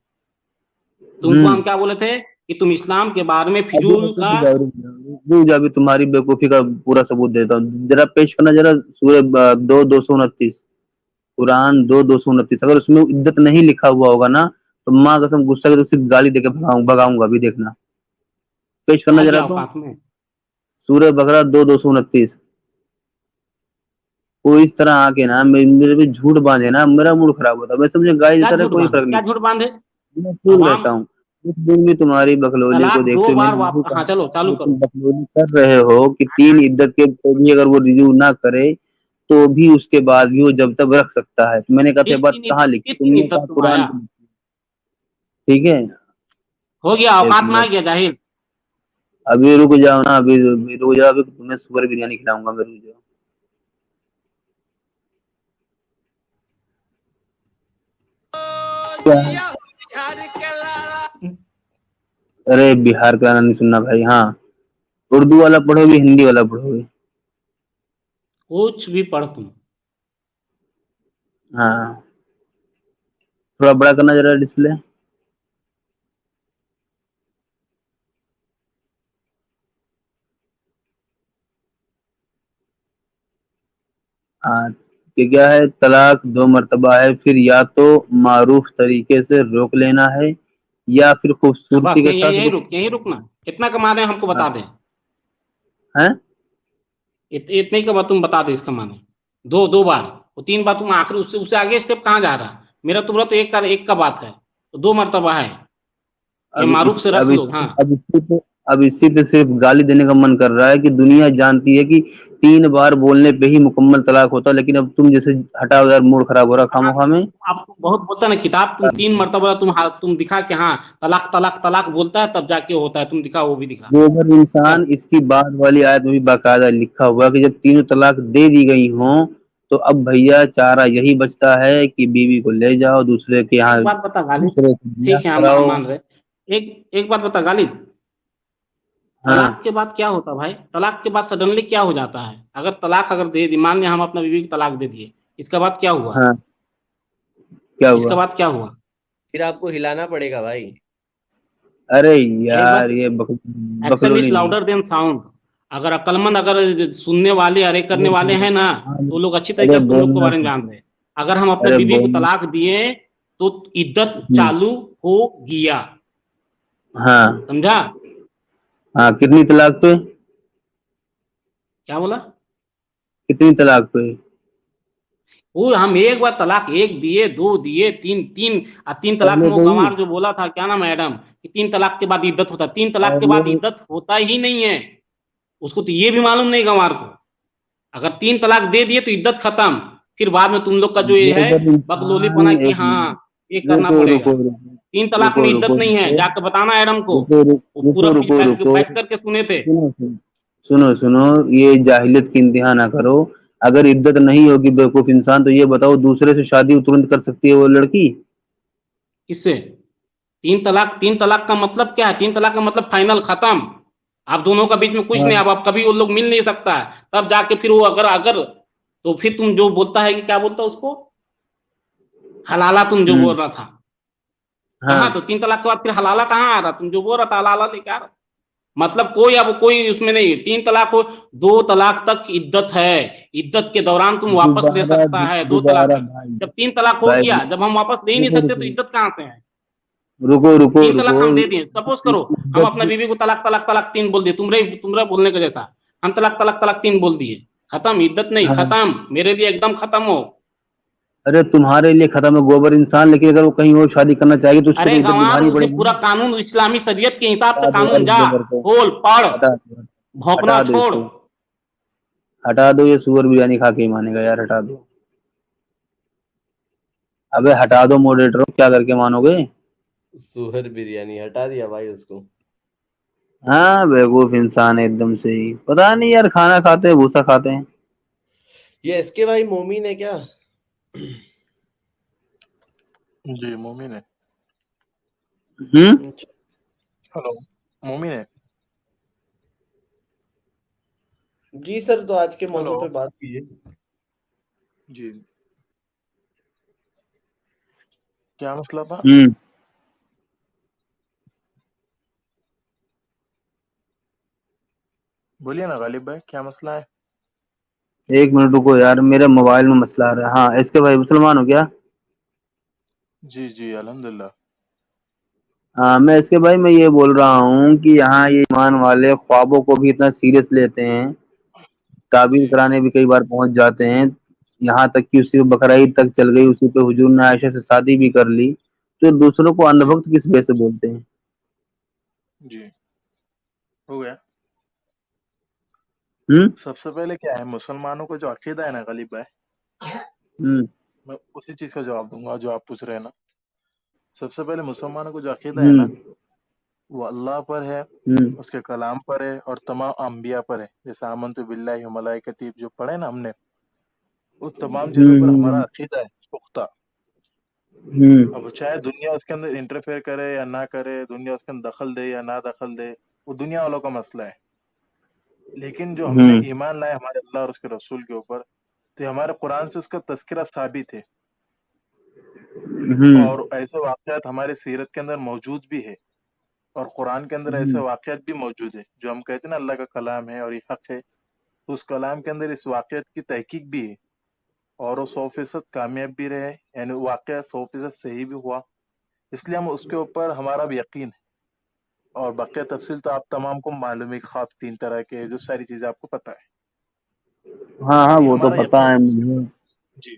तुमको हम क्या बोले थे कि तुम इस्लाम के बारे में अभी फिजूल का रुक जा, अभी तुम्हारी बेवकूफी का पूरा सबूत देता हूँ, जरा पेश करना जरा सूरह 2:229 कुरान 2:229। अगर उसमें इद्दत नहीं लिखा हुआ होगा ना तो माँ कसम गुस्सा के तो गाली देके भगाऊंगा। अभी देखना, पेश करना आ जरा गया तो औकात में। सूरह बकरा 2:229। वो इस तरह आके ना मेरे पे झूठ बांधे ना, मेरा मूड खराब होता है। मैं समझे गाय क्या देता रहे, झूठ कोई बांधे? फर्क नहीं क्या झूठ पड़ता, बांधे? मैं खुश अवाम रहता हूँ। उस दिन भी तुम्हारी बकलोली को तलाक देखते 2 हुए बार मैंने यही हाँ कहा चलो चालू कि करो। तुम बकलोली कर रहे हो कि 3 इद्दत के भी अगर वो रिव्यू ना करे तो भी उसके बाद भी वो जब तक रख सकता है। तो मैंने कहा था किस बात कहाँ लिखी? तीन तुमने इद्दत कहा तुम कुरान आया? पे लिखी। ठीक है, हो गया, एक औकात में आ मिनट, गया जाहिल। अभी रुक जाओ ना, अभी रुक जाओ, अभी तुम्हें सुगर बिरयानी खिलाऊंगा मैं, रुक जाओ। क्या? अरे बिहार का गाना नहीं सुनना भाई। हाँ, उर्दू वाला पढ़ोगे हिंदी वाला पढ़ोगे? कुछ भी पढ़ तुम। हाँ, थोड़ा बड़ा करना जरा डिस्प्ले। हाँ, कि क्या है, तलाक 2 मर्तबा है, फिर या तो मारूफ तरीके से रोक लेना है या फिर खूबसूरती बस के साथ यही रुकना। कितना कमा रहे हैं हमको बता दें। हैं? इतने का तुम बता दे इसका माने। दो बार, वो 3 बार तुम आखिर उससे आगे स्टेप कहाँ जा रहा? मेरा तुम्हारा तो एक का बात है, तो 2 मर्तबा है, ये मारूफ से रख लो। हाँ, अब इसी पे सिर्फ गाली देने का मन कर रहा है कि दुनिया जानती है कि 3 बार बोलने पे ही मुकम्मल तलाक होता है, लेकिन अब तुम जैसे हटाओ यार, मूड खराब हो रहा खामोखा में। आप बहुत बोलता है ना किताब, तुम 3 मर्तबा तुम दिखा के हाँ तलाक तलाक तलाक बोलता है तब जाके होता है, तुम दिखा, वो भी दिखा। जो अगर इंसान, इसकी बाद वाली आयत में भी बाकायदा लिखा हुआ है कि जब 3 तलाक दे दी गई हों तो अब भैया चारा यही बचता है कि बीवी को ले जाओ दूसरे के यहाँ, एक बात बता गालिब, दूसरे से ब्याह ठीक है हम कराओ। मान रहे। एक बात बता गालिब, हाँ, तलाक के बाद क्या होता भाई? तलाक के बाद सडनली क्या हो जाता है? अगर तलाक दे दी, मान लिया हम अपना बीवी को तलाक दे दिए, इसके बाद क्या हुआ? हाँ, क्या इसके हुआ? बाद क्या हुआ? फिर आपको हिलाना पड़ेगा भाई। अरे एक यार बात, ये एक्शन इज बकलोली नहीं। Louder than sound. अगर अक्लमंद, अगर सुनने वाले, अरे करने वाले हैं ना, तो लोग अच्छी तरीके अरे से तुम लोग के बोलना, बारे में जानते हैं। अगर हम अपने अरे बीवी को बोलना। तलाक दिए तो इद्दत चालू हो गया, हाँ समझा? हाँ, कितनी तलाक पे? क्या बोला? कितनी तलाक पे? वो हम एक बार तलाक एक दिए, 2 दिए, 3 तलाक पहले में वो तो गंवार जो बोला था, क्या नाम है मैडम, कि 3 तलाक के बाद इद्दत होता है। 3 तलाक के बाद पहले इद्दत होता ही नहीं है। उसको तो ये भी मालूम नहीं गंवार को। अगर 3 तलाक दे दिए तो इद्दत खत्म। फिर बाद में तुम लोग का जो ये वो है जब बकलोलीपना इंसान कि एक हाँ ये करना रुको पड़ेगा। रुको रुको 3 तलाक में रुको इद्दत रुको नहीं है, रुको जाकर बताना एडम को। रुको वो पूरा रुको रुको रुको बैठ करके सुने थे। सुनो सुनो सुनो सुनो, ये जाहिलियत की इंतहा ना करो। अगर इद्दत नहीं होगी बेवकूफ इंसान, तो ये बताओ दूसरे से शादी तुरंत कर सकती है वो लड़की? किससे? 3 तलाक का मतलब क्या है? 3 तलाक का मतलब फाइनल खत्म। आप दोनों का बीच में कुछ हाँ नहीं, आप कभी वो लोग मिल नहीं सकता है। तब जाके फिर वो अगर अगर तो फिर तुम जो बोलता है कि क्या बोलता उसको, हलाला तुम जो बोल रहा था, कहाँ? हाँ तो 3 तलाक के बाद फिर हलाला कहाँ आ रहा? तुम जो बोल रहा था हलाला लेके आ रहा। मतलब कोई अब कोई उसमें नहीं। 3 तलाक हो, 2 तलाक तक इद्दत है। इद्दत के दौरान तुम वापस ले दोबारा सकता है 2 तलाक दोबारा तक। भाई जब 3 तलाक हो भाई गया, जब हम वापस ले ही नहीं रुको सकते तो रुको इद्दत कहाँ से है? रुको रुको 3 तलाक रुको हम दे दिए, सपोज करो हम अपना इद्दत बीवी को तलाक तलाक तलाक 3 बोल दिए, तुमरे बोलने के जैसा। हम तलाक तलाक तलाक 3 बोल दिए, खत्म। इद्दत नहीं, हाँ खत्म। मेरे लिए एकदम खत्म हो। अरे तुम्हारे लिए खत्म है गोबर इंसान, लेकिन अगर वो कहीं और शादी करना चाहेगी तो उसको तो अरे इद्दत गंवार, निभानी उसे पड़ेगी पूरा ना। कानून इस्लामी शरीयत के हिसाब से हटा दो यार कानून, इस जा गोबर को, बोल पढ़, हटा दो, भौंकना हटा दो छोड़। इसको, हटा दो। ये सुअर बिरयानी खा के ही मानेगा यार, हटा दो। अबे हटा दो मॉडरेटर, क्या करके मानोगे? सुअर बिरयानी हटा दिया भाई उसको। हाँ बेवकूफ इंसान है एकदम से ही, पता नहीं यार, खाना खाते हैं भूसा खाते हैं। ये इसके भाई मोमीन है क्या? जी मोमिन है। अच्छा, हेलो, मोमिन है। जी सर, तो आज के हेलो मौजू पे बात कीजिए। जी, क्या मसला था? हम्म बोलिए ना गालिब भाई, क्या मसला है? एक मिनट रुको यार, मेरे मोबाइल में मसला आ रहा है। हाँ इसके भाई मुसलमान हो क्या? जी जी अल्हम्दुलिल्लाह। हाँ मैं इसके भाई, मैं ये बोल रहा हूँ कि यहाँ ये ईमान वाले ख्वाबों को भी इतना सीरियस लेते हैं, ताबीर जी कराने भी कई बार पहुंच जाते हैं। यहाँ तक कि उसी पे बकरा ईद तक चल गई, उसी पे हुजूर ने आयशा से शादी भी कर ली। तो दूसरों को जी अंधभक्त किस वजह से बोलते हैं? जी हो गया। हम्म सबसे पहले क्या है, मुसलमानों का जो अकीदा है ना गालिब भाई, हम्म मैं उसी चीज का जवाब दूंगा जो आप पूछ रहे हैं ना। सबसे पहले मुसलमानों को जो अकीदा है ना, हम्म वो अल्लाह पर है, हम्म उसके कलाम पर है और तमाम अंबिया पर है। जैसे आमन्तु बिल्लाहि व मलाइकती जो पढ़े ना हमने, उस तमाम चीजों पर हमारा हम्म अकीदा है पुख्ता। हम्म अब चाहे दुनिया उसके अंदर इंटरफेयर करे या ना करे, दुनिया उसके अंदर दखल दे या ना दखल दे, वो दुनिया वालों का मसला है। लेकिन जो हमने हम्म ईमान लाया हमारे अल्लाह और उसके रसूल के ऊपर, तो ये हमारे कुरान से उसका तज़किरा साबित है। हम्म और ऐसे वाक़यात हमारे सीरत के अंदर मौजूद भी है, और कुरान के अंदर ऐसे हम्म वाक़यात भी मौजूद है जो हम कहते हैं ना अल्लाह का कलाम है और ये हक है। तो उस कलाम के अंदर इस वाक़यात की तहकीक भी है, और वो 100% कामयाब भी रहे, यानी वाक़या 100% सही भी हुआ। इसलिए हम उसके ऊपर हमारा भी यकीन है। और बाकी तफसील तो आप तमाम को मालूम है, ख्वाब 3 तरह के हैं, जो सारी चीज़ें आपको पता है। हाँ हाँ तो ये वो तो हमारा पता यकीन है है उसके मुझे। ऊपर। जी,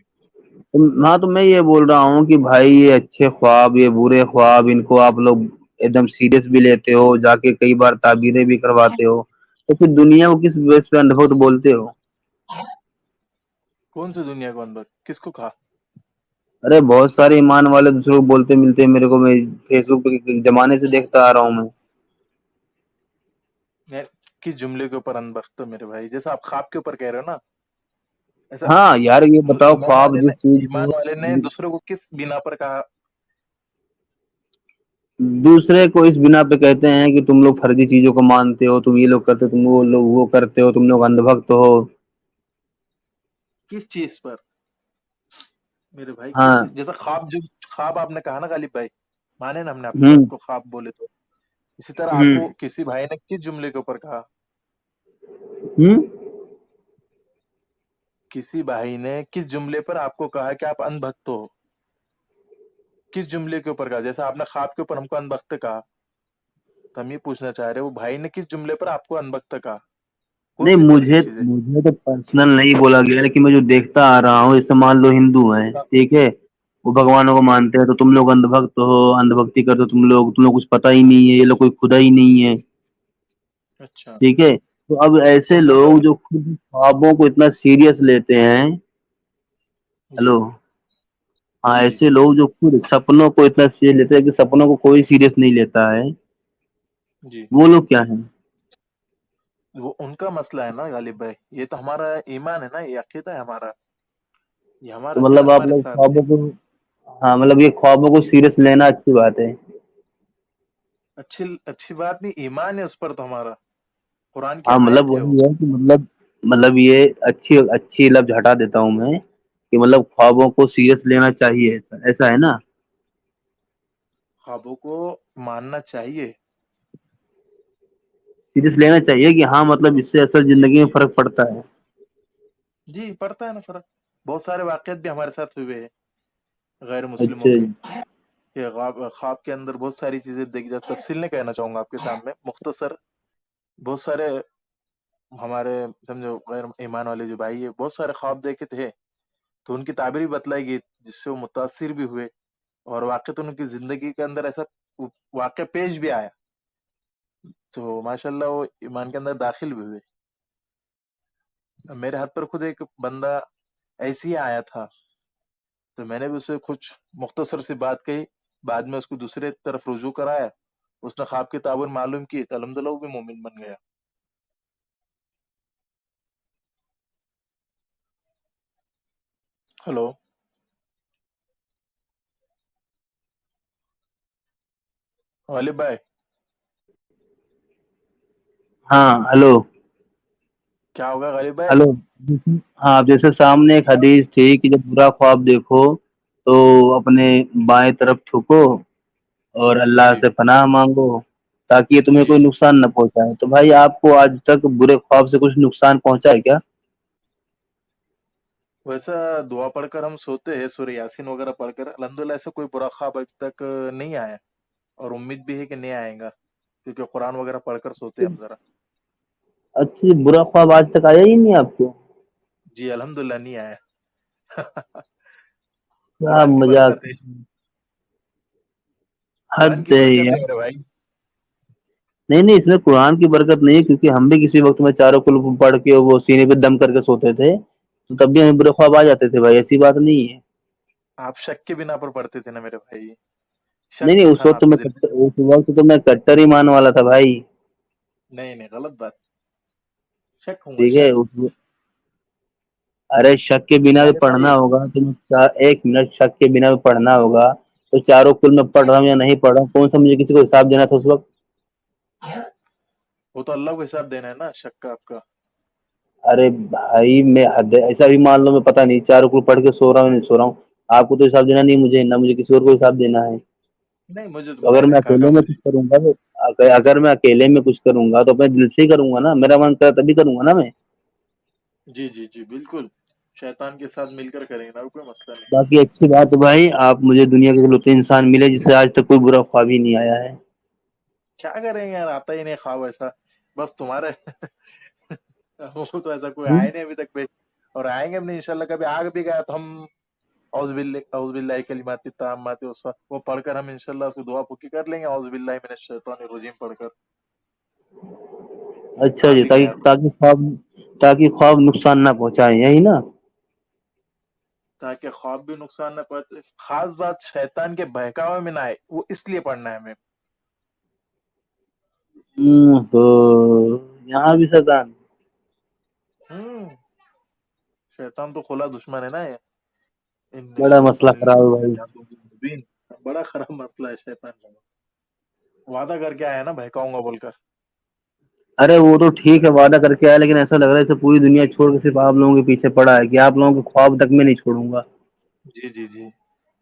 हाँ तो मैं ये बोल रहा हूँ कि भाई ये अच्छे ख्वाब, ये बुरे ख्वाब, इनको आप लोग एकदम सीरियस भी लेते हो, जाके कई बार ताबीरें भी करवाते हो, तो फिर दुनिया को किस बेस पे अंधभक्त बोलते हो? कौन सी दुनिया को अंदर किसको कहा? अरे बहुत सारे ईमान वाले दूसरों को बोलते मिलते हैं मेरे को, मैं फेसबुक पे जमाने से देखता आ रहा हूँ मैं। मैं किस जुमले के ऊपर अनबख्त हो मेरे भाई? जैसा आप ख्वाब के ऊपर कह रहे हो ना, ऐसा हाँ यार ये बताओ, ईमान ख्वाब वाले जिस ने चीज ईमान को वाले ने दूसरों को किस बिना पर कहा? दूसरे को इस बिना पे कहते हैं कि तुम लोग फर्जी चीजों को मानते हो, तुम ये लोग करते हो, तुम वो लोग वो करते हो, तुम लोग अंधभक्त हो। किस चीज पर मेरे भाई? किस हाँ चीज? जैसा ख्वाब, जो ख्वाब आपने कहा ना गालिब भाई, माने ना हमने आपकी बात हम्म को, ख्वाब बोले तो इसी तरह आपको हम्म किसी भाई ने किस जुमले के ऊपर कहा? हम्म किसी भाई ने किस जुमले पर आपको कहा कि आप अनभक्त हो? किस जुमले के ऊपर कहा? जैसा आपने ख्वाब के ऊपर हमको अनभक्त कहा, तो हम ये पूछना चाह रहे हैं वो भाई ने किस जुमले पर आपको अनभक्त कहा? कौन नहीं सी तरह की मुझे चीजें? मुझे तो पर्सनल नहीं बोला गया, लेकिन मैं जो देखता आ रहा हूँ, जैसे मान लो हिंदू हैं, ठीक है, वो भगवानों को मानते हैं, तो तुम लोग अंधभक्त हो, अंधभक्ति करते हो, तुम लोग कुछ पता ही नहीं है, ये लोग कोई खुदा ही नहीं है, अच्छा। ठीक है। तो अब ऐसे तो लोग मतलब जो खुद ख्वाबों को इतना सीरियस लेते हैं, जी हेलो, हाँ, जी जी ऐसे लोग जो खुद सपनों को इतना सीरियस लेते हैं कि सपनों को कोई सीरियस नहीं लेता है, जी, वो लोग क्या हैं? वो उनका मसला है ना गालिब भाई, ये तो हमारा ईमान है ना, ये अकीदा है हमारा, ये तो हमारा दिन मतलब आप हमारे लोग साथ है। ख्वाबों को, हाँ, मतलब ये ख्वाबों को सीरियस लेना अच्छी बात है। अच्छी अच्छी बात नहीं, ईमान है उस पर तो हमारा, कुरान की हाँ, मतलब आयत है वो। वही है कि मतलब ये अच्छी अच्छी लफ्ज हटा देता हूँ मैं, कि मतलब ख्वाबों को सीरियस लेना चाहिए, ऐसा ऐसा है ना? ख्वाबों को मानना चाहिए। सीरियस लेना चाहिए कि हाँ, मतलब इससे असल जी जिंदगी में जी फर्क पड़ता है। जी, पड़ता है ना फर्क। बहुत सारे वाकयात भी हमारे साथ हुए हैं गैर मुस्लिमों अच्छा के, जी। कि ख्वाब के अंदर बहुत सारी चीजें देखी जाती, तफसील नहीं कहना चाहूंगा आपके सामने, मुख्तसर। बहुत सारे हमारे समझो गैर ईमान वाले जो भाई है, बहुत सारे ख्वाब देखे थे, तो उनकी ताबीर भी बतलाई गई, जिससे वो मुतासिर भी हुए, और वाकई उनकी जिंदगी के अंदर ऐसा वाकया पेश भी आया, तो माशाल्लाह वो ईमान के अंदर दाखिल भी हुए। मेरे हाथ पर खुद एक बंदा ऐसे ही आया था, तो मैंने भी उसे कुछ मुख्तसर सी बात कही, बाद में उसको दूसरे तरफ रुजू कराया, उसने ख्वाब की ताबीर मालूम की, तो अल्हम्दुलिल्लाह वो भी मोमिन बन गया। हेलो वालिद भाई। हाँ, हेलो। क्या होगा गालिब भाई? हेलो। हाँ, जैसे सामने एक हदीस थी कि जब बुरा ख्वाब देखो तो अपने बाएं तरफ झुको और अल्लाह जी से पनाह मांगो, ताकि ये तुम्हें जी कोई जी। नुकसान न पहुंचाए। तो भाई, आपको आज तक बुरे ख्वाब से कुछ नुकसान पहुंचा है क्या? वैसा दुआ पढ़कर हम सोते हैं, सूरह यासीन वगैरह पढ़कर, अल्हम्दुलिल्लाह ऐसा कोई बुरा ख्वाब अभी तक नहीं आया, और उम्मीद भी है कि नहीं आएगा, क्योंकि कुरान वगैरह पढ़कर सोते हैं हम जरा। अच्छा, बुरा ख्वाब आज तक आया ही नहीं आपको? जी अल्हम्दुलिल्लाह नहीं आया। क्या कुरान की मजाक! बरकत है, कुरान हद की है बरकत है यार। मेरे भाई। नहीं नहीं, इसमें कुरान की बरकत नहीं है, क्योंकि हम भी किसी वक्त में चारों कुल पढ़ के वो सीने पे दम करके सोते थे, तो तब भी हमें बुरे ख्वाब आ जाते थे भाई, ऐसी बात नहीं है। आप शक के बिना पर पढ़ते थे ना मेरे भाई, नहीं शक नहीं, तो था ना आपके दिल में। उस वक्त तो मैं कट्टर ईमान वाला था भाई। नहीं नहीं, गलत बात, शक हूँ, ठीक है, शक। अरे शक के बिना भी गालिब पढ़ना भाई, होगा तो एक मिनट, शक के बिना भी पढ़ना होगा तो चारों कुल में पढ़ रहा हूँ या नहीं पढ़ रहा हूँ, कौन सा मुझे किसी को हिसाब देना था उस वक्त? वो तो अल्लाह को हिसाब देना है ना शक का आपका। अरे भाई, मैं हद ऐसा भी मान लो, मैं पता नहीं चारों कुल पढ़ के सो रहा हूँ नहीं सो रहा हूँ, आपको तो हिसाब देना नहीं है, मुझे ना, मुझे किसी और को हिसाब देना है। नहीं, मुझे तो तो अगर मैंने मैं कहा अकेले में कुछ मुझे। करूंगा तो अगर मैं अकेले में कुछ करूंगा तो अपने दिल से ही करूंगा ना, मेरा मन करे तभी करूंगा ना मैं। जी जी जी बिल्कुल, शैतान के साथ मिलकर करेंगे ना, कोई मसला नहीं। बाकी अच्छी बात है भाई, आप मुझे दुनिया के इकलौते इंसान मिले जिसे आज तक कोई बुरा ख्वाब ही नहीं आया है। क्या करेंगे यार, आता ही नहीं ख्वाब ऐसा, बस तुम्हारे वो तो ऐसा कोई हम्म? आए नहीं अभी तक पे, और आएंगे भी नहीं इंशाल्लाह, कभी आ भी गया तो हम औज़ बिल्लाहि कलिमाति ताम्माति, उस वक्त वो पढ़कर हम इंशाल्लाह उसको दुआ पुकी कर लेंगे, औज़ बिल्लाहि मिनश शैतानिर रजीम पढ़कर। अच्छा आ जी, भी ताकि गया तो, ताकि ख्वाब नुकसान ना पहुंचाए, यही ना? ताकि ख्वाब भी नुकसान न पहुंचे, खास बात शैतान के बहकावे में ना आए, वो इसलिए पढ़ना है हमें। तो यहाँ भी शैतान। हम्म, शैतान तो खुला दुश्मन है ना ये, इन बड़ा मसला शैतान खराब है भाई। मुबीन, बड़ा खराब मसला है शैतान का, वादा करके आया ना बहकाऊंगा बोलकर। अरे वो तो ठीक है, वादा करके आया, लेकिन ऐसा लग रहा है जैसे पूरी दुनिया छोड़ के सिर्फ आप लोगों के पीछे पड़ा है, कि आप लोगों के ख्वाब तक मैं नहीं छोड़ूंगा। जी जी जी,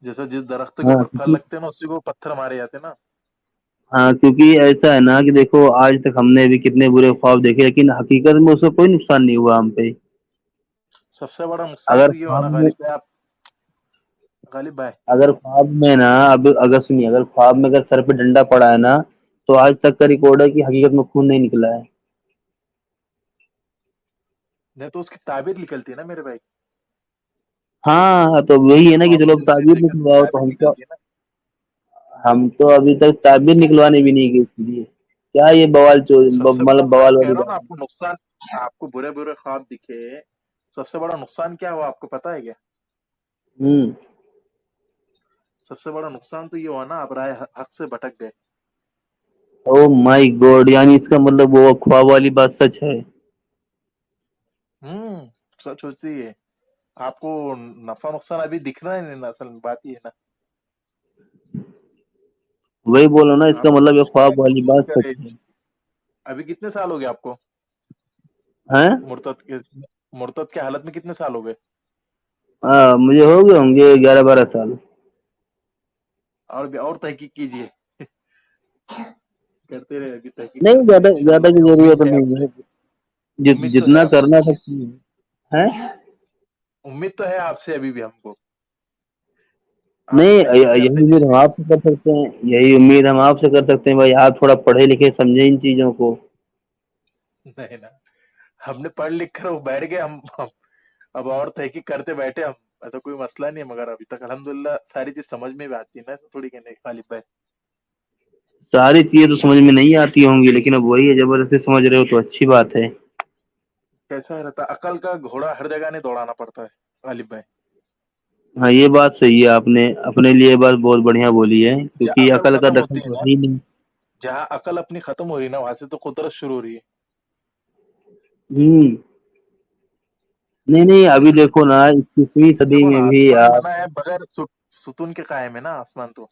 जैसा जिस दरख्त के हाँ ऊपर फल क्योंकि लगते हैं ना, उसी को पत्थर मारे जाते हैं ना। हाँ, क्योंकि ऐसा है ना कि देखो, आज तक हमने भी कितने बुरे ख्वाब देखे, लेकिन हकीकत में उसका कोई नुकसान नहीं हुआ हम पे। सबसे बड़ा नुकसान अगर तो ये हुआ ख्वाब ना में गालिब भाई। अगर ख्वाब में ना अब अगर सुनिए, अगर ख्वाब में अगर सर पे डंडा पड़ा है ना, तो आज तक का रिकॉर्ड है कि हकीकत में खून नहीं निकला है। नहीं तो उसकी ताबीर निकलती है ना मेरे भाई। हाँ तो वही है ना कि चलो अब ऑप्शन ताबीर देते किसको निकलवाओ, तो ताबीर निकलती है ना। हम तो अभी तक ताबीर निकलवाने भी नहीं गए, इसलिए क्या ये बवाल सबसे बड़ा मतलब मैं बवाल कह वाली रहा हूँ ना, बात है। आपको नुकसान, आपको बुरे बुरे ख्वाब दिखे, सबसे बड़ा नुकसान क्या हुआ आपको पता है क्या? हम्म। सबसे बड़ा नुकसान तो ये हुआ ना, आप राह हक से भटक गए। ओ माय गॉड, यानी इसका मतलब वो ख्वाब वाली बात सच है। सच होती है। आपको नफा नुकसान अभी दिख रहा है नहीं ना, असल में बात ये है ना। वही बोलो ना, इसका आप मतलब ये ख्वाब वाली उम्मीद बात सच करें। है। अभी कितने साल हो गए आपको हैं? मुर्तद के हालत में कितने साल हो गए? हाँ मुझे हो गए होंगे 11-12 साल। और तहकीक कीजिए। करते रहे, अभी तहकीक नहीं, करते रहे, ज्यादा इंशाल्लाह ज्यादा की है, जरूरत उम्मीद है नहीं आपसे। है। उम्मीद तो है जितना आपसे, करना था है। उम्मीद तो है आपसे अभी भी हमको। नहीं, आप तहकीक यही करते उम्मीद हम जाइए। आपसे कर सकते हैं, यही उम्मीद हम आपसे कर सकते हैं भाई, आप थोड़ा पढ़े लिखे समझे इन चीजों को। नहीं ना, हमने पढ़ लिख कर वो बैठ गए हम अब और तहकीक करते बैठे हम। ऐसा कोई मसला नहीं है, मगर अभी तक अल्हम्दुलिल्लाह सारी चीज समझ में भी आती है ना, ऐसा थोड़ी कहने खालिद भाई। सारी चीजें तो समझ में नहीं आती होंगी, लेकिन अब वही है, जबरदस्ती समझ रहे हो तो अच्छी बात है। कैसा रहता, अकल का घोड़ा हर जगह नहीं दौड़ाना पड़ता है गालिब भाई। हाँ ये बात सही है, आपने अपने लिए बात बहुत बढ़िया बोली है, जहाँ क्योंकि अकल अकल का खत्म दखल होती है तो ना, है ही नहीं। जहाँ अकल अपनी खत्म हो रही है ना, वहां से तो कुदरत शुरू हो रही है। हम्म। नहीं नहीं, अभी देखो ना 21वीं सदी देखो ना, में भी आसमान आप, बना है बगैर सुतून के कायम है ना आसमान तो।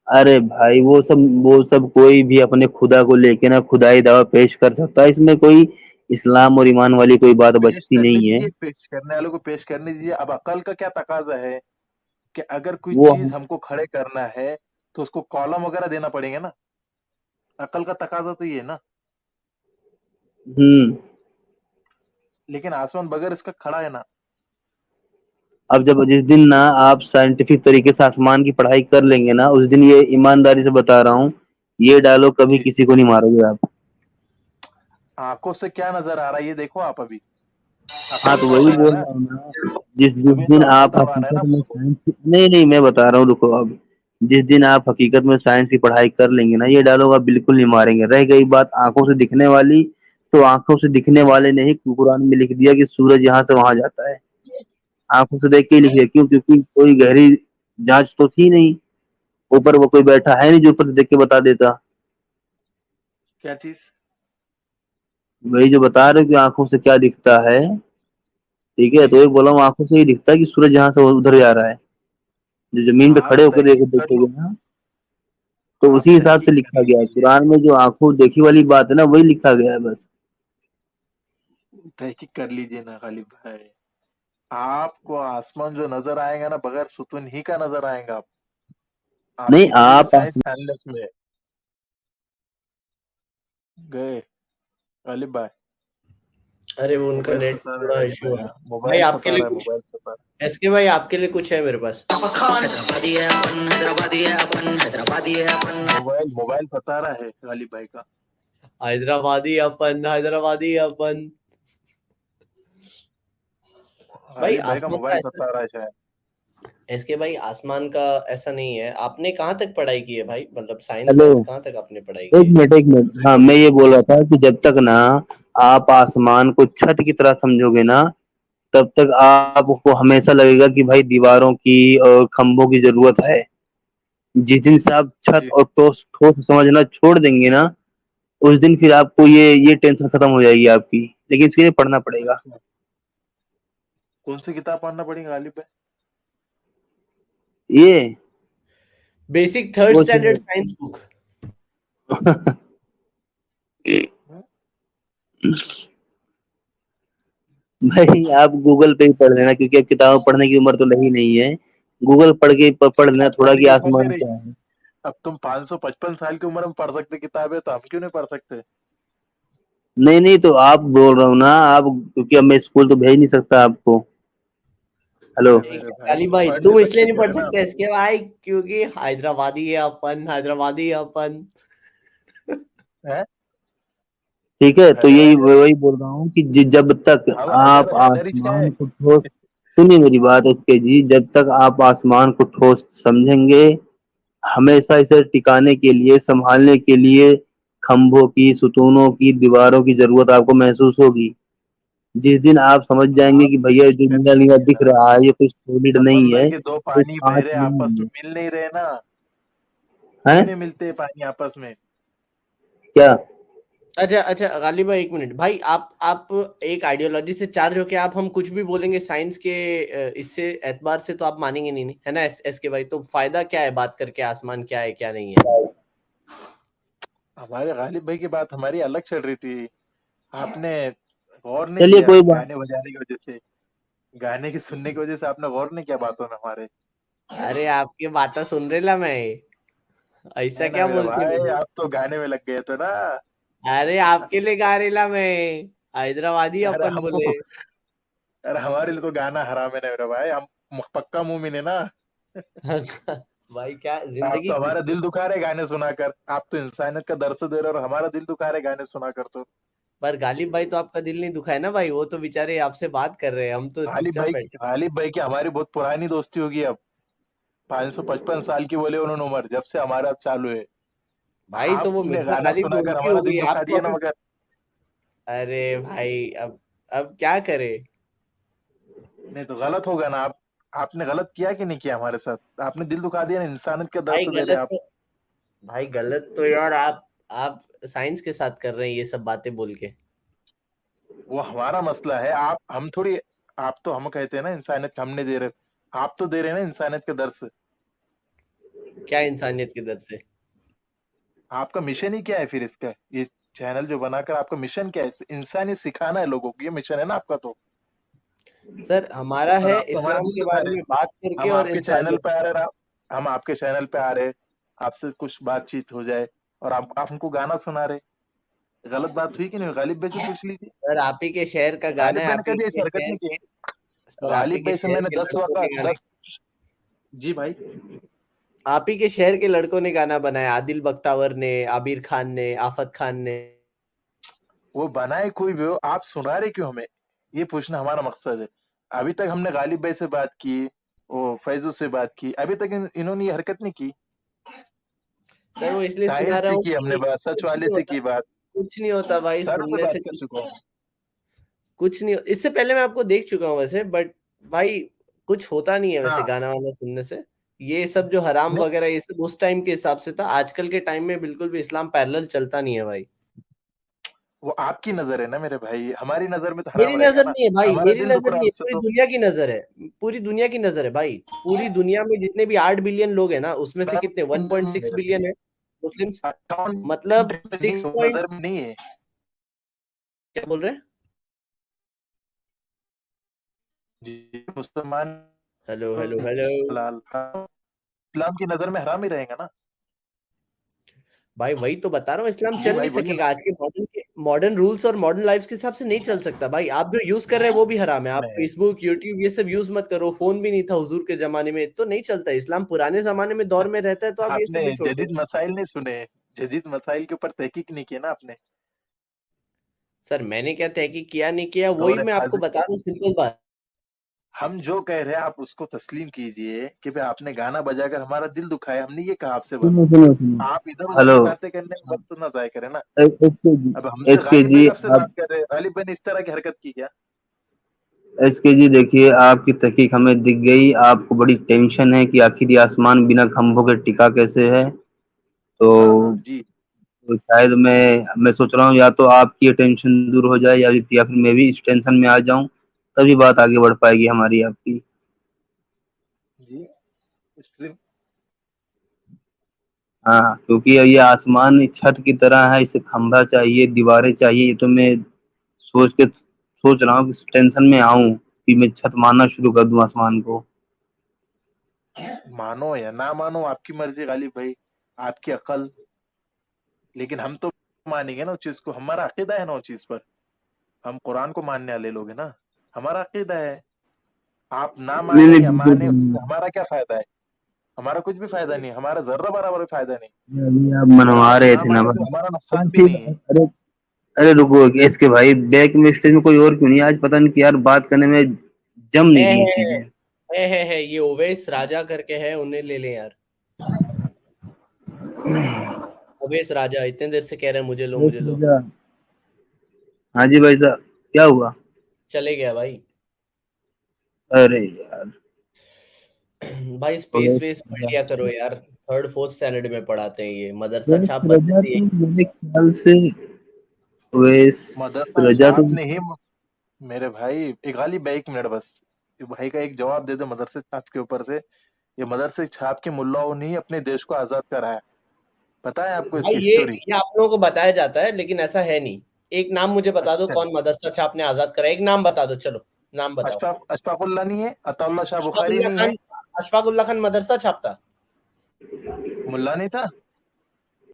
अरे भाई वो सब कोई भी अपने खुदा को लेके ना खुदाई दावा पेश कर सकता है, इसमें कोई इस्लाम और ईमान वाली कोई बात पेश बचती करने नहीं है। दीजिए, पेश करने वालों को पेश करने दीजिए। अब अकल का क्या तकाजा है कि अगर कोई वो चीज हमको खड़े करना है तो उसको कॉलम वगैरह देना पड़ेगा ना। अकल का तकाजा तो ये है ना। हम्म। लेकिन आसमान बगैर इसका खड़ा है ना। अब जब जिस दिन ना आप साइंटिफिक तरीके से आसमान की पढ़ाई कर लेंगे ना, उस दिन ये ईमानदारी से बता रहा हूँ, ये डायलॉग कभी जी, किसी को नहीं मारोगे आप। आंखों से क्या नजर आ रहा है ये देखो आप अभी। हाँ अकल ही तो तो वही हवाना है बोल ना। रहा हूँ ना, जिस जिस जमीन दिन तो अकल आप तो हवाना है ना हकीकत में अपने को। साइंस की, नहीं नहीं मैं बता रहा हूँ, रुको अब, जिस दिन आप हकीकत में साइंस की पढ़ाई कर लेंगे ना, ये डायलॉग आप बिल्कुल नहीं मारेंगे। रह गई बात आंखों से दिखने वाली, तो आंखों से दिखने वाले ने ही कुरान में लिख दिया कि सूरज यहाँ से वहां जाता है, आंखों से देख के ही लिख दिया। क्यों? क्योंकि कोई गहरी जांच तो थी नहीं, ऊपर वो कोई बैठा है नहीं जो ऊपर से देख के बता देता। क्या चीज? वही जो बता रहे हो कि आंखों से क्या दिखता है, ठीक है, जी, तो ये बोला हूँ आंखों से ही दिखता है कि सूरज यहाँ से उधर जा रहा है। जो जमीन पे खड़े आप होकर तहकीक देखो कर लो, देखोगे ना, तो आप उसी हिसाब से तहकीक कर लिखा गया है लीजिए। कुरान में, जो आंखों देखी वाली बात है ना वही लिखा गया है बस। तहकीक कर लीजिए ना गालिब भाई। आपको आसमान जो नजर आएगा ना, बगैर सुतून ही का नजर आएगा। नहीं, आपकी पूरी आप साइंस छानने में गए गालिब भाई। अरे वो उनका मोबाइल नेट सता रहा है थोड़ा गालिब इशू भाई, है। भाई मोबाइल आपके सता लिए रहा है, कुछ, मोबाइल सता रहा एसके भाई आपके लिए कुछ है मेरे पास। है। मोबाइल मोबाइल सता रहा है गालिब भाई का। हैदराबादी अपन। भाई गालिब भाई का आसमान का मोबाइल ऐसा, सता रहा है शायद। एसके भाई आसमान का ऐसा नहीं है। आपने कहाँ तक पढ़ाई की है भाई, मतलब साइंस हेलो, वाइंस कहाँ तक आपने पढ़ाई की है? एक मिनट, हाँ मैं ये बोल रहा था कि जब तक ना आप आसमान को छत की तरह समझोगे ना, तब तक आपको हमेशा लगेगा कि भाई दीवारों की और खंभों की जरूरत है। जिस दिन से आप छत जी, और ठोस ठोस समझना छोड़ देंगे ना, उस दिन फिर आपको ये टेंशन खत्म हो जाएगी आपकी, लेकिन इसके लिए पढ़ना पड़ेगा। अच्छा। कौन सी किताब पढ़ना पड़ेगा गालिब भाई? ये बेसिक थर्ड वो स्टैंडर्ड साइंस बुक। हम्म? भाई आप गूगल पे ही पढ़ लेना, क्योंकि अब किताब पढ़ने की उम्र तो नहीं नहीं है। गूगल पढ़ लेना किताब थोड़ा पढ़ने कि की उम्र नहीं आसमान रही। क्या है। अब तुम 555 साल की उम्र में पढ़ सकते किताबें, तो हम क्यों नहीं पढ़ सकते? नहीं नहीं, तो आप बोल रहा हूँ ना आप, क्योंकि अब मैं स्कूल तो भेज नहीं सकता आपको। हेलो। अरे मेरे भाई, अली भाई पढ़ नहीं तुम इसलिए सकते नहीं कह पढ़ रहे ना सकते आप। इसके भाई, क्योंकि हैदराबादी है अपन। हैं? ठीक है, तो अरे यही भाई वही बोल रहा हूँ कि जब तक हम आप हैदर ही क्या है। आसमान को ठोस, सुनिए मेरी बात एचके जी, जब तक आप आसमान को ठोस समझेंगे, हमेशा इसे टिकाने के लिए, संभालने के लिए खंभों की, सुतूनों की, दीवारों की जरूरत आपको महसूस होगी। जिस दिन आप समझ जाएंगे आप कि भैया जो नीला नीला दिख रहा है ये कुछ सॉलिड नहीं समुंदर है, के दो कोई पानी बह कांच रहे आपस नहीं में, मिल नहीं रहे ना, है, क्यों हैं? नहीं मिलते पानी आपस में। क्या? अच्छा अच्छा गालिब भाई, एक मिनट भाई, आप एक आइडियोलॉजी से चार्ज होके आप हम कुछ भी बोलेंगे साइंस के इससे एतबार से, तो आप मानेंगे नहीं, है ना एस के भाई? तो फायदा क्या है बात करके आसमान क्या है क्या नहीं है? हमारे गालिब भाई की बात हमारी अलग चल रही थी, आपने गौर नहीं चलिए किया कोई बात, गाने बजाने की वजह से, गाने की सुनने की वजह से आपने गौर नहीं किया बातों में हमारे। अरे आपकी बातें सुन रहे ला मैं, ऐसा है ना क्या मेरा बोलते भाई, हो? आप तो गाने में लग गए थे ना। अरे आपके लिए गा रहे ला मैं, हैदराबादी अरे अपन हमको, बोले। अरे हमारे लिए तो गाना हराम है ना मेरा भाई, हम पक्का मुमिन है ना। भाई क्या आप जिंदगी तो हमारा कितनी, दिल दुखा रहे गाने सुनाकर, आप तो इंसानियत का दर्द दे रहे हो और हमारा दिल दुखा रहे गाने सुनाकर। तो पर गालिब भाई तो आपका दिल नहीं दुखा है ना भाई, वो तो बेचारे आपसे बात कर रहे हैं, हम तो चुपचाप बैठे। गालिब भाई की हमारी बहुत पुरानी दोस्ती होगी अब, 555 साल की बोले उन्होंने उम्र, जब से हमारा चालू है। भाई तो वो आपने मिर्जा गाना गालिब सुनाकर उनकी हमारा हो दिल गई, दुखा आप तो दिया ना, अभी। मगर अरे भाई अब क्या करे? नहीं तो गलत होगा ना। आप, आपने गलत किया कि नहीं किया हमारे साथ, आपने दिल दुखा दिया ना, इंसानियत का भाई दर्द दे रहे गलत आप। तो, भाई गलत तो यार आप साइंस के साथ कर रहे हैं ये सब बातें बोल के। वो हमारा मसला है, आप हम थोड़ी, आप तो हम कहते हैं ना इंसानियत का हमने दे रहे, आप तो दे रहे हैं ना इंसानियत के दर्द से। क्या इंसानियत के दर से? आपका मिशन ही क्या है फिर इसका, ये चैनल जो बनाकर आपका मिशन क्या है? इंसानियत सिखाना है लोगों को, ये मिशन है ना आपका तो। सर हमारा और है आप तो हमारा इस्लाम दिल के दुखा बारे रहे में हैं। बात करके हम और आपके चैनल इंसानियत। पे आ रहे हैं, हम आपके चैनल पे आ रहे, आपसे कुछ बातचीत हो जाए, और आप हमको गाना सुना रहे, गलत बात हुई कि नहीं? गालिब भाई से पूछ लीजिए। सर आप ही के शहर का गाना गालिब है, भाई आप ने ही कभी ऐसी के हरकत शहर नहीं की। के, सर आप ही गालिब के भाई से शहर मैंने के 10 लड़कों ने वक्त गाना, 10, जी भाई। आप ही के शहर के लड़कों ने गाना बनाया, आदिल बख्तावर ने, आबिर खान ने, आफत खान ने। वो बनाए कोई भी हो, आप सुना रहे क्यों हमें, ये पूछना हमारा मकसद है। अभी तक हमने गालिब भाई से बात की, वो फैजू से बात की, अभी तक इन्होंने ये हरकत नहीं की। सर वो इसलिए साहिल सुना रहा से हूँ की हमने कि बात, सच कुछ वाले नहीं से होता, की बात, कुछ नहीं होता भाई सारों से सुनने बात से। कर चुका हूँ। कुछ नहीं, इससे पहले मैं आपको देख चुका हूँ वैसे, बट भाई कुछ होता नहीं है वैसे हाँ, गाना वाना सुनने से। ये सब जो हराम नहीं, वगैरह ये सब उस टाइम के हिसाब से था, आजकल के टाइम में बिल्कुल भी इस्लाम पैरेलल चलता नहीं है भाई। वो आपकी नजर है ना मेरे भाई, हमारी नजर में तो मेरी हराम रहेगा नजर ना। नहीं है भाई, हमारा मेरी दिल दुख नजर रहा नहीं है, उससे पूरी तो। दुनिया की नजर है, पूरी दुनिया की नजर है भाई। पूरी दुनिया में जितने भी 8 बिलियन लोग हैं ना, उसमें से कितने 1.6 बिलियन है मुस्लिम्स, मतलब 6 पॉइंट, नजर में नहीं है। क्या बोल रहे हैं? जी, मुसलमान हेलो हेलो हेलो। हलाल, इस्लाम की नजर में हराम ही रहेगा ना। भाई वही तो बता रहा हूँ, इस्लाम जी चल भाई नहीं बोलिए सकेगा ना। आज के मॉडर्न रूल्स और मॉडर्न लाइफ के हिसाब से नहीं चल सकता भाई। आप जो यूज कर रहे हैं वो भी हराम है, आप नहीं, फेसबुक यूट्यूब ये सब यूज मत करो, फोन भी नहीं था हुजूर के जमाने में, तो नहीं चलता। इस्लाम पुराने जमाने में दौर में रहता है, तो आप ये आपने सब भी छोड़ दो। जदीद मसाइल नहीं सुने, जदीद मसाइल के ऊपर तहकीक नहीं किया ना आपने। सर मैंने क्या तहकीक किया नहीं किया, वही दौर मैं आपको हाजिर, बता रहा हूँ, सिंपल बात। हम जो कह रहे हैं आप उसको तस्लीम कीजिए कि भाई आपने गाना बजाकर हमारा दिल दुखाया, हमने ये कहा आपसे बस। सुनो सुनो सुनो, आप इधर उधर हेलो, की बातें करने में वक्त ना जाया करें ना। एसके जी, अब हमसे एसके गालिब भाई जी कब से आप, बात कर रहे हैं, गालिब भाई ने इस तरह की हरकत की क्या? एसके जी देखिए, आपकी तहकीक हमें दिख गई, आपको बड़ी टेंशन है कि आखिर ये आसमान बिना खंभों के टिका कैसे है। तो हाँ हाँ जी। तो शायद मैं सोच रहा हूँ या तो आपकी ये टेंशन दूर हो जाए, या फिर मैं भी इस टेंशन में आ जाऊं, तभी बात आगे बढ़ पाएगी हमारी आपकी। जी, स्ट्रीम, हाँ, क्योंकि ये आसमान छत की तरह है, इसे खंभा चाहिए, दीवारें चाहिए। ये तो मैं सोच रहा हूँ कि इस टेंशन में आऊं कि मैं छत मारना शुरू कर दूं आसमान को। मानो या ना मानो आपकी मर्जी गालिब भाई, आपकी अकल, लेकिन हम तो मानेंगे ना उस चीज को, हमारा अकीदा है ना उस चीज पर। हम कुरान को मानने वाले लोग हैं ना, हमारा अकीदा है। आप ना नहीं माने नहीं, या बिल्कुल माने, नहीं। उससे हमारा क्या फायदा है? हमारा कुछ भी फायदा नहीं है, हमारा जर्रा बराबर भी फायदा नहीं। अभी आप और मनवा आप रहे ना थे ना माने तो भाई। हमारा चलो नुकसान भी ठीक नहीं है, है। अरे अरे रुको इसके भाई, बैक में स्टेज में कोई और क्यों नहीं? आज पता नहीं कि यार बात करने में जम नहीं रही है चीजें। है ये ओवैस राजा करके है, उन्हें ले लें यार। ओवैस राजा इतने देर से कह रहे हैं मुझे लो मुझे लो। हाँ जी भाई साहब, क्या हुआ? चले गया भाई। अरे यार भाई स्पेस वेस पढ़ लिया करो यार, 3rd 4th स्टैंडर्ड में पढ़ाते हैं ये। मदरसा वेस छाप रजा तो मेरे ख्याल से वेस मदरसा रजा तो छाप नहीं मेरे भाई, एक खाली 1 मिनट बस, ये भाई का एक जवाब दे दो मदरसे छाप के ऊपर से। ये मदरसे छाप के मुल्लाओं ने ही अपने देश को आजाद कराया, पता है आपको भाई इसकी ये स्टोरी? आप लोगों को बताया जाता है लेकिन ऐसा है नहीं। एक नाम मुझे बता दो, अच्छा, कौन मदरसा छाप ने आजाद कराया? एक नाम बता दो, चलो नाम बताओ। अशफाकुल्ला नहीं है, अताउल्ला शाह बुखारी नहीं है, अशफाकुल्ला खान मदरसा छापता? मुल्ला नहीं था।